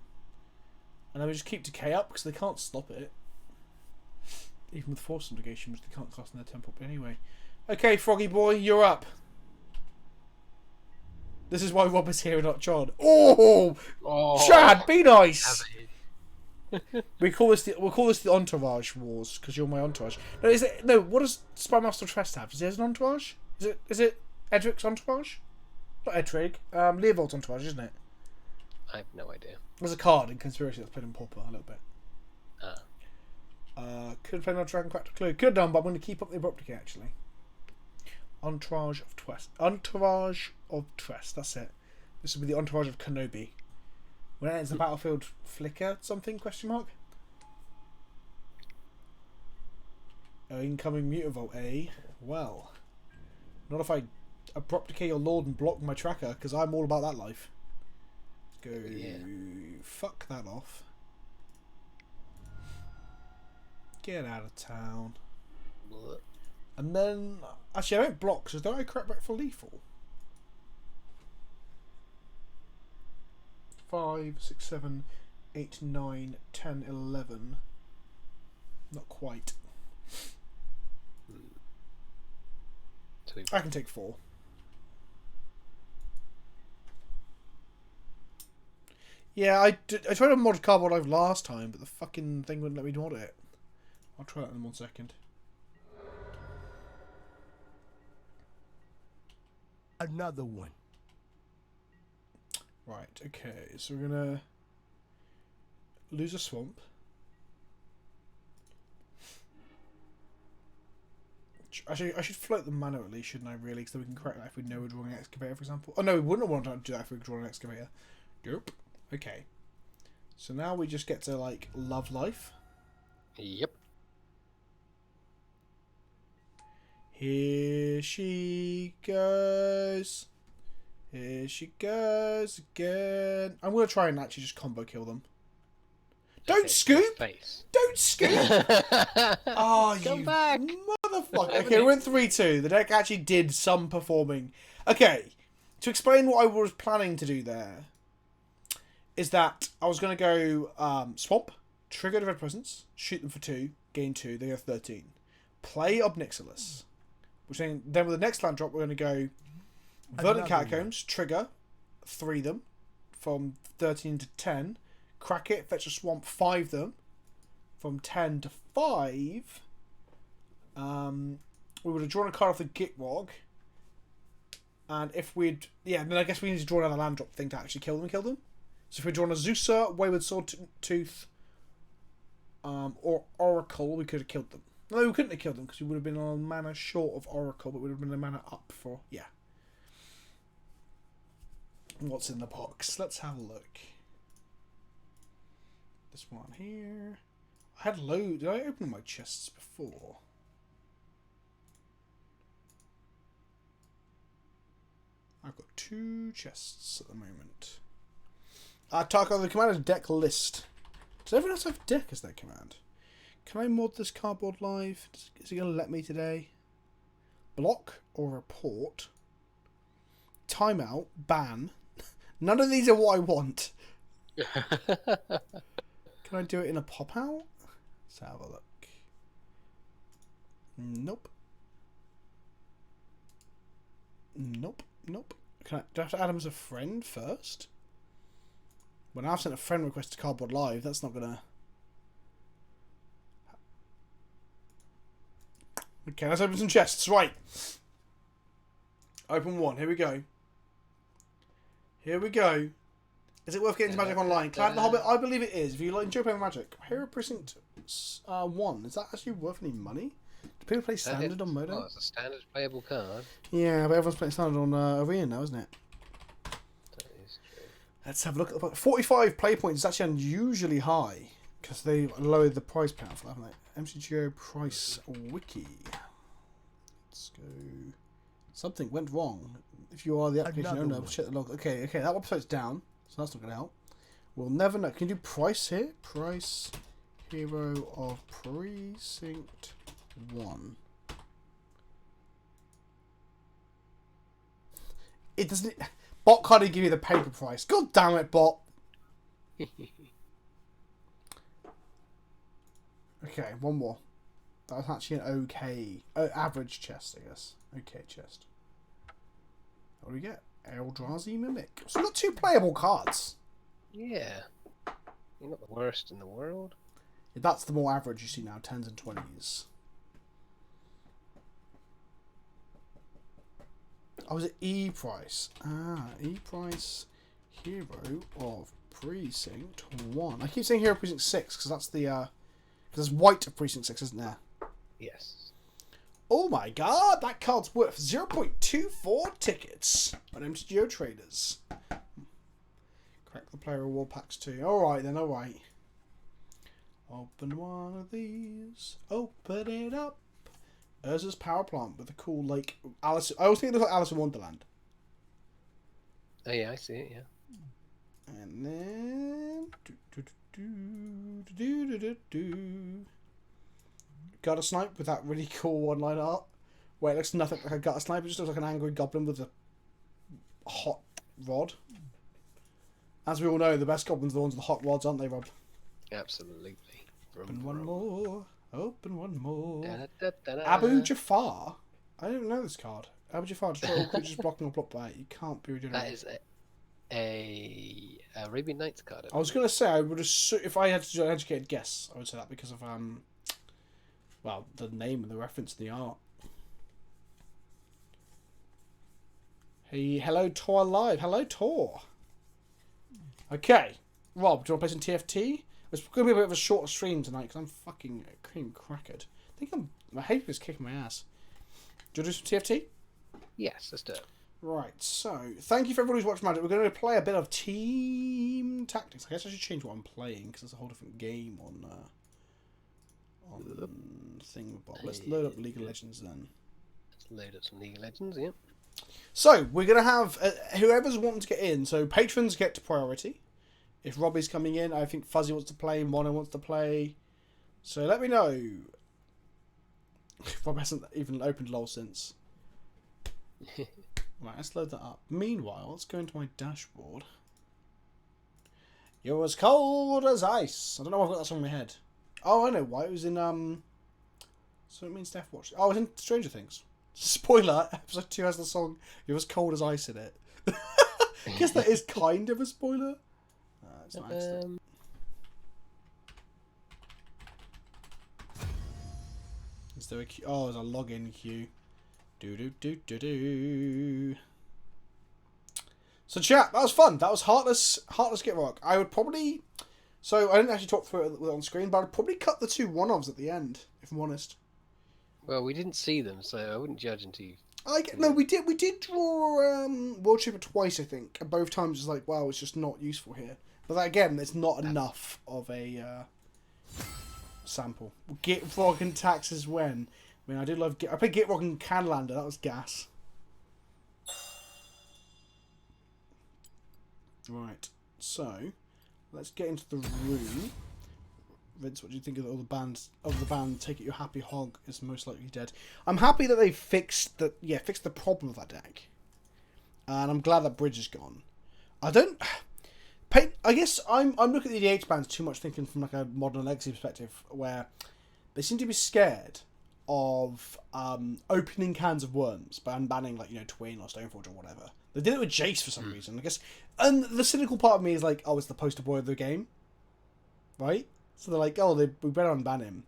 And then we just keep Decay up because they can't stop it. Even with Force Negation, which they can't cast in their temple. But anyway. Okay, Froggy Boy, you're up. This is why Rob is here and not John. Oh, Chad, be nice. We'll call this the Entourage Wars because you're my entourage. No, what does Spymaster Trest have? Does he have an entourage? Is it Edric's entourage? Not Edric. Leovold's entourage, isn't it? I have no idea. There's a card in Conspiracy that's played in Pauper a little bit. Could have played on Dragon Cracked Clue. Could have done, but I'm going to keep up the Abrupt Decay actually. Entourage of Trest. That's it. This will be the Entourage of Kenobi. When it ends the battlefield, flicker something? Question mark. Incoming Mutavolt, eh? Well, not if I Abrupt Decay your Lord and block my tracker, because I'm all about that life. Go fuck that off. Get out of town. What? And then actually I don't block, so don't I crack back for lethal? 5, 6, 7, 8, 9, 10, 11. Not quite. I can take 4. Yeah, I tried to mod Cardboard Live last time, but the fucking thing wouldn't let me mod it. I'll try that in 1 second. Another one. Right, okay, so we're gonna lose a swamp. Actually, I should float the mana at least, shouldn't I, really? So we can correct that if we know we're drawing an excavator, for example. Oh no, we wouldn't want to do that if we were drawing an excavator. Nope. Okay. So now we just get to, like, love life. Yep. Here she goes. Here she goes again. I'm going to try and actually just combo kill them. Don't scoop! Face. Don't scoop! Oh, Come you back! motherfucker. Okay, we went 3-2. The deck actually did some performing. Okay, to explain what I was planning to do there, is that I was going to go Swamp, trigger the Red Presence, shoot them for 2, gain 2, they go 13. Play Obnixilis. Which then with the next land drop, we're going to go Verdant Catacombs, trigger, 3 them, from 13 to 10. Crack it, fetch a Swamp, 5 them, from 10 to 5. We would have drawn a card off the Gitrog. And if we'd... Yeah, then I guess we need to draw another land drop thing to actually kill them. So if we'd drawn a Zeusa, Wayward Sword Tooth, or Oracle, we could have killed them. No, we couldn't have killed them because we would have been on mana short of Oracle, but we would have been a mana up for... Yeah. What's in the box? Let's have a look. This one here. I had loads. Did I open my chests before? I've got 2 chests at the moment. Tarko, the commander's deck list. Does everyone else have deck as their command? Can I mod this cardboard live? Is he going to let me today? Block or report? Timeout. Ban. None of these are what I want. Can I do it in a pop out? Let's have a look. Nope. Nope. Nope. Do I have to add him as a friend first? When I've sent a friend request to Cardboard Live, that's not gonna... Okay, let's open some chests. Right. Open one. Here we go. Here we go. Is it worth getting into Magic Online? Clan the Hobbit? I believe it is. If you enjoy playing Magic. Hero Precinct 1. Is that actually worth any money? Do people play Standard on Modo? Oh, it's a standard playable card. Yeah, but everyone's playing Standard on Arena now, isn't it? That is true. Let's have a look at the 45 play points is actually unusually high because they lowered the price pound for that, haven't they? MTG price wiki. Let's go. Something went wrong. If you are the application owner, check the log. Okay, that website's down, so that's not going to help. We'll never know. Can you do price here? Price Hero of Precinct 1. It doesn't... Bot can't even give you the paper price. God damn it, bot. Okay, one more. That's actually an okay... average chest, I guess. Okay chest. What do we get? Eldrazi Mimic. So we've got 2 playable cards. Yeah. You're not the worst in the world. Yeah, that's the more average you see now, 10s and 20s. Oh, is it E-Price? E-Price Hero of Precinct 1. I keep saying Hero of Precinct 6 because that's the... because there's white of Precinct 6, isn't there? Yes. Oh my god, that card's worth 0.24 tickets on MTGO Traders. Crack the player reward packs too. Alright then, alright. Open one of these. Open it up. Urza's power plant with a cool, like, Alice. I always think it looks like Alice in Wonderland. Oh yeah, I see it, yeah. And then... Gutter Snipe with that really cool one-line art. Where it looks nothing like a Gutter Snipe. It just looks like an angry goblin with a hot rod. As we all know, the best goblins are the ones with the hot rods, aren't they, Rob? Absolutely. Open one more. Open one more. Da-da-da-da. Abu Jafar. I don't know this card. Abu Jafar, destroy all creatures blocking or blocked by it. You can't be regenerated. That is a Arabian Nights card. I was going to say, I would assume, if I had to do an educated guess, I would say that because of, well, the name and the reference in the art. Hey, hello, Tor Live. Hello, Tor. Okay. Rob, do you want to play some TFT? It's going to be a bit of a shorter stream tonight because I'm fucking cream crackered. I think my head is kicking my ass. Do you want to do some TFT? Yes, let's do it. Right, so thank you for everybody who's watched Magic. We're going to play a bit of Team Tactics. I guess I should change what I'm playing because it's a whole different game on Thingamabot. Let's load up League of Legends then. Let's load up some League of Legends, yep. So we're gonna have whoever's wanting to get in. So patrons get priority. If Robbie's coming in, I think Fuzzy wants to play, Mono wants to play. So let me know. Rob hasn't even opened LOL since. Right, let's load that up. Meanwhile, let's go into my dashboard. You're as cold as ice. I don't know why I've got that song in my head. Oh, I know why. It was in So it means Death Watch. Oh, it was in Stranger Things. Spoiler: episode 2 has the song "You're as cold as ice" in it. I guess that is kind of a spoiler. It's not accident. Is there a queue? Oh, there's a login queue. Do. So chat, that was fun. That was Heartless Get Rock. I would probably... So I didn't actually talk through it on screen, but I'd probably cut the 2 one-offs at the end, if I'm honest. Well, we didn't see them, so I wouldn't judge until you... No, we did draw World Tripper twice, I think. And both times it's like, wow, it's just not useful here. But that, again, it's not enough of a sample. Git Rock and Taxes when? I mean, I did love I played Git Rock and Canlander. That was gas. Right, so let's get into the room. Vince, what do you think of all the bands of the band? Take It Your Happy Hog is most likely dead. I'm happy that they fixed the problem of that deck, and I'm glad that Bridge is gone. I guess I'm looking at the EDH bands too much, thinking from like a modern legacy perspective, where they seem to be scared of opening cans of worms by unbanning Twin or Stoneforge or whatever. They did it with Jace for some reason, I guess. And the cynical part of me is like, oh, it's the poster boy of the game, right? So they're like, oh, we better unban him.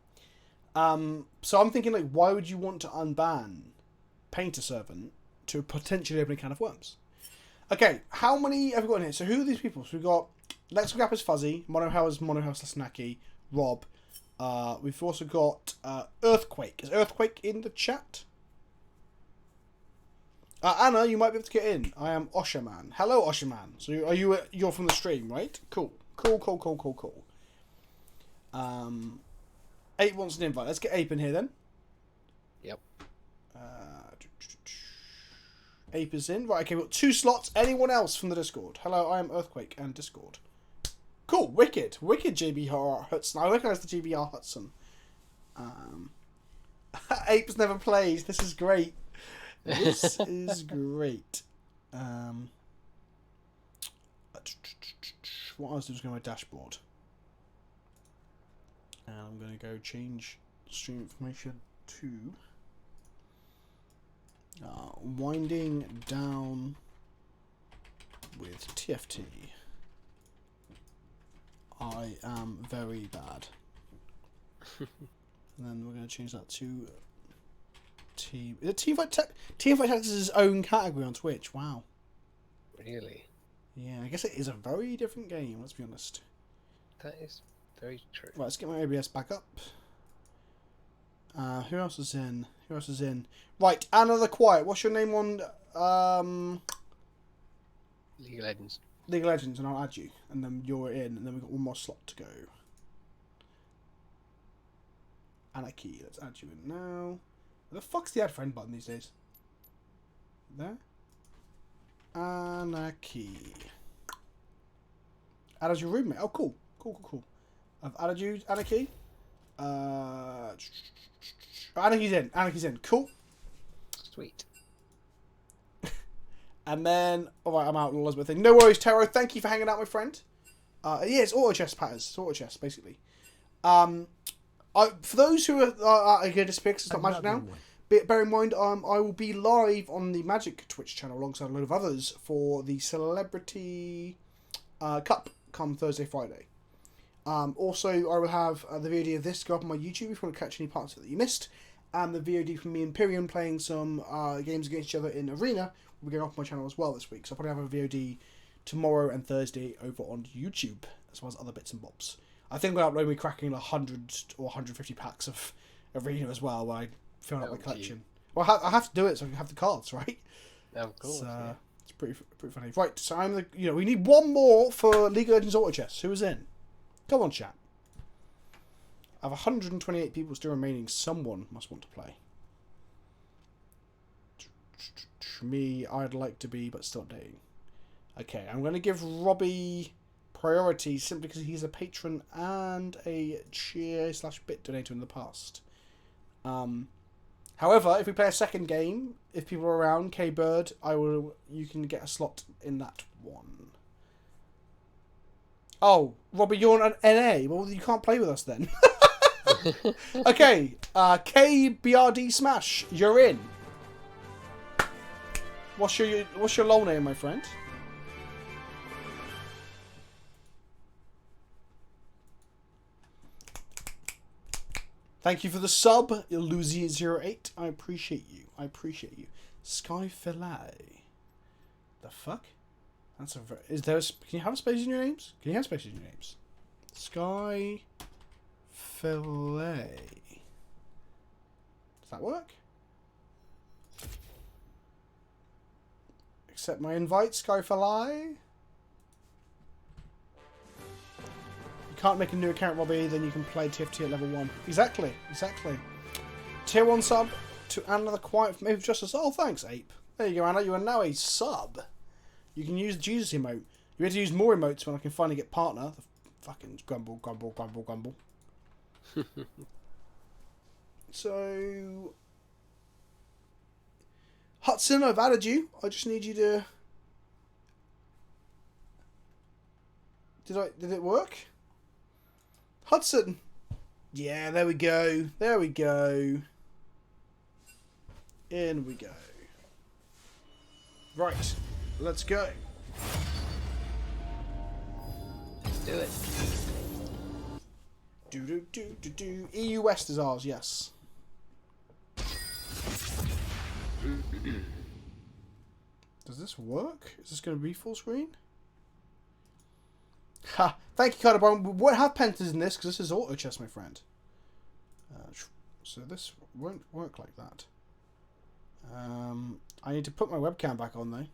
So I'm thinking, like, why would you want to unban Painter Servant to potentially open a can of worms? Okay, how many have we got in here? So who are these people? So we've got Lex Gap is Fuzzy, Monohouse Snacky, Rob. We've also got Earthquake. Is Earthquake in the chat? Anna, you might be able to get in. I am Osherman. Hello, Osherman. So you're from the stream, right? Cool. Ape wants an invite. Let's get Ape in here then. Yep. Ape is in. Right, okay, we've got 2 slots. Anyone else from the Discord? Hello, I am Earthquake and Discord. Cool, wicked GBR Hudson. I recognise the GBR Hudson. Ape's never plays. This is great. This is great. What I was doing was go to my dashboard. And I'm going to go change stream information to winding down with TFT. I am very bad. And then we're going to change that to Team. Is it Teamfight Tactics is its own category on Twitch. Wow. Really? Yeah, I guess it is a very different game. Let's be honest. That is very true. Right, let's get my OBS back up. Who else is in? Right, Anna the Quiet. What's your name on League of Legends. League of Legends, and I'll add you, and then you're in, and then we've got one more slot to go. Anarchy. Let's add you in now. Where the fuck's the add friend button these days? There. Anarchy. Add as your roommate. Oh, cool. I've added you, Anarchy. Anarchy's in. Cool. Sweet. And then, alright, I'm out. Elizabeth thing. No worries, Taro. Thank you for hanging out, my friend. Yeah, it's auto chess patterns. It's auto chess, basically. For those who are going to speak, it's not Magic now. Bear in mind, I will be live on the Magic Twitch channel alongside a load of others for the Celebrity Cup come Thursday, Friday. Also, I will have the VOD of this go up on my YouTube if you want to catch any parts of it that you missed. And the VOD from me and Pyrion playing some games against each other in Arena will be going up on my channel as well this week. So I'll probably have a VOD tomorrow and Thursday over on YouTube, as well as other bits and bobs. I think I'll upload me cracking 100 or 150 packs of Arena as well, where I fill out my collection. Well, I have to do it so I can have the cards, right? Of course, yeah. It's pretty funny. Right, so I'm we need one more for League of Legends Auto Chess. Who is in? Come on, chat. I have 128 people still remaining. Someone must want to play. me, I'd like to be, but still dating. Okay, I'm going to give Robbie priority simply because he's a patron and a cheer/bit donator in the past. However, if we play a second game, if people are around, K-Bird, you can get a slot in that one. Oh, Robbie, you're on an NA. Well, you can't play with us then. Okay, KBRD Smash, you're in. What's your LOL name, my friend? Thank you for the sub, Lucy08. I appreciate you. Sky Fillet. The fuck? That's a very... Can you have a space in your names? Can you have spaces in your names? Sky Fillet. Does that work? Accept my invite, Sky Fillet. Can't make a new account, Robbie, then you can play TFT at level 1. Exactly. Tier 1 sub to Anna the Quiet from Maybe Justice. Oh, thanks, Ape. There you go, Anna. You are now a sub. You can use the Jesus emote. You have to use more emotes when I can finally get partner. The fucking grumble. So... Hudson, I've added you. I just need you to... Did it work? Hudson. Yeah, there we go. In we go. Right, let's go. Let's do it. Do. EU West is ours, yes. Does this work? Is this going to be full screen? Ha! Thank you, Carter. We won't have pentas in this because this is auto chess, my friend. So this won't work like that. I need to put my webcam back on though.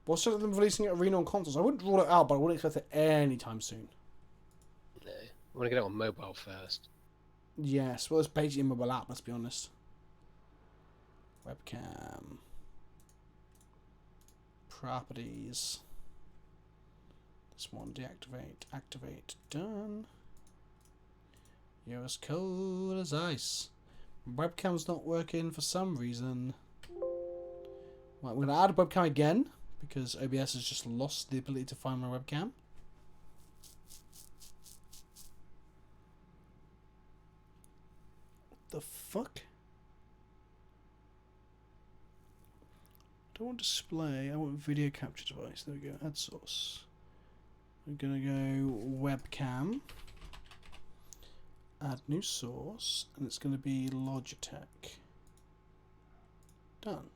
What's them releasing it Arena on consoles? I wouldn't rule it out, but I wouldn't expect it anytime soon. No, I want to get it on mobile first. Yes, well, it's basically a mobile app. Let's be honest. Webcam. Properties. This one, deactivate, activate, done. You're as cold as ice. Webcam's not working for some reason. Right, we're going to add a webcam again, because OBS has just lost the ability to find my webcam. What the fuck? I don't want display, I want video capture device. There we go, add source. We're gonna go webcam, add new source, and it's gonna be Logitech. Done.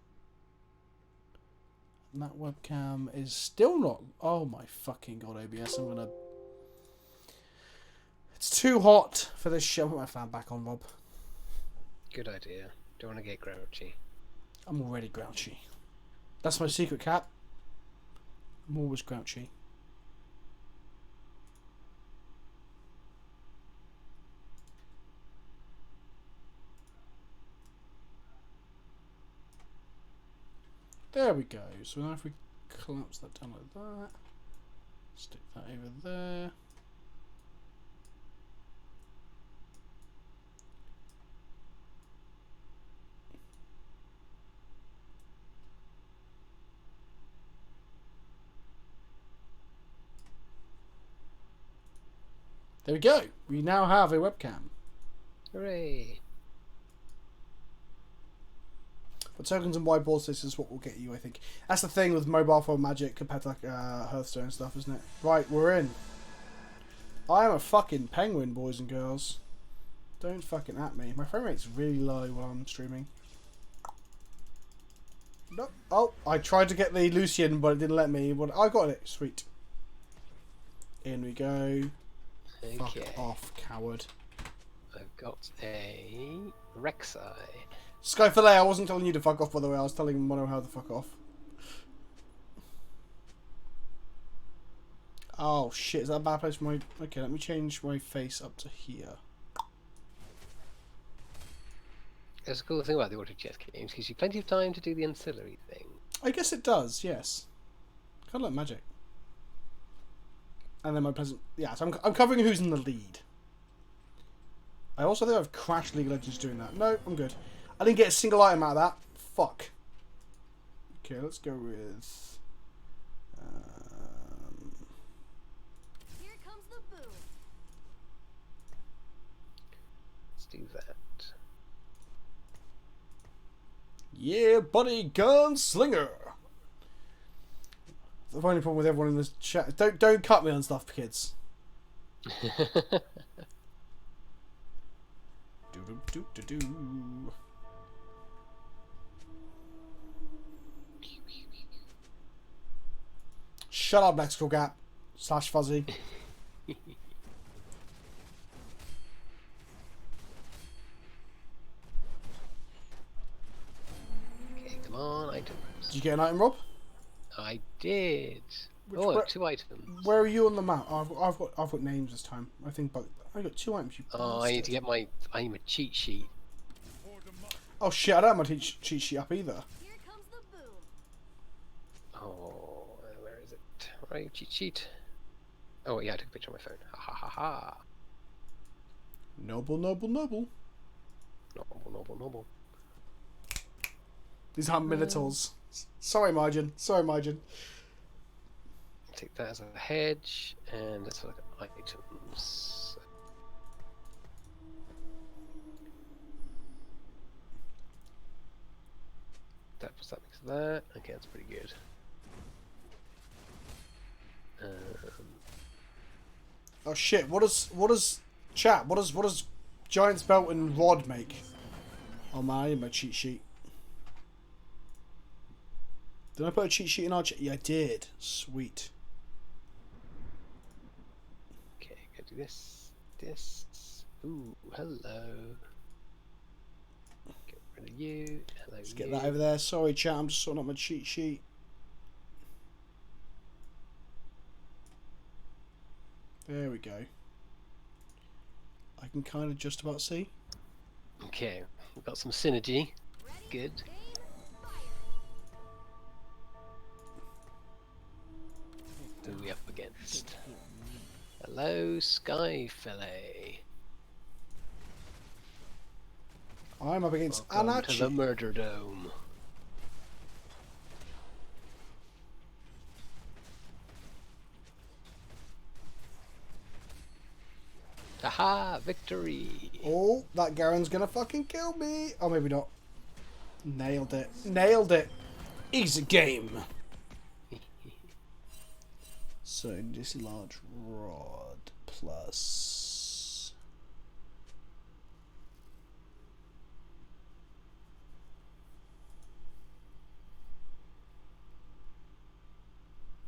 And that webcam is still not. Oh my fucking god, OBS! I'm gonna. It's too hot for this show. I'll put my fan back on, Rob. Good idea. Don't want to get grouchy. I'm already grouchy. That's my secret, Cap. I'm always grouchy. There we go. So now if we collapse that down like that, stick that over there. There we go. We now have a webcam. Hooray! But tokens and whiteboards, this is what will get you, I think. That's the thing with mobile phone Magic compared to like Hearthstone and stuff, isn't it? Right, we're in. I am a fucking penguin, boys and girls. Don't fucking at me. My frame rate's really low while I'm streaming. No. Oh, I tried to get the Lucian, but it didn't let me. But I got it. Sweet. In we go. Okay. Fuck off, coward. I've got a Rek'Sai. Skyfilet, I wasn't telling you to fuck off, by the way. I was telling Mono how to fuck off. Oh, shit. Is that a bad place for my... Okay, let me change my face up to here. That's a cool thing about the auto chess games. Gives you plenty of time to do the ancillary thing. I guess it does, yes. Kind of like Magic. And then my present... Yeah, so I'm covering who's in the lead. I also think I've crashed League of Legends doing that. No, I'm good. I didn't get a single item out of that. Fuck. Okay, let's go with... Here comes the boom. Let's do that. Yeah, buddy, gunslinger. The only problem with everyone in this chat. Don't cut me on stuff, kids. Do. Shut up, lexical gap / fuzzy. Okay, come on, items. Did you get an item, Rob? I did. Which Oh, where- 2 items. Where are you on the map? I've got names this time. I think, but I got 2 items. You Oh, I need to bastard. get I need my cheat sheet. Oh shit! I don't have my cheat sheet up either. Here comes the boom. Oh, where is it? Right, cheat sheet. Oh yeah, I took a picture on my phone. Ha ha ha ha. Noble. Noble. These aren't Minotaurs. Sorry, Margin. Take that as a hedge, and let's look at items. That makes that. Okay, that's pretty good. Oh shit! What does Giant's Belt and Rod make? Oh man, I need my cheat sheet. Did I put a cheat sheet in our chat? Yeah, I did. Sweet. Okay, go do this. This. Ooh, hello. Get rid of you. Hello. Let's get that over there. Sorry, chat. I'm just sorting out my cheat sheet. There we go. I can kind of just about see. Okay, we've got some synergy. Good. Who are we up against? Hello, Sky Fillet. I'm up against Welcome to the Anachi. Murder Dome. Aha! Victory! Oh, that Garen's gonna fucking kill me. Oh, maybe not. Nailed it. Nailed it. Easy game. So, dislodge rod plus...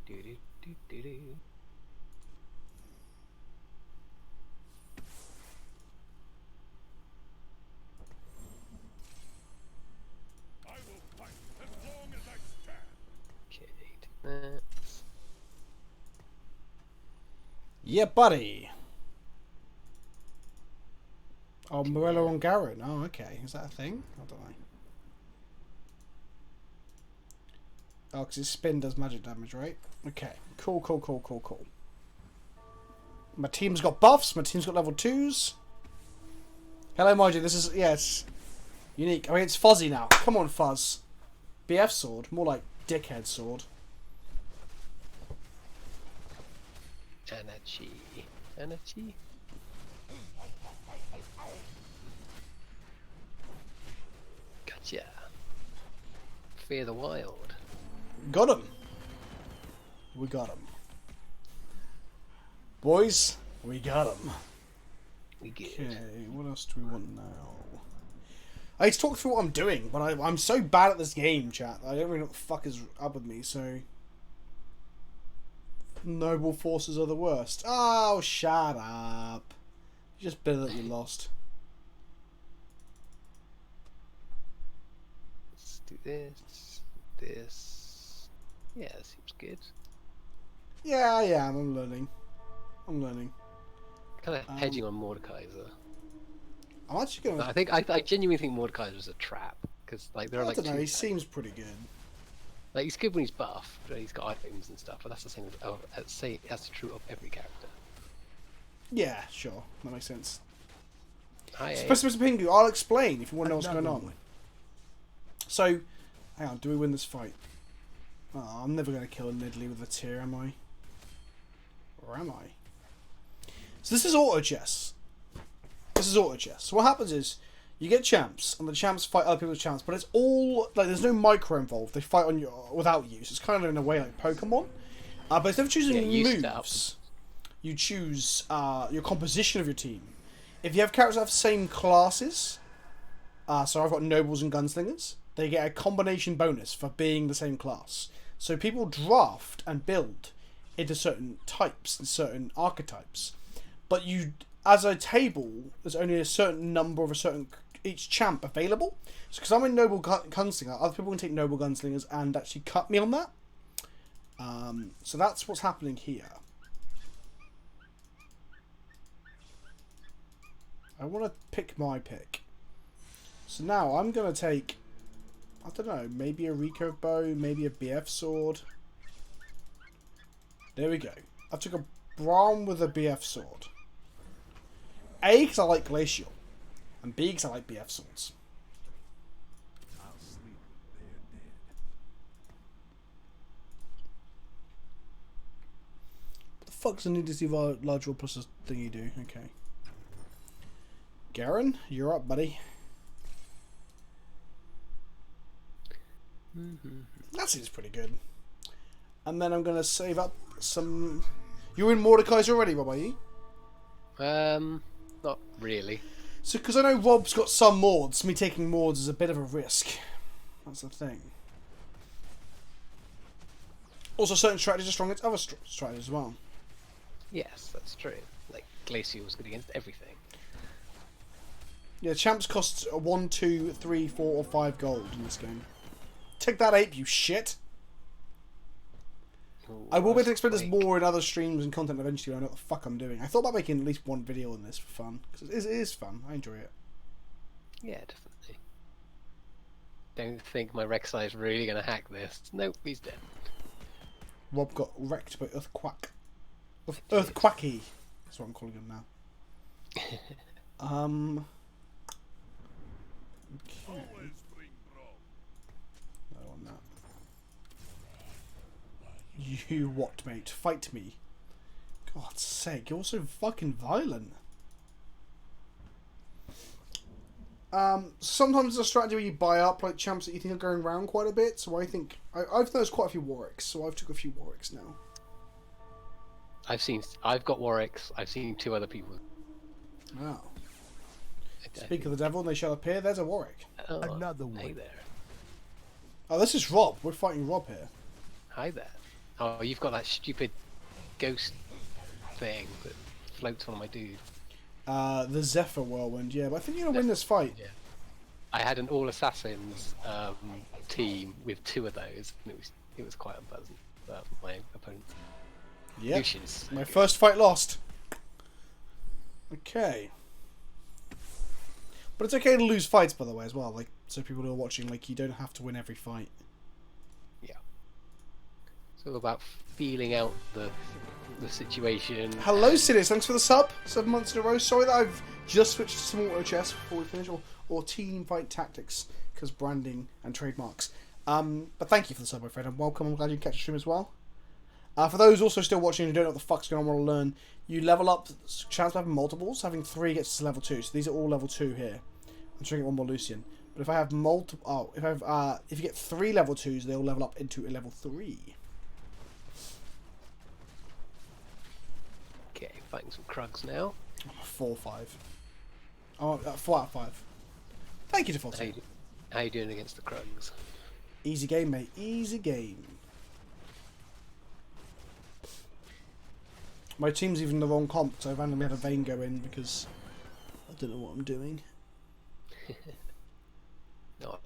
Do do do do do. Okay, take that. Yeah, buddy. Oh, Morello on Garen. Oh, okay. Is that a thing? I don't know. Oh, because his spin does magic damage, right? Okay. Cool. My team's got buffs. My team's got level 2s. Hello, Margie. This is... Yes. Unique. I mean, it's Fuzzy now. Come on, Fuzz. BF sword. More like dickhead sword. Anachi. Gotcha. Fear the Wild. Got him. We got him. Boys, we got him. We good. Okay, what else do we want now? I need to talk through what I'm doing, but I'm so bad at this game, chat. I don't really know what the fuck is up with me, so... Noble forces are the worst. Oh, shut up. You're just bitter that you lost. Let's do this. This. Yeah, that seems good. Yeah, I am. I'm learning. Kind of hedging on Mordekaiser. I'm actually gonna. I genuinely think Mordekaiser is a trap because like there are I like don't know. two He types. seems pretty good. Like he's good when he's buff, but he's got items and stuff. But that's the same. That's true of every character. Yeah, sure. That makes sense. Hi, So, Abe. Mr. Pingu, I'll explain if you want to know what's Another going on. one. So, hang on. Do we win this fight? Oh, I'm never going to kill a Nidalee with a tear, am I? Or am I? So this is auto chess. This is auto chess. So what happens is you get champs, and the champs fight other people's champs, but it's all like there's no micro involved. They fight on you without you. So it's kind of in a way like Pokemon. But instead of choosing Yeah, you set up. moves, you choose your composition of your team. If you have characters that have the same classes, so I've got nobles and gunslingers, they get a combination bonus for being the same class. So people draft and build into certain types and certain archetypes. But you, as a table, there's only a certain number of each champ available. So because I'm a noble gunslinger, other people can take noble gunslingers and actually cut me on that. So that's what's happening here. I want to pick my pick. So now I'm going to take, I don't know, maybe a Rico bow, maybe a BF sword. There we go. I took a Braum with a BF sword. A, because I like Glacial. And B, because I like BF swords. I'll sleep with their dead. What the fuck's the need to see large roll plus thing you do? Okay. Garen, you're up, buddy. That seems pretty good. And then I'm going to save up some... You're in Mordekaiser already, Rob, are you? Not really. So, because I know Rob's got some mods, me taking mods is a bit of a risk. That's the thing. Also, certain strategies are strong against other strategies as well. Yes, that's true. Like Glacial was good against everything. Yeah, champs cost 1, 2, 3, 4, or 5 gold in this game. Take that, ape, you shit! Ooh, I will be able to explain this Quake. more in other streams and content eventually. I know what the fuck I'm doing. I thought about making at least one video on this for fun. Because it is fun. I enjoy it. Yeah, definitely. Don't think my Rek'Sai is really gonna hack this. Nope, he's dead. Rob got wrecked by Earthquack. Earthquacky. That's what I'm calling him now. Okay. No on that. You what, mate? Fight me. God's sake, you're so fucking violent. Sometimes it's a strategy where you buy up like champs that you think are going around quite a bit. So I think I've noticed quite a few Warwicks, so I've took a few Warwicks now. I've got Warwicks. I've seen 2 other people. Wow. I Speak of the devil, and they shall appear. There's a Warwick. Oh, Another Hey one. there. Oh, this is Rob. We're fighting Rob here. Hi there. Oh, you've got that stupid ghost thing that floats on my dude. The Zephyr Whirlwind. Yeah, but I think you're gonna win this fight. Yeah. I had an all assassins team with 2 of those, and it was quite unpleasant. My opponent. Yep. Lucian's so My good. first fight lost. Okay. But it's okay to lose fights, by the way, as well. Like, so people who are watching, like, you don't have to win every fight. Yeah. It's all about feeling out the situation. Hello, Sidious. Thanks for the sub. 7 months in a row. Sorry that I've just switched to some auto chess before we finish, or team fight tactics, because branding and trademarks. But thank you for the sub, my friend, and welcome. I'm glad you catch the stream as well. For those also still watching who don't know what the fuck's going on, want to learn, you level up chance of having multiples. Having 3 gets to level 2, so these are all level 2 here. I'm trying to get one more Lucian. But if I have multiple, if you get 3 level 2s, they'll level up into a level 3. Okay, fighting some Krugs now. 4, 5. Oh, 4 out of 5. Thank you, Default. How you doing against the Krugs? Easy game, mate. Easy game. My team's even the wrong comp, so I randomly had a Vayne go in because I don't know what I'm doing.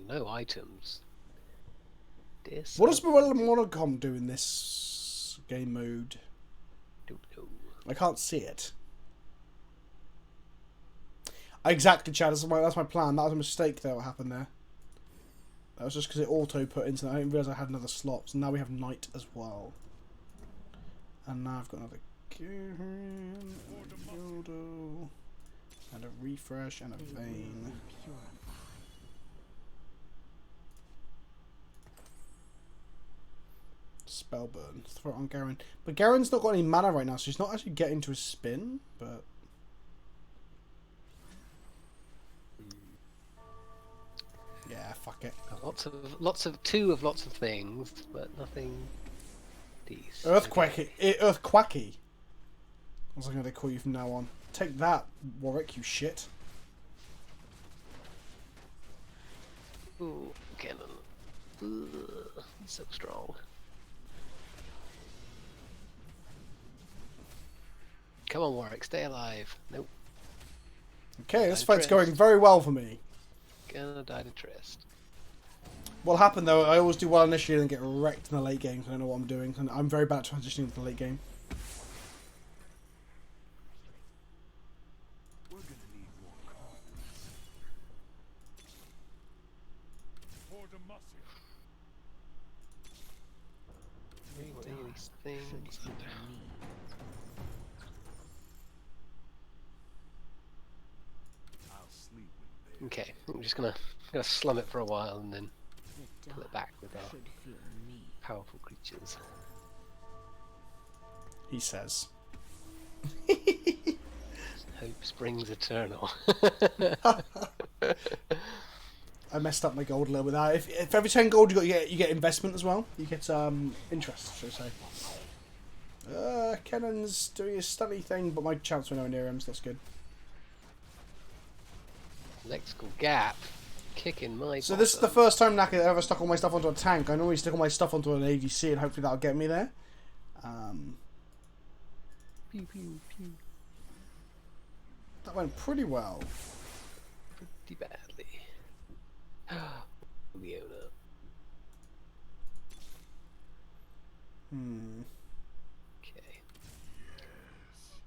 No items. What does Morella Monocom do in this game mode? Don't know. I can't see it. Exactly, Chad. That's my plan. That was a mistake there. What happened there? That was just because it auto put into that. I didn't realise I had another slot. So now we have Knight as well. And now I've got another Yodo, and a refresh and a vein. Spellburn. Throw it on Garen. But Garen's not got any mana right now, so he's not actually getting to his spin, but yeah, fuck it. Lots of lots of things, but nothing decent. Earthquacky. What's I going to call you from now on? Take that, Warwick, you shit. Ooh, cannon. Ugh, so strong. Come on, Warwick, stay alive. Nope. Okay, this fight's going very well for me. Gonna die to Trist. What'll happen though, I always do well initially and then get wrecked in the late game, so I don't know what I'm doing. And I'm very bad at transitioning into the late game. We're gonna need more confidence. For Demacia. Really want any of these things. I'll sleep with Okay, I'm just gonna slum it for a while and then pull it back with our powerful creatures. He says. Hope springs eternal. I messed up my gold a little bit there. If every 10 gold you get investment as well. You get interest, should I say. Kennan's doing his stunny thing, but my chance were nowhere near him, so that's good. Lexical gap, kicking my. So this is the first time Naka ever stuck all my stuff onto a tank. I normally stick all my stuff onto an ADC, and hopefully that'll get me there. Pew pew pew. That went pretty well. Pretty badly. Leona. Okay.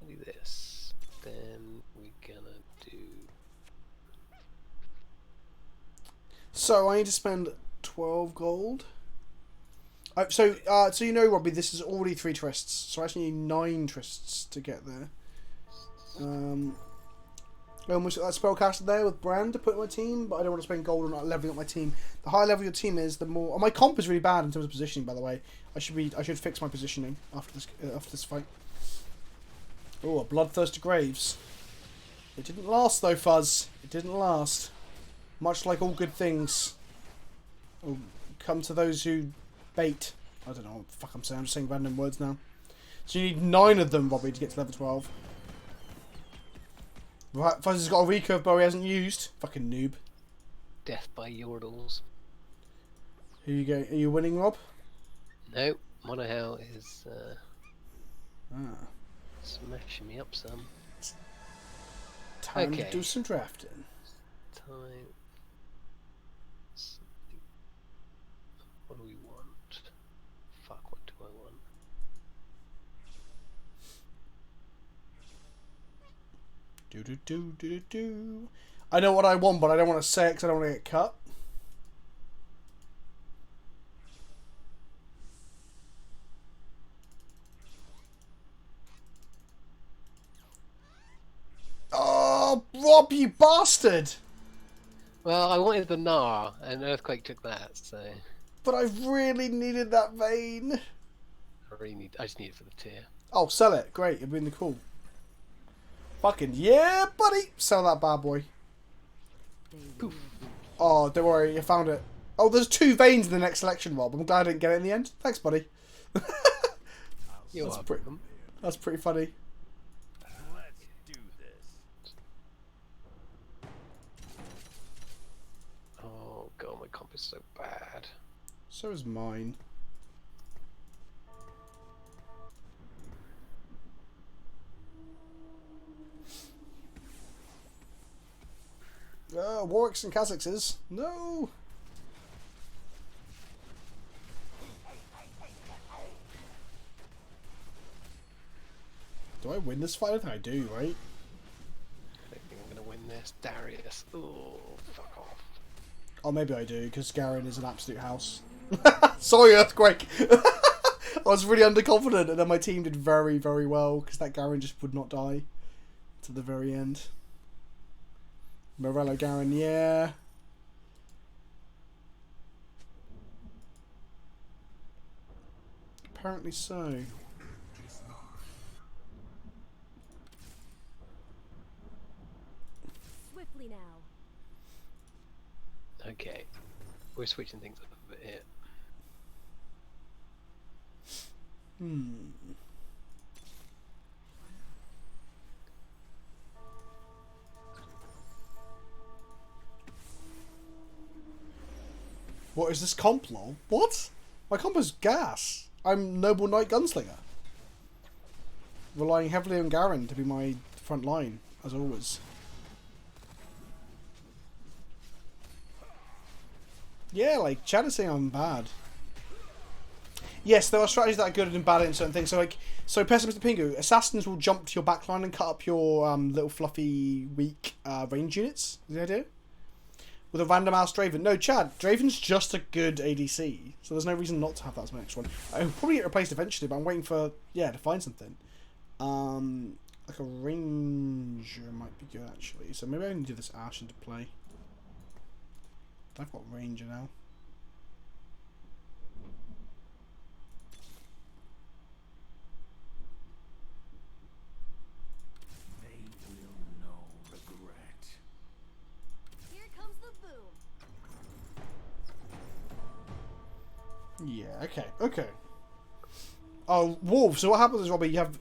Do this. Then we're gonna do. So I need to spend 12 gold. So you know, Robbie, this is already 3 trysts. So I actually need 9 trysts to get there. I almost got that spellcaster there with Brand to put in my team, but I don't want to spend gold on not leveling up my team. The higher level your team is, the more. Oh, my comp is really bad in terms of positioning, by the way. I should fix my positioning after this fight. Oh, a bloodthirsty graves. It didn't last though, Fuzz. It didn't last. Much like all good things, come to those who bait. I don't know what the fuck I'm saying. I'm just saying random words now. So you need 9 of them, Robbie, to get to level 12. Right, Fuzz has got a recurve bow he hasn't used. Fucking noob. Death by Yordles. Who you go? Are you winning, Rob? No, Monohell is Ah. smashing me up some. Time Okay. to do some drafting. Time. What do we want? Fuck, what do I want? Do. I know what I want, but I don't want to say it because I don't want to get cut. Oh, Rob, you bastard! Well, I wanted the Gnar, and Earthquake took that, so But I really needed that vein. I just need it for the tier. Oh, sell it. Great. It'd been cool. Fucking yeah, buddy. Sell that bad boy. Poof. Oh, don't worry. You found it. Oh, there's 2 veins in the next selection, Rob. I'm glad I didn't get it in the end. Thanks, buddy. You're That's welcome. That's pretty funny. Let's do this. Oh god, my comp is so bad. So is mine. Warwicks and Kazakhs. No. Do I win this fight? I think I do, right? I don't think I'm gonna win Darius. Darius. Oh, fuck off. Oh, maybe I do, because Garen is an absolute house. Sorry, Earthquake! I was really underconfident, and then my team did very, very well, because that Garen just would not die to the very end. Morello Garen, yeah. Apparently so. Swiftly now. Okay. We're switching things up a bit here. What is this comp, lol? What? My comp is gas. I'm Noble Knight Gunslinger. Relying heavily on Garen to be my front line, as always. Yeah, like, Chad is saying I'm bad. Yes, there are strategies that are good and bad in certain things. So, like, Pessimistic Pingu, assassins will jump to your backline and cut up your little fluffy, weak range units. Is the idea? With a random ass Draven. No, Chad, Draven's just a good ADC, so there's no reason not to have that as my next one. I'll probably get replaced eventually, but I'm waiting for, yeah, to find something. Like a ranger might be good, actually. So maybe I can do this Ash into play. I've got ranger now. They will know regret. Here comes the boom. Yeah, okay. Oh, Wolves. So what happens is, Robbie, you have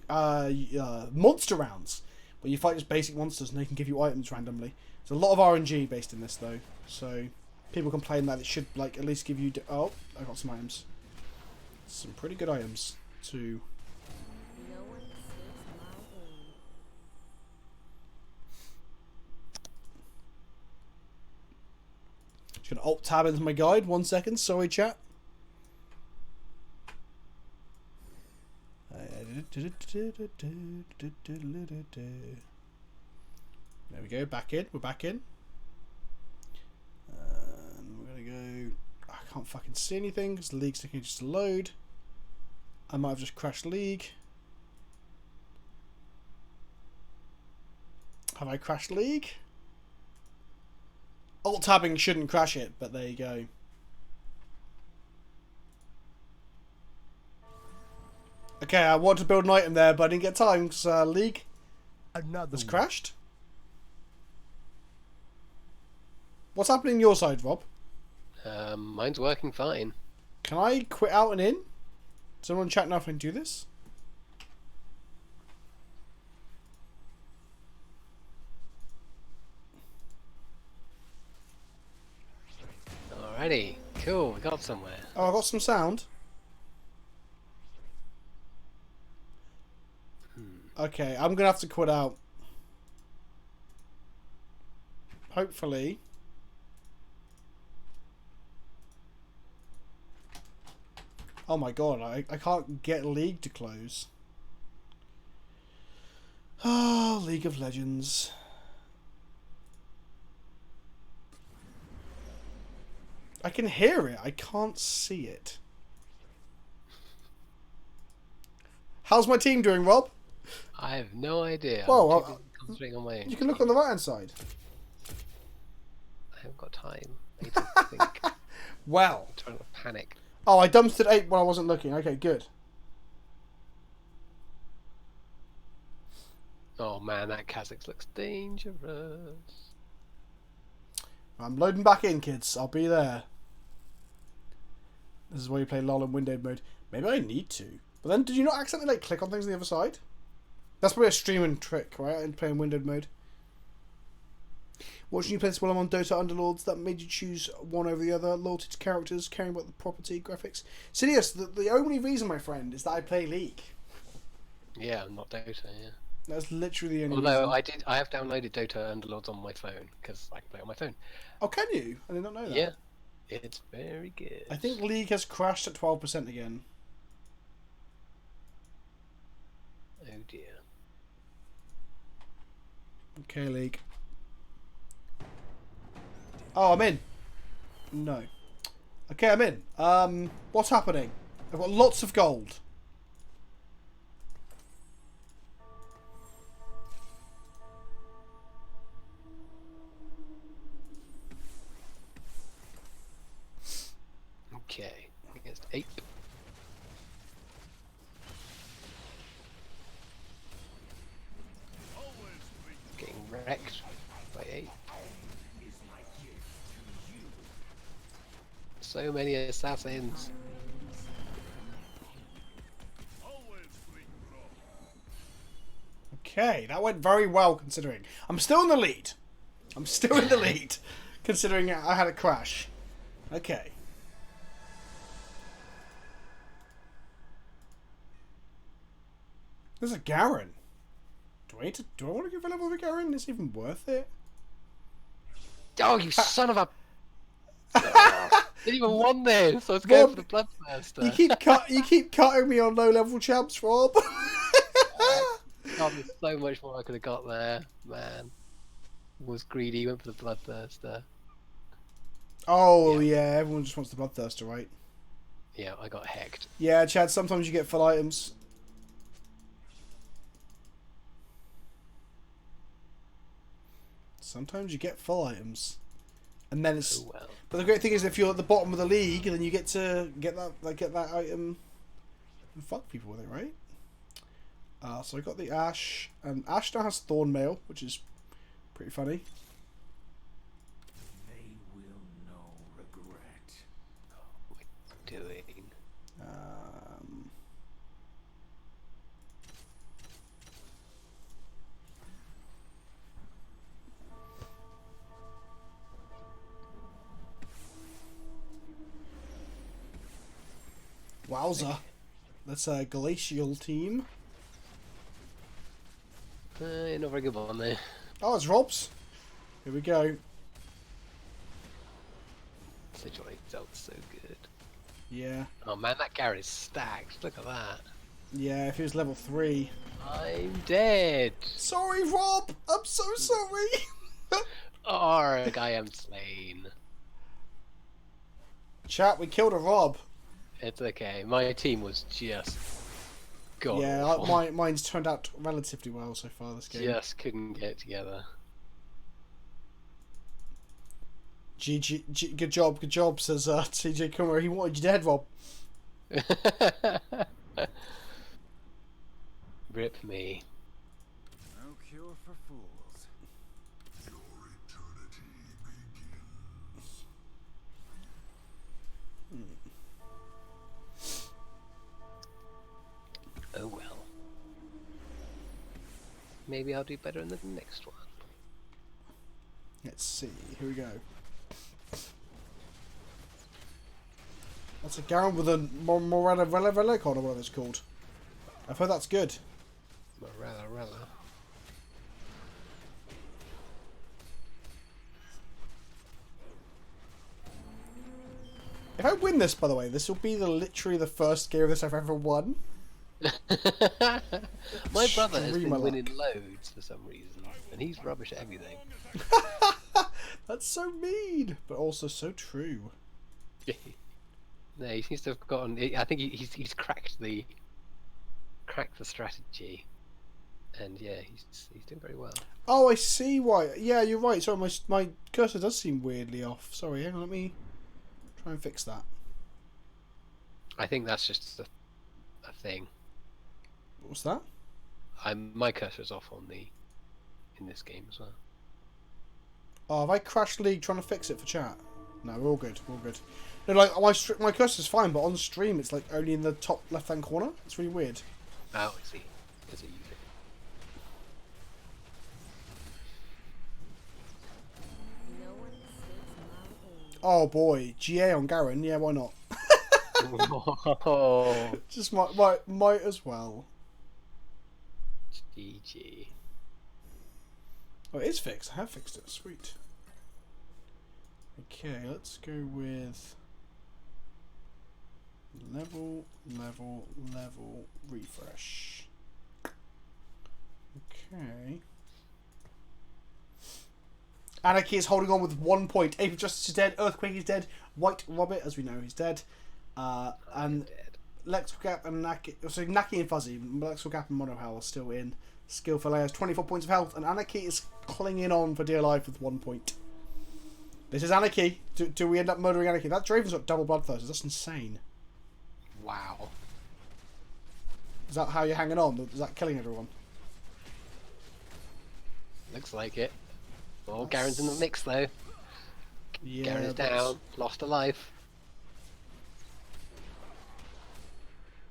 monster rounds, where you fight just basic monsters and they can give you items randomly. There's a lot of RNG based in this, though. So people complain that it should, like, at least give you... Oh, I got some items. Some pretty good items, too. No one escapes my aim. Just gonna alt-tab into my guide. 1 second. Sorry, chat. There we go, back in. We're back in. And we're gonna go. I can't fucking see anything because the league's taking just to load. I might have just crashed League. Have I crashed League? Alt tabbing shouldn't crash it, but there you go. Okay, I wanted to build an item there, but I didn't get time because League has crashed. What's happening on your side, Rob? Mine's working fine. Can I quit out and in? Does anyone chat now if I can do this? Alrighty, cool, we got somewhere. Oh, I got some sound. Okay, I'm gonna have to quit out. Hopefully. Oh my god, I can't get League to close. Oh, League of Legends. I can hear it, I can't see it. How's my team doing, Rob? I have no idea. Whoa, I'm too busy concentrating on my own. You can look on the right hand side. I haven't got time. I need to think. I'm Well. trying to panic. Oh, I dumpstered 8 when I wasn't looking. Okay, good. Oh man, that Kha'Zix looks dangerous. I'm loading back in, kids. I'll be there. This is where you play LOL in windowed mode. Maybe I need to. But then, did you not accidentally like click on things on the other side? That's probably a streaming trick, right? And playing windowed mode. Watching you play this while I'm on Dota Underlords, that made you choose one over the other. Loyalty to characters, caring about the property, graphics. Sidious, the only reason, my friend, is that I play League. Yeah, not Dota, yeah. That's literally the only Although reason. I have downloaded Dota Underlords on my phone, because I can play it on my phone. Oh, can you? I did not know that. Yeah, it's very good. I think League has crashed at 12% again. Oh dear. Okay, League. Oh, I'm in. No. Okay, I'm in. What's happening? I've got lots of gold. Okay, against 8. Getting wrecked by 8. So many assassins. Okay, that went very well considering. I'm still in the lead. I'm still in the lead, considering I had a crash. Okay. There's a Garen. Do I want to give a level of a Garen? Is it even worth it? Oh, you son of a! Didn't even want this. So I was going for the Bloodthirster. You keep cutting me on low level champs, Rob. God, there's so much more I could have got there, man. Was greedy, went for the Bloodthirster. Oh yeah, everyone just wants the Bloodthirster, right? Yeah, I got hecked. Yeah, Chad. Sometimes you get full items. Sometimes you get full items, and then it's. Oh well. But the great thing is, if you're at the bottom of the league, then you get to get that item, and fuck people with it, right? So I got the Ash, and Ash now has Thornmail, which is pretty funny. They will know regret. What are you doing? Wowza. That's a glacial team. Not very good one there. Oh, it's Rob's. Here we go. Situate felt so good. Yeah. Oh man, that Garen is stacked. Look at that. Yeah, if he was level 3. I'm dead. Sorry, Rob! I'm so sorry! Arg, I am slain. Chat, we killed a Rob. It's okay. My team was just god Yeah, awful. mine's turned out relatively well so far this game. Just couldn't get it together. GG, good job, says TJ Kummer. He wanted you dead, Rob. Rip me. No cure for fools. Your eternity begins. Oh well. Maybe I'll do better in the next one. Let's see. Here we go. That's a Garen with a Morella Relicon or whatever it's called. I've heard that's good. Morella. If I win this, by the way, this will be literally the first game of this I've ever won. My brother has Stream been a winning loads for some reason, and he's rubbish at everything. That's so mean, but also so true. No, he seems to have gotten. I think he's cracked the strategy, and yeah, he's doing very well. Oh, I see why. Yeah, you're right. Sorry, my cursor does seem weirdly off. Sorry, hang on, let me try and fix that. I think that's just a thing. What's that? My cursor's off in this game as well. Oh, have I crashed League trying to fix it for chat? No, we're all good. We're all good. No, like my cursor's fine, but on stream it's like only in the top left-hand corner. It's really weird. Oh, I see. Does it use it? No one escapes my aim. Oh boy, GA on Garen. Yeah, why not? Oh, Just might as well. GG. Oh, it is fixed. I have fixed it. Sweet. Okay, let's go with level, refresh. Okay. Anarchy is holding on with 1 point. Ape of Justice is dead. Earthquake is dead. White Robert, as we know, he's dead. And Lexwell Gap and Naki... So Naki and Fuzzy. Lexwell Gap and Monohel are still in. Skillful has 24 points of health. And Anarchy is clinging on for dear life with 1 point. This is Anarchy. Do we end up murdering Anarchy? That Draven's got double bloodthirst. That's insane. Wow. Is that how you're hanging on? Is that killing everyone? Looks like it. Well, Garen's in the mix though. Yeah. Garen's down. Lost a life.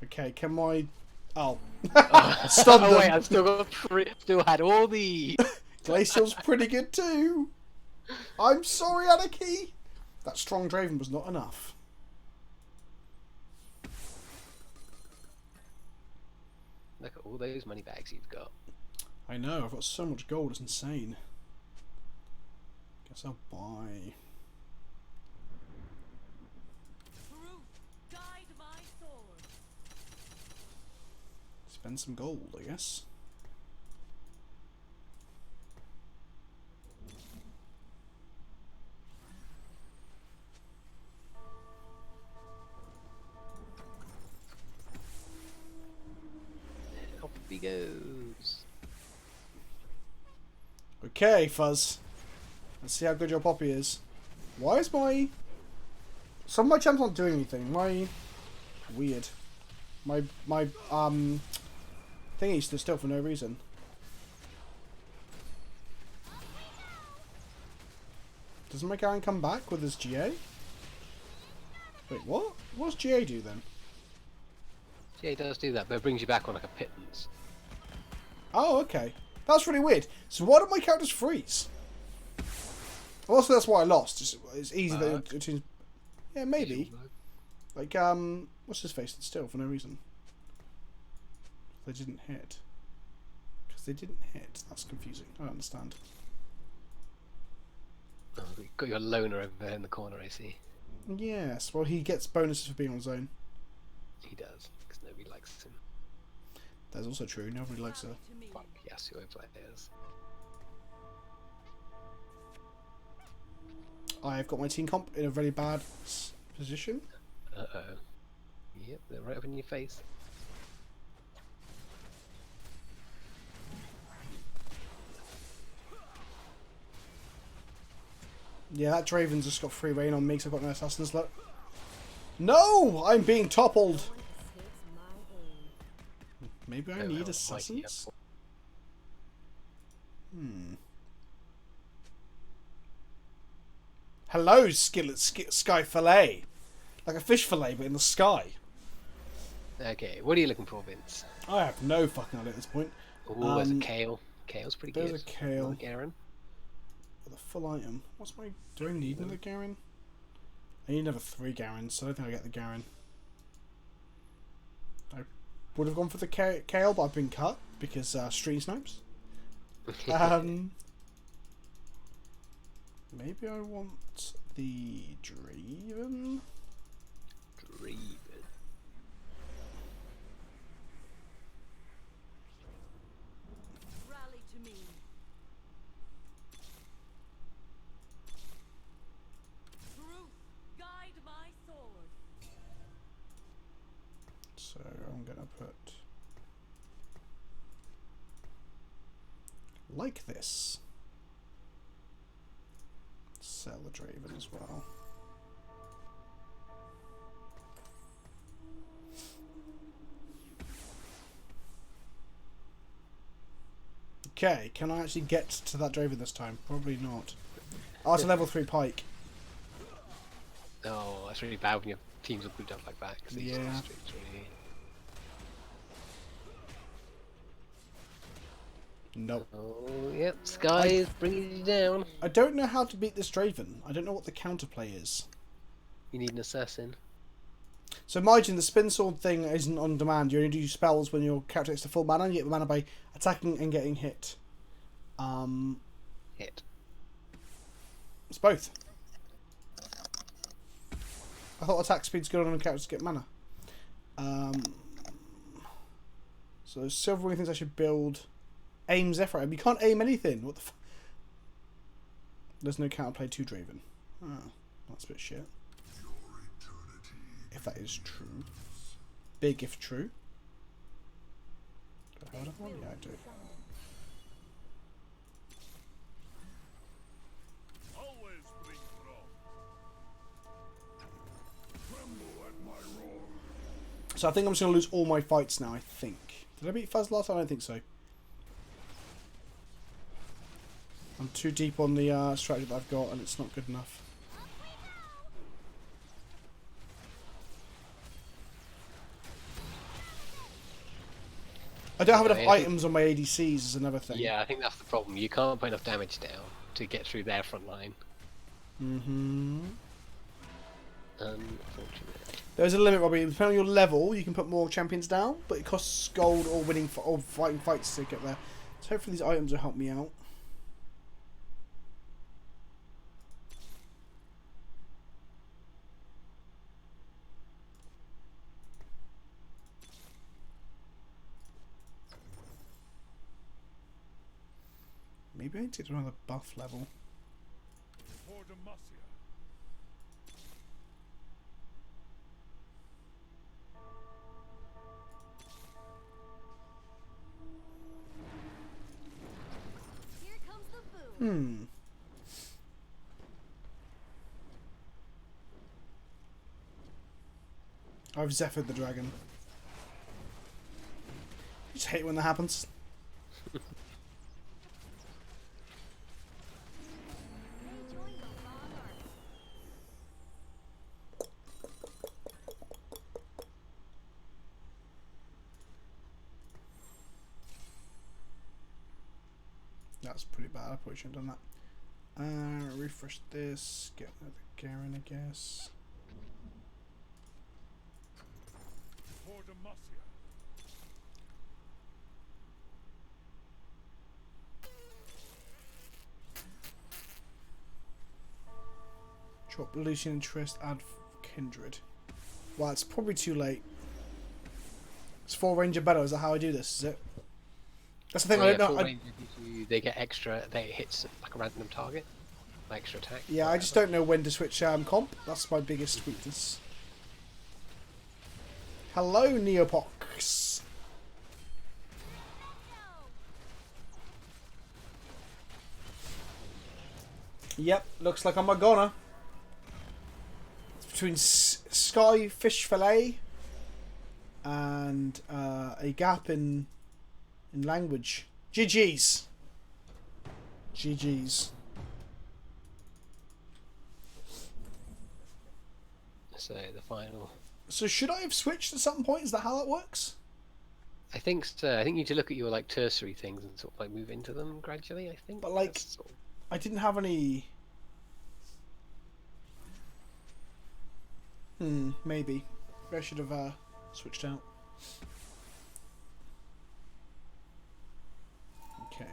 Okay, can I... Oh. Oh, Stop them. wait, I've still got still had all the... Glacial's pretty good too. I'm sorry, Anarchy. That strong Draven was not enough. Look at all those money bags you've got. I know, I've got so much gold, it's insane. Guess I'll buy... Spend some gold, I guess. Off he goes. Okay, Fuzz. Let's see how good your Poppy is. Why is my... Some of my champs aren't doing anything. Weird. My thingy stood still for no reason. Doesn't my Garen come back with his GA? Wait, what? What does GA do then? Yeah, it does do that, but it brings you back on like a pittance. Oh, okay. That's really weird. So why do my characters freeze? Also, that's why I lost. It's easy that it... Yeah, maybe. Like, what's his face? It's still for no reason. They didn't hit. Because they didn't hit. That's confusing. I don't understand. Oh, you've got your loner over there in the corner, I see. Yes, well, he gets bonuses for being on his own. He does, because nobody likes him. That's also true. Nobody likes her. Fuck yes, whoever players. I've got my team comp in a very bad position. Uh-oh. Yep, they're right up in your face. Yeah, that Draven's just got free reign on me because I've got no assassin's luck. No! I'm being toppled! Maybe I need assassins? Hello, skillet sky fillet. Like a fish fillet, but in the sky. Okay, what are you looking for, Vince? I have no fucking idea at this point. Oh, there's a kale. Kale's pretty good. There's a kale. Garen. The full item. What's my... Do I need another Garen? I need another 3 Garens, so I don't think I get the Garen. I would have gone for the kale, but I've been cut because stream snipes. Maybe I want the Draven. Rally to me. Truth, guide my sword. So I'm gonna put like this. Sell the Draven as well. Okay, can I actually get to that Draven this time? Probably not. Oh, it's a level 3 Pike. Oh, that's really bad when your teams are grouped up like that. 'Cause Yeah. Streets, really. Nope. Oh, yep, Sky is bringing you down. I don't know how to beat this Draven. I don't know what the counterplay is. You need an assassin. So imagine the spin sword thing isn't on demand. You only do spells when your character gets to full mana. You get the mana by attacking and getting hit. Hit. It's both. I thought attack speed's good on characters to get mana. So there's several things I should build. Aim Zephyr. You can't aim anything. What the There's no counterplay to Draven. Oh, that's a bit shit. If that is true. Big if true. Do I have another one? Yeah, I do. Always bring wrong. Tremble at my roar. So I think I'm just going to lose all my fights now, I think. Did I beat Fuzz last time? I don't think so. I'm too deep on the strategy that I've got and it's not good enough. I don't have enough items on my ADCs is another thing. Yeah, I think that's the problem. You can't put enough damage down to get through their front line. Mm-hmm. Unfortunate. There's a limit, Robbie. Depending on your level, you can put more champions down, but it costs gold or winning or fighting fights to get there. So hopefully these items will help me out. Maybe I need to get to another buff level. For Demacia. Here comes the boom. I've Zephyr'd the dragon. I just hate when that happens. They join the Long Army. That's pretty bad. I probably shouldn't have done that. Refresh this. Get another Garen, I guess. For Demacia. Drop Lucian interest, add Kindred. Well, it's probably too late. It's 4 Ranger better, is that how I do this, is it? That's the thing, I don't know. They get extra, they hits like a random target, like extra attack. Yeah, I just don't know when to switch comp. That's my biggest weakness. Hello, Neopox. Yep, looks like I'm a goner. It's between Sky Fish Fillet and a gap in language. GG's. GG's. So the final. So should I have switched at some point? Is that how that works? I think so. I think you need to look at your like tertiary things and sort of like move into them gradually. I think. But like, That's sort of... I didn't have any. Maybe. I should have switched out. Okay.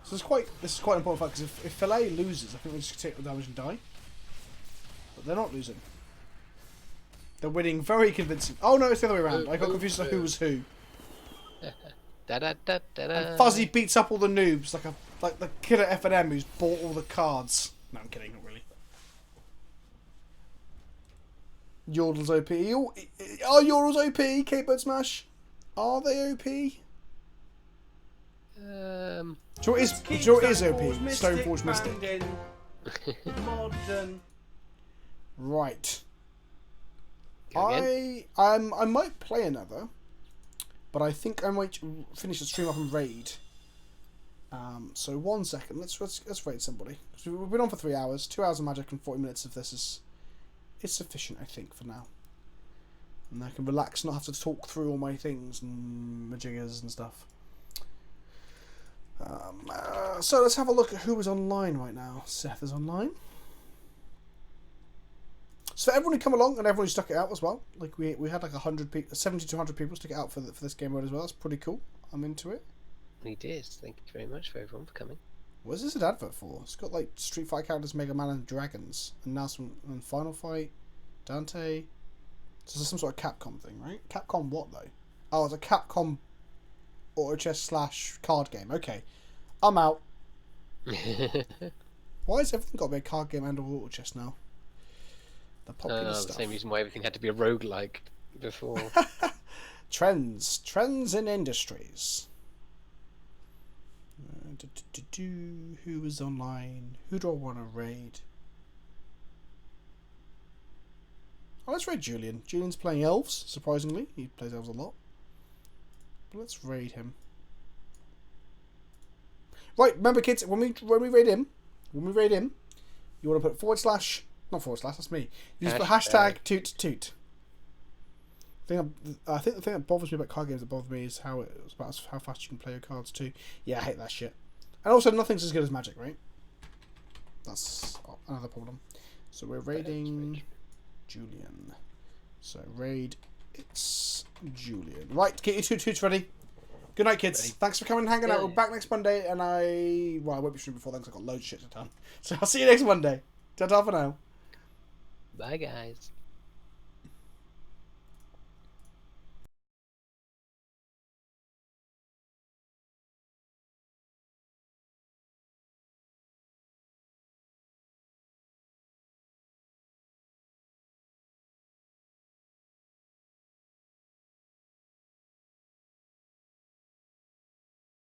So this is quite an important fact because if Filet loses, I think we just take the damage and die. But they're not losing. They're winning very convincing. Oh no, it's the other way around. I got confused as to who was who. Da, da, da, da, da. And Fuzzy beats up all the noobs like the kid at F&M who's bought all the cards. No, I'm kidding, not really. Yordle's OP. Are Yordle's OP? K-Bird Smash? Are they OP? So it is OP. Stoneforge Mystic. Modern. Right. Go again. I might play another, but I think I might finish the stream up and raid. So 1 second. Let's raid somebody. We've been on for 3 hours. 2 hours of magic and 40 minutes of this is sufficient, I think, for now. And I can relax, not have to talk through all my things and my jiggers and stuff. So let's have a look at who is online right now. Seth is online. So for everyone who come along and everyone who stuck it out as well, like we had like 100 people, 70 to 100 people stick it out for this game mode as well. That's pretty cool. I'm into it. We did. Thank you very much for everyone for coming. What is this an advert for? It's got like Street Fighter characters, Mega Man and Dragons, and now some and Final Fight, Dante. So this is some sort of Capcom thing, right? Capcom what though? Oh, it's a Capcom auto chess / card game. Okay, I'm out. Why has everything got to be a card game and or auto chess now? The popular The stuff. same reason why everything had to be a roguelike before. Trends in industries. Who was online? Who do I want to raid? Oh, let's raid Julian. Julian's playing elves, surprisingly. He plays elves a lot. But let's raid him. Right, remember kids, when we raid him, you want to put /, not /, that's me. You just put hashtag #toot. I think the thing that bothers me about card games that bothers me is how fast you can play your cards too. Yeah, I hate that shit. And also, nothing's as good as Magic, right? That's another problem. So we're raiding Julian. So raid, it's Julian. Right, get your toots ready. Good night, kids. Ready. Thanks for coming and hanging out. We're back next Monday, and I won't be streaming before then because I've got loads of shit to do. So I'll see you next Monday. Ta-ta for now. Bye, guys.